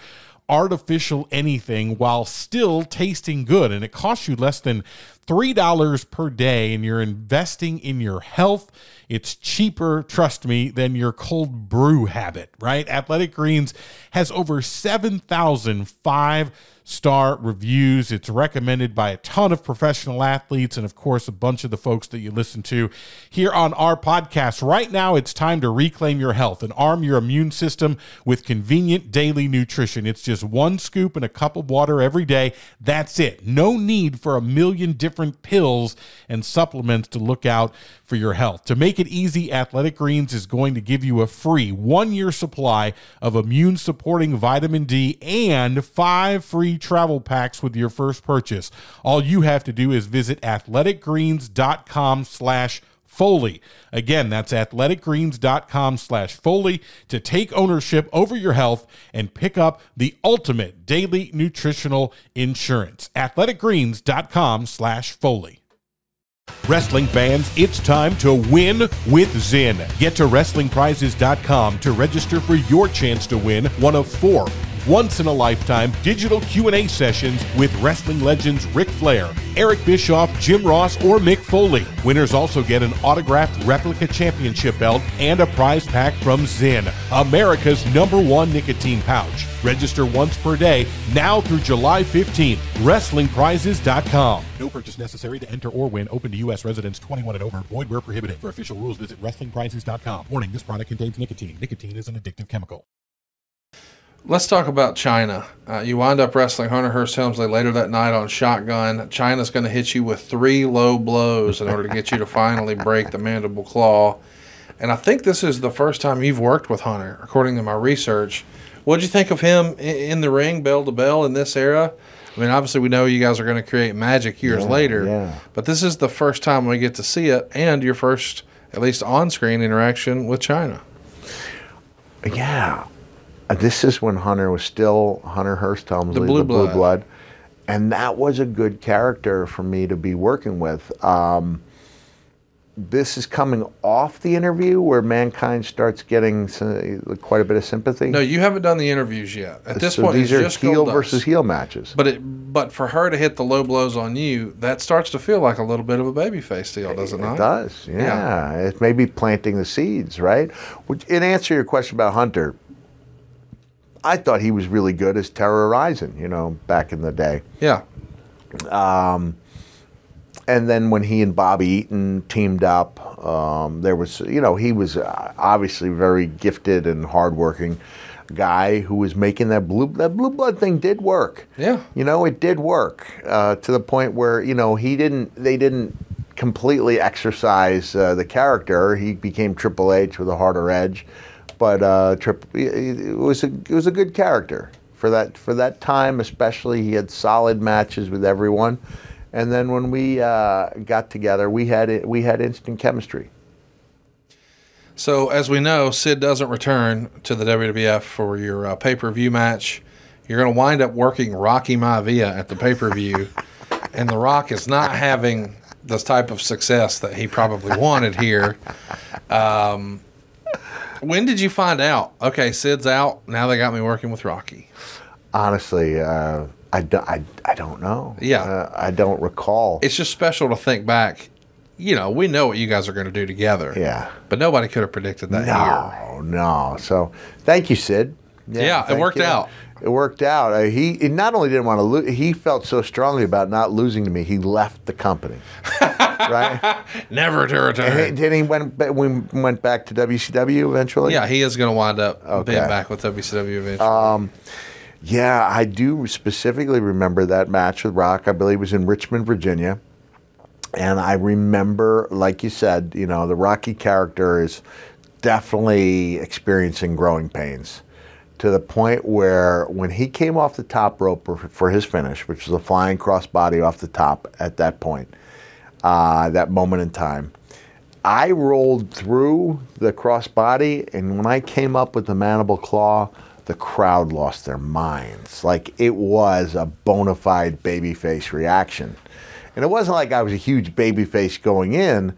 artificial anything, while still tasting good. And it costs you less than $3 per day, and you're investing in your health. It's cheaper, trust me, than your cold brew habit, right? Athletic Greens has over 7,000 5-star reviews. It's recommended by a ton of professional athletes and, of course, a bunch of the folks that you listen to here on our podcast. Right now, it's time to reclaim your health and arm your immune system with convenient daily nutrition. It's just 1 scoop and a cup of water every day. That's it. No need for a million different pills and supplements to look out for your health. To make it easy, Athletic Greens is going to give you a free 1-year supply of immune-supporting vitamin D and 5 free travel packs with your first purchase. All you have to do is visit athleticgreens.com/Foley. Again, that's athleticgreens.com/Foley to take ownership over your health and pick up the ultimate daily nutritional insurance. athleticgreens.com/Foley. Wrestling fans, it's time to win with Zyn. Get to WrestlingPrizes.com to register for your chance to win one of 4 once-in-a-lifetime digital Q&A sessions with wrestling legends Ric Flair, Eric Bischoff, Jim Ross, or Mick Foley. Winners also get an autographed replica championship belt and a prize pack from Zyn, America's #1 nicotine pouch. Register once per day, now through July 15th. WrestlingPrizes.com. No purchase necessary to enter or win. Open to U.S. residents 21 and over. Void where prohibited. For official rules, visit WrestlingPrizes.com. Warning, this product contains nicotine. Nicotine is an addictive chemical. Let's talk about China. You wind up wrestling Hunter Hearst Helmsley later that night on Shotgun. China's going to hit you with 3 low blows in order to get you to finally break the mandible claw. And I think this is the first time you've worked with Hunter, according to my research. What did you think of him in the ring, bell to bell, in this era? I mean, obviously we know you guys are going to create magic years later, but this is the first time we get to see it, and your first, at least on-screen, interaction with China. Yeah. This is when Hunter was still Hunter Hearst Helmsley, the Blue Blood. And that was a good character for me to be working with. This is coming off the interview where Mankind starts getting quite a bit of sympathy. No, you haven't done the interviews yet. At this point, these are just heel versus heel matches. But for her to hit the low blows on you, that starts to feel like a little bit of a babyface deal, does it not? It does, yeah. It may be planting the seeds, right? In answer to your question about Hunter, I thought he was really good as Terror Horizon, back in the day. Yeah. And then when he and Bobby Eaton teamed up, there was, he was obviously very gifted and hardworking guy who was making that blue blood thing did work. Yeah. It did work to the point where, they didn't completely exercise the character. He became Triple H with a harder edge. But it was a good character for that time, especially. He had solid matches with everyone, and then when we got together, we had instant chemistry. So as we know, Sid doesn't return to the WWF for your pay-per-view match. You're going to wind up working Rocky Maivia at the pay-per-view, and The Rock is not having this type of success that he probably wanted here. When did you find out? Okay, Sid's out. Now they got me working with Rocky. Honestly, I don't know. Yeah. I don't recall. It's just special to think back. We know what you guys are going to do together. Yeah. But nobody could have predicted that here. No. So thank you, Sid. Yeah, it worked out. It worked out. He not only didn't want to lose, he felt so strongly about not losing to me, he left the company. Right? Never to return. Then we went back to WCW eventually? Yeah, he is going to wind up being back with WCW eventually. Yeah, I do specifically remember that match with Rock. I believe it was in Richmond, Virginia. And I remember, like you said, the Rocky character is definitely experiencing growing pains, to the point where when he came off the top rope for his finish, which was a flying crossbody off the top at that point, that moment in time, I rolled through the crossbody, and when I came up with the mandible claw, the crowd lost their minds. Like, it was a bona fide babyface reaction. And it wasn't like I was a huge babyface going in,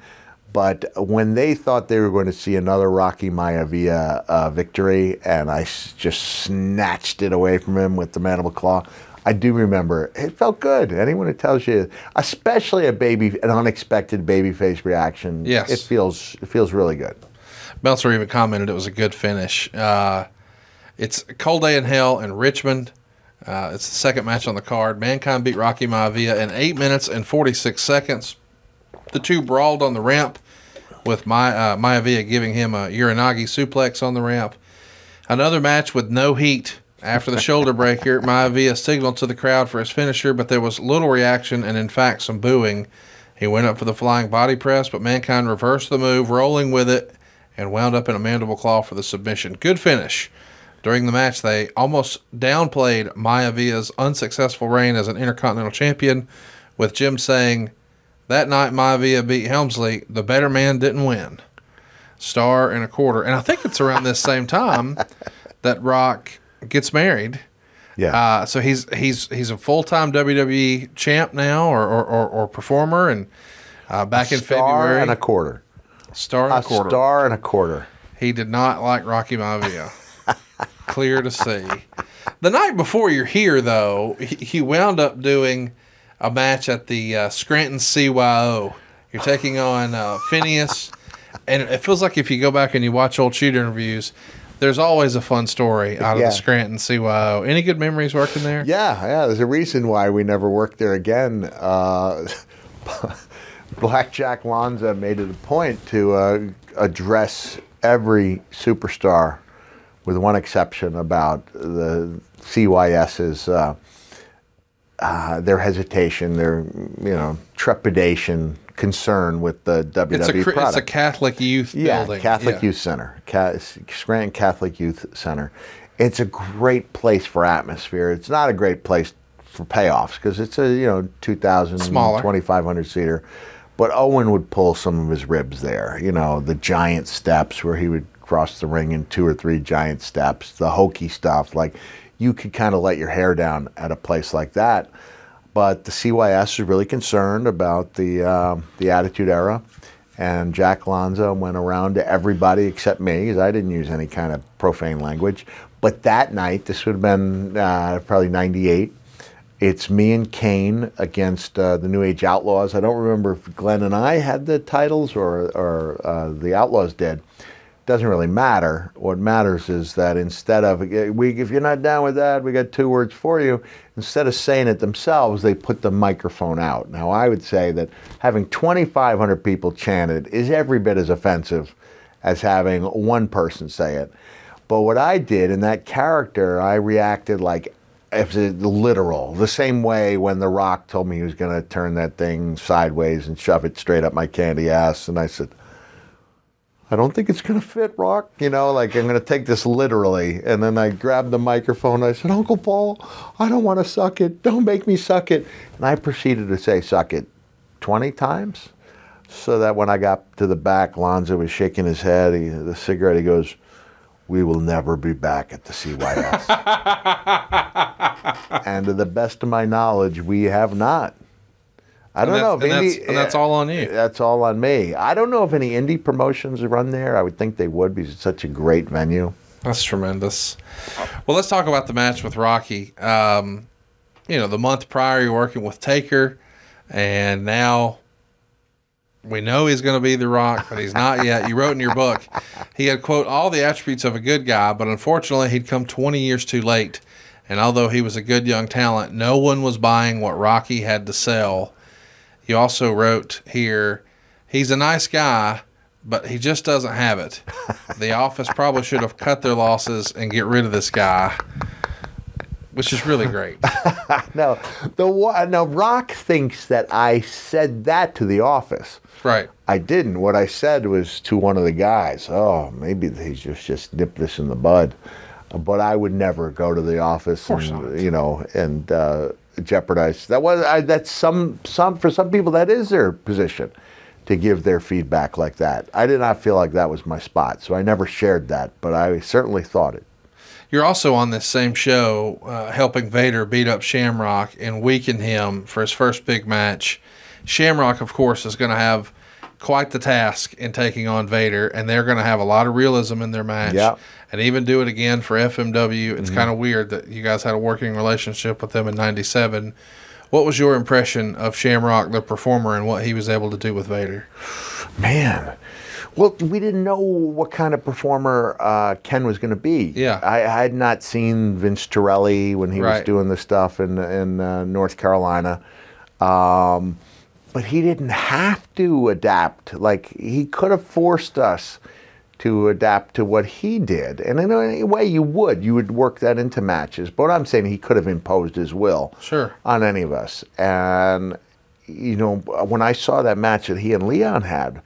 but when they thought they were going to see another Rocky Maivia victory, and I just snatched it away from him with the mandible claw, I do remember it felt good. Anyone who tells you, especially an unexpected babyface reaction, yes, it feels really good. Meltzer even commented it was a good finish. It's a cold day in hell in Richmond. It's the second match on the card. Mankind beat Rocky Maivia in 8 minutes and 46 seconds. The two brawled on the ramp, with Maivia giving him a Uranagi suplex on the ramp. Another match with no heat. After the shoulder breaker, Maivia signaled to the crowd for his finisher, but there was little reaction and, in fact, some booing. He went up for the flying body press, but Mankind reversed the move, rolling with it, and wound up in a mandible claw for the submission. Good finish. During the match, they almost downplayed Maivia's unsuccessful reign as an Intercontinental Champion, with Jim saying, "That night Maivia beat Helmsley, the better man didn't win." Star and a quarter. And I think it's around this same time that Rock gets married. Yeah. So he's a full-time WWE champ now, or performer, and back in February. Star and a quarter. Star and a quarter. Star and a quarter. He did not like Rocky Maivia. Clear to see. The night before you're here, though, he wound up doing a match at the Scranton CYO. You're taking on Phineas, and it feels like if you go back and you watch old shoot interviews, there's always a fun story out of the Scranton CYO. Any good memories working there? Yeah. There's a reason why we never worked there again. Blackjack Lanza made it a point to address every superstar, with one exception, about the CYS's their hesitation, their trepidation, concern with the WWE product. It's a Catholic youth building. Catholic Youth Center, Scranton Catholic Youth Center. It's a great place for atmosphere. It's not a great place for payoffs because it's a 2,000, 2,500 seater. But Owen would pull some of his ribs there. The giant steps where he would cross the ring in 2 or 3 giant steps. The hokey stuff, like you could kind of let your hair down at a place like that. But the CYS is really concerned about the Attitude Era, and Jack Lanza went around to everybody except me, because I didn't use any kind of profane language. But that night, this would have been probably '98. It's me and Kane against the New Age Outlaws. I don't remember if Glenn and I had the titles or the Outlaws did. Doesn't really matter. What matters is that instead of, if you're not down with that, we got 2 words for you. Instead of saying it themselves, they put the microphone out. Now, I would say that having 2,500 people chant it is every bit as offensive as having one person say it. But what I did in that character, I reacted like it was literal. The same way when The Rock told me he was going to turn that thing sideways and shove it straight up my candy ass. And I said, I don't think it's going to fit, Rock. Like I'm going to take this literally. And then I grabbed the microphone. And I said, Uncle Paul, I don't want to suck it. Don't make me suck it. And I proceeded to say suck it 20 times. So that when I got to the back, Lanza was shaking his head. The cigarette, he goes, "We will never be back at the CYS." And to the best of my knowledge, we have not. I don't know if that's all on you. That's all on me. I don't know if any indie promotions run there. I would think they would because it's such a great venue. That's tremendous. Well, let's talk about the match with Rocky. The month prior you're working with Taker, and now we know he's going to be The Rock, but he's not yet. You wrote in your book, he had, quote, all the attributes of a good guy, but unfortunately he'd come 20 years too late. And although he was a good young talent, no one was buying what Rocky had to sell. You also wrote here, he's a nice guy, but he just doesn't have it. The office probably should have cut their losses and get rid of this guy, which is really great. No, Rock thinks that I said that to the office. Right. I didn't. What I said was to one of the guys, oh, maybe they just nipped this in the bud. But I would never go to the office and jeopardize. That's some for some people that is their position to give their feedback like that. I did not feel like that was my spot, so I never shared that, but I certainly thought it. You're also on this same show helping Vader beat up Shamrock and weaken him for his first big match. Shamrock, of course, is going to have quite the task in taking on Vader, and they're going to have a lot of realism in their match. Yep. And even do it again for FMW. It's kind of weird that you guys had a working relationship with them in '97. What was your impression of Shamrock, the performer, and what he was able to do with Vader? Man, well, we didn't know what kind of performer Ken was going to be. Yeah. I had not seen Vince Torelli when he was doing the stuff in North Carolina. But he didn't have to adapt. Like, he could have forced us to adapt to what he did. And in a way you would work that into matches. But I'm saying he could have imposed his will on any of us. And, you know, when I saw that match that he and Leon had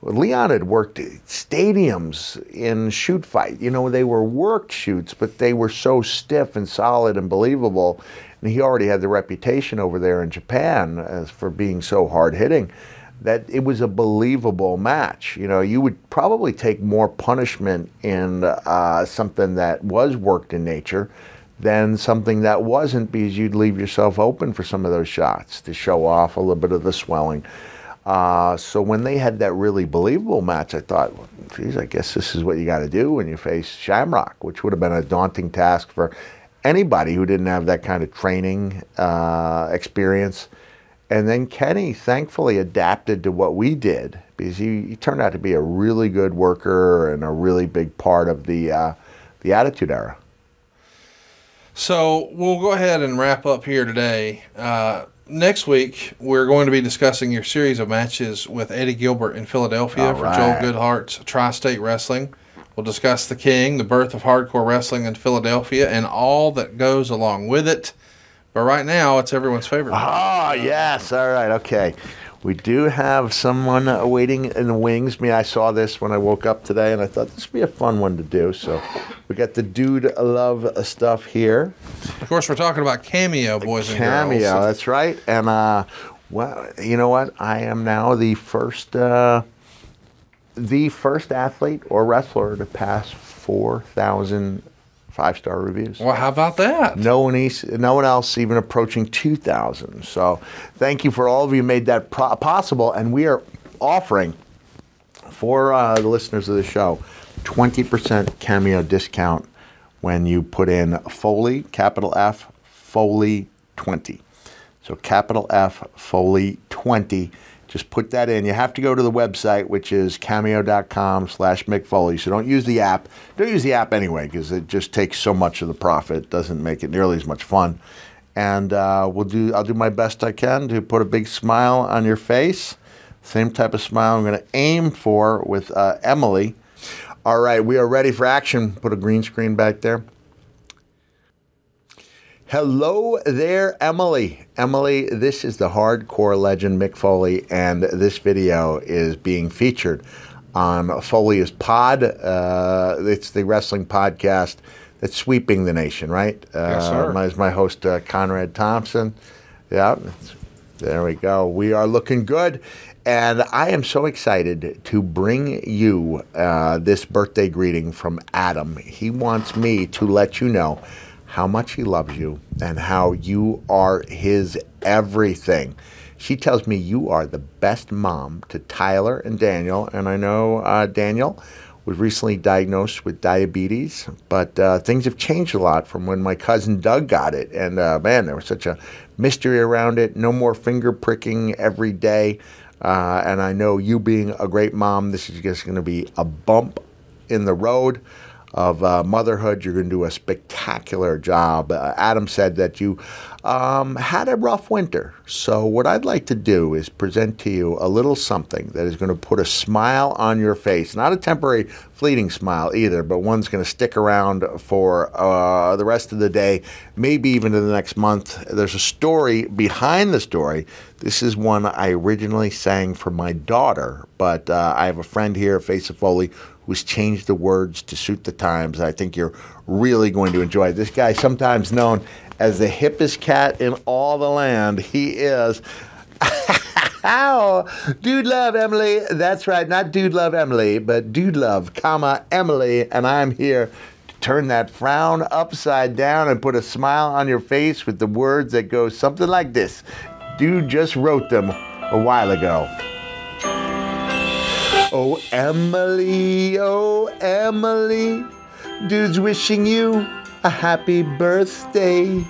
worked stadiums in shoot fight. You know, they were worked shoots, but they were so stiff and solid and believable. And he already had the reputation over there in Japan as for being so hard-hitting that it was a believable match. You know, you would probably take more punishment in something that was worked in nature than something that wasn't, because you'd leave yourself open for some of those shots to show off a little bit of the swelling. So when they had that really believable match, I thought, well, geez, I guess this is what you got to do when you face Shamrock, which would have been a daunting task for anybody who didn't have that kind of training experience. And then Kenny thankfully adapted to what we did, because he turned out to be a really good worker and a really big part of the Attitude Era. So we'll go ahead and wrap up here today. Next week, we're going to be discussing your series of matches with Eddie Gilbert in Philadelphia for Joel Goodhart's Tri-State Wrestling. We'll discuss The King, the birth of hardcore wrestling in Philadelphia, and all that goes along with it. But right now, it's everyone's favorite. Oh, yes. All right. Okay. We do have someone waiting in the wings. I mean, I saw this when I woke up today, and I thought this would be a fun one to do. So we got the Dude Love stuff here. Of course, we're talking about Cameo, boys and girls. Cameo, that's right. And, well, you know what? I am now the first athlete or wrestler to pass 4,000 5-star reviews. Well, how about that? No one else even approaching 2,000. So thank you for all of you who made that possible. And we are offering, for the listeners of the show, 20% Cameo discount when you put in Foley, capital F, Foley 20. So capital F, Foley 20. Just put that in. You have to go to the website, which is cameo.com/Mick Foley. So don't use the app. Don't use the app anyway, because it just takes so much of the profit. It doesn't make it nearly as much fun. And I'll do my best I can to put a big smile on your face. Same type of smile I'm going to aim for with Emily. All right, we are ready for action. Put a green screen back there. Hello there, Emily. Emily, this is the hardcore legend Mick Foley, and this video is being featured on Foley's Pod. It's the wrestling podcast that's sweeping the nation, right? Yes, sir. My host, Conrad Thompson. Yeah, there we go. We are looking good. And I am so excited to bring you this birthday greeting from Adam. He wants me to let you know how much he loves you and how you are his everything. She tells me you are the best mom to Tyler and Daniel, and I know Daniel was recently diagnosed with diabetes, but things have changed a lot from when my cousin Doug got it, and man, there was such a mystery around it. No more finger pricking every day, and I know you being a great mom, this is just going to be a bump in the road of motherhood. You're going to do a spectacular job. Adam said that you had a rough winter. So what I'd like to do is present to you a little something that is going to put a smile on your face. Not a temporary fleeting smile either, but one's going to stick around for the rest of the day, maybe even to the next month. There's a story behind the story. This is one I originally sang for my daughter, but I have a friend here, Face of Foley, who's changed the words to suit the times. I think you're really going to enjoy it. This guy, sometimes known as the hippest cat in all the land, he is. Dude Love Emily. That's right, not Dude Love Emily, but Dude Love, comma, Emily. And I'm here to turn that frown upside down and put a smile on your face with the words that go something like this. Dude just wrote them a while ago. Oh, Emily, dude's wishing you a happy birthday.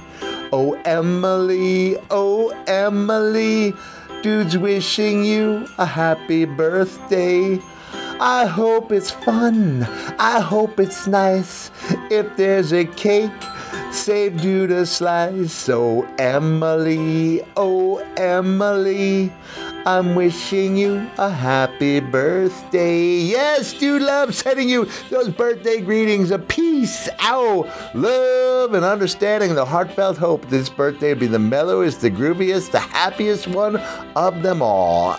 Oh, Emily, dude's wishing you a happy birthday. I hope it's fun. I hope it's nice. If there's a cake, save dude a slice. Oh, Emily, I'm wishing you a happy birthday. Yes, dude loves sending you those birthday greetings of peace, love, and understanding. The heartfelt hope this birthday will be the mellowest, the grooviest, the happiest one of them all.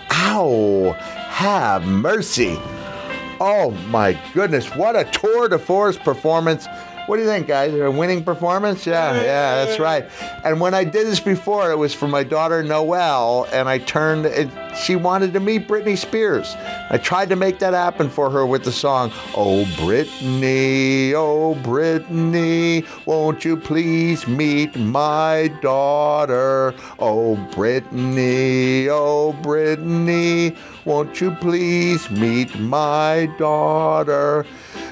Have mercy. Oh my goodness, what a tour de force performance. What do you think, guys? A winning performance? Yeah, that's right. And when I did this before, it was for my daughter, Noelle, and I turned, she wanted to meet Britney Spears. I tried to make that happen for her with the song, Oh, Britney, won't you please meet my daughter? Oh, Britney, won't you please meet my daughter?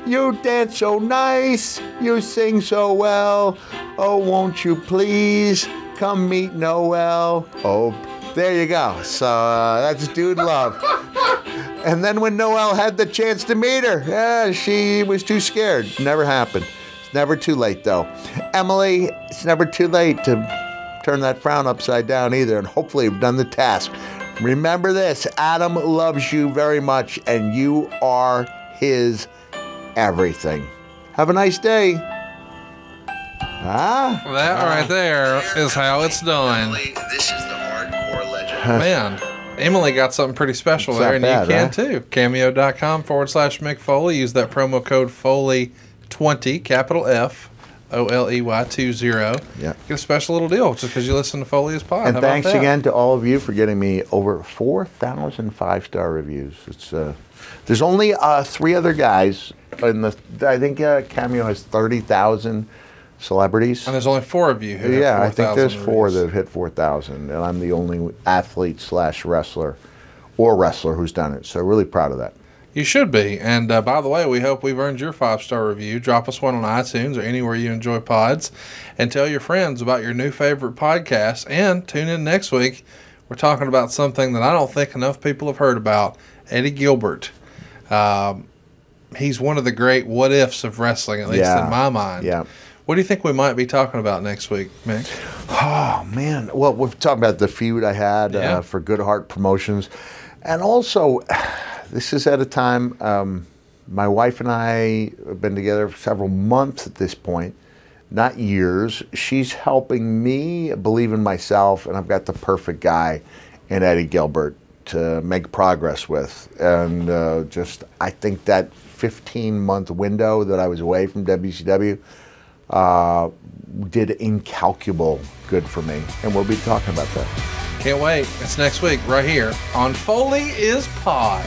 You dance so nice, you sing so well. Oh, won't you please come meet Noelle? Oh, there you go. So that's Dude Love. And then when Noelle had the chance to meet her, she was too scared. Never happened. It's never too late, though. Emily, it's never too late to turn that frown upside down either, and hopefully you've done the task. Remember this, Adam loves you very much, and you are his everything. Have a nice day. That right there is how it's done. This is the hardcore legend. Man, Emily got something pretty special there, and you can too. Cameo.com/Mick Foley. Use that promo code Foley20, capital F, OLEY20. Yeah. Get a special little deal just because you listen to Foley's pod. And thanks again to all of you for getting me over 4,000 5-star reviews. It's there's only 3 other guys in the. I think Cameo has 30,000 celebrities. And there's only 4 of you who have 4,000 I think there's 4 reviews. that have hit 4,000, and I'm the only athlete/wrestler or wrestler who's done it. So really proud of that. You should be. And by the way, we hope we've earned your 5-star review. Drop us one on iTunes or anywhere you enjoy pods, and tell your friends about your new favorite podcast. And tune in next week. We're talking about something that I don't think enough people have heard about. Eddie Gilbert. He's one of the great what-ifs of wrestling, at least in my mind. Yeah. What do you think we might be talking about next week, Mick? Oh, man. Well, we're talking about the feud I had for Good Heart Promotions. And also, this is at a time, my wife and I have been together for several months at this point, not years. She's helping me believe in myself, and I've got the perfect guy in Eddie Gilbert to make progress with. And I think that 15-month window that I was away from WCW did incalculable good for me. And we'll be talking about that. Can't wait. It's next week right here on Foley is Pod.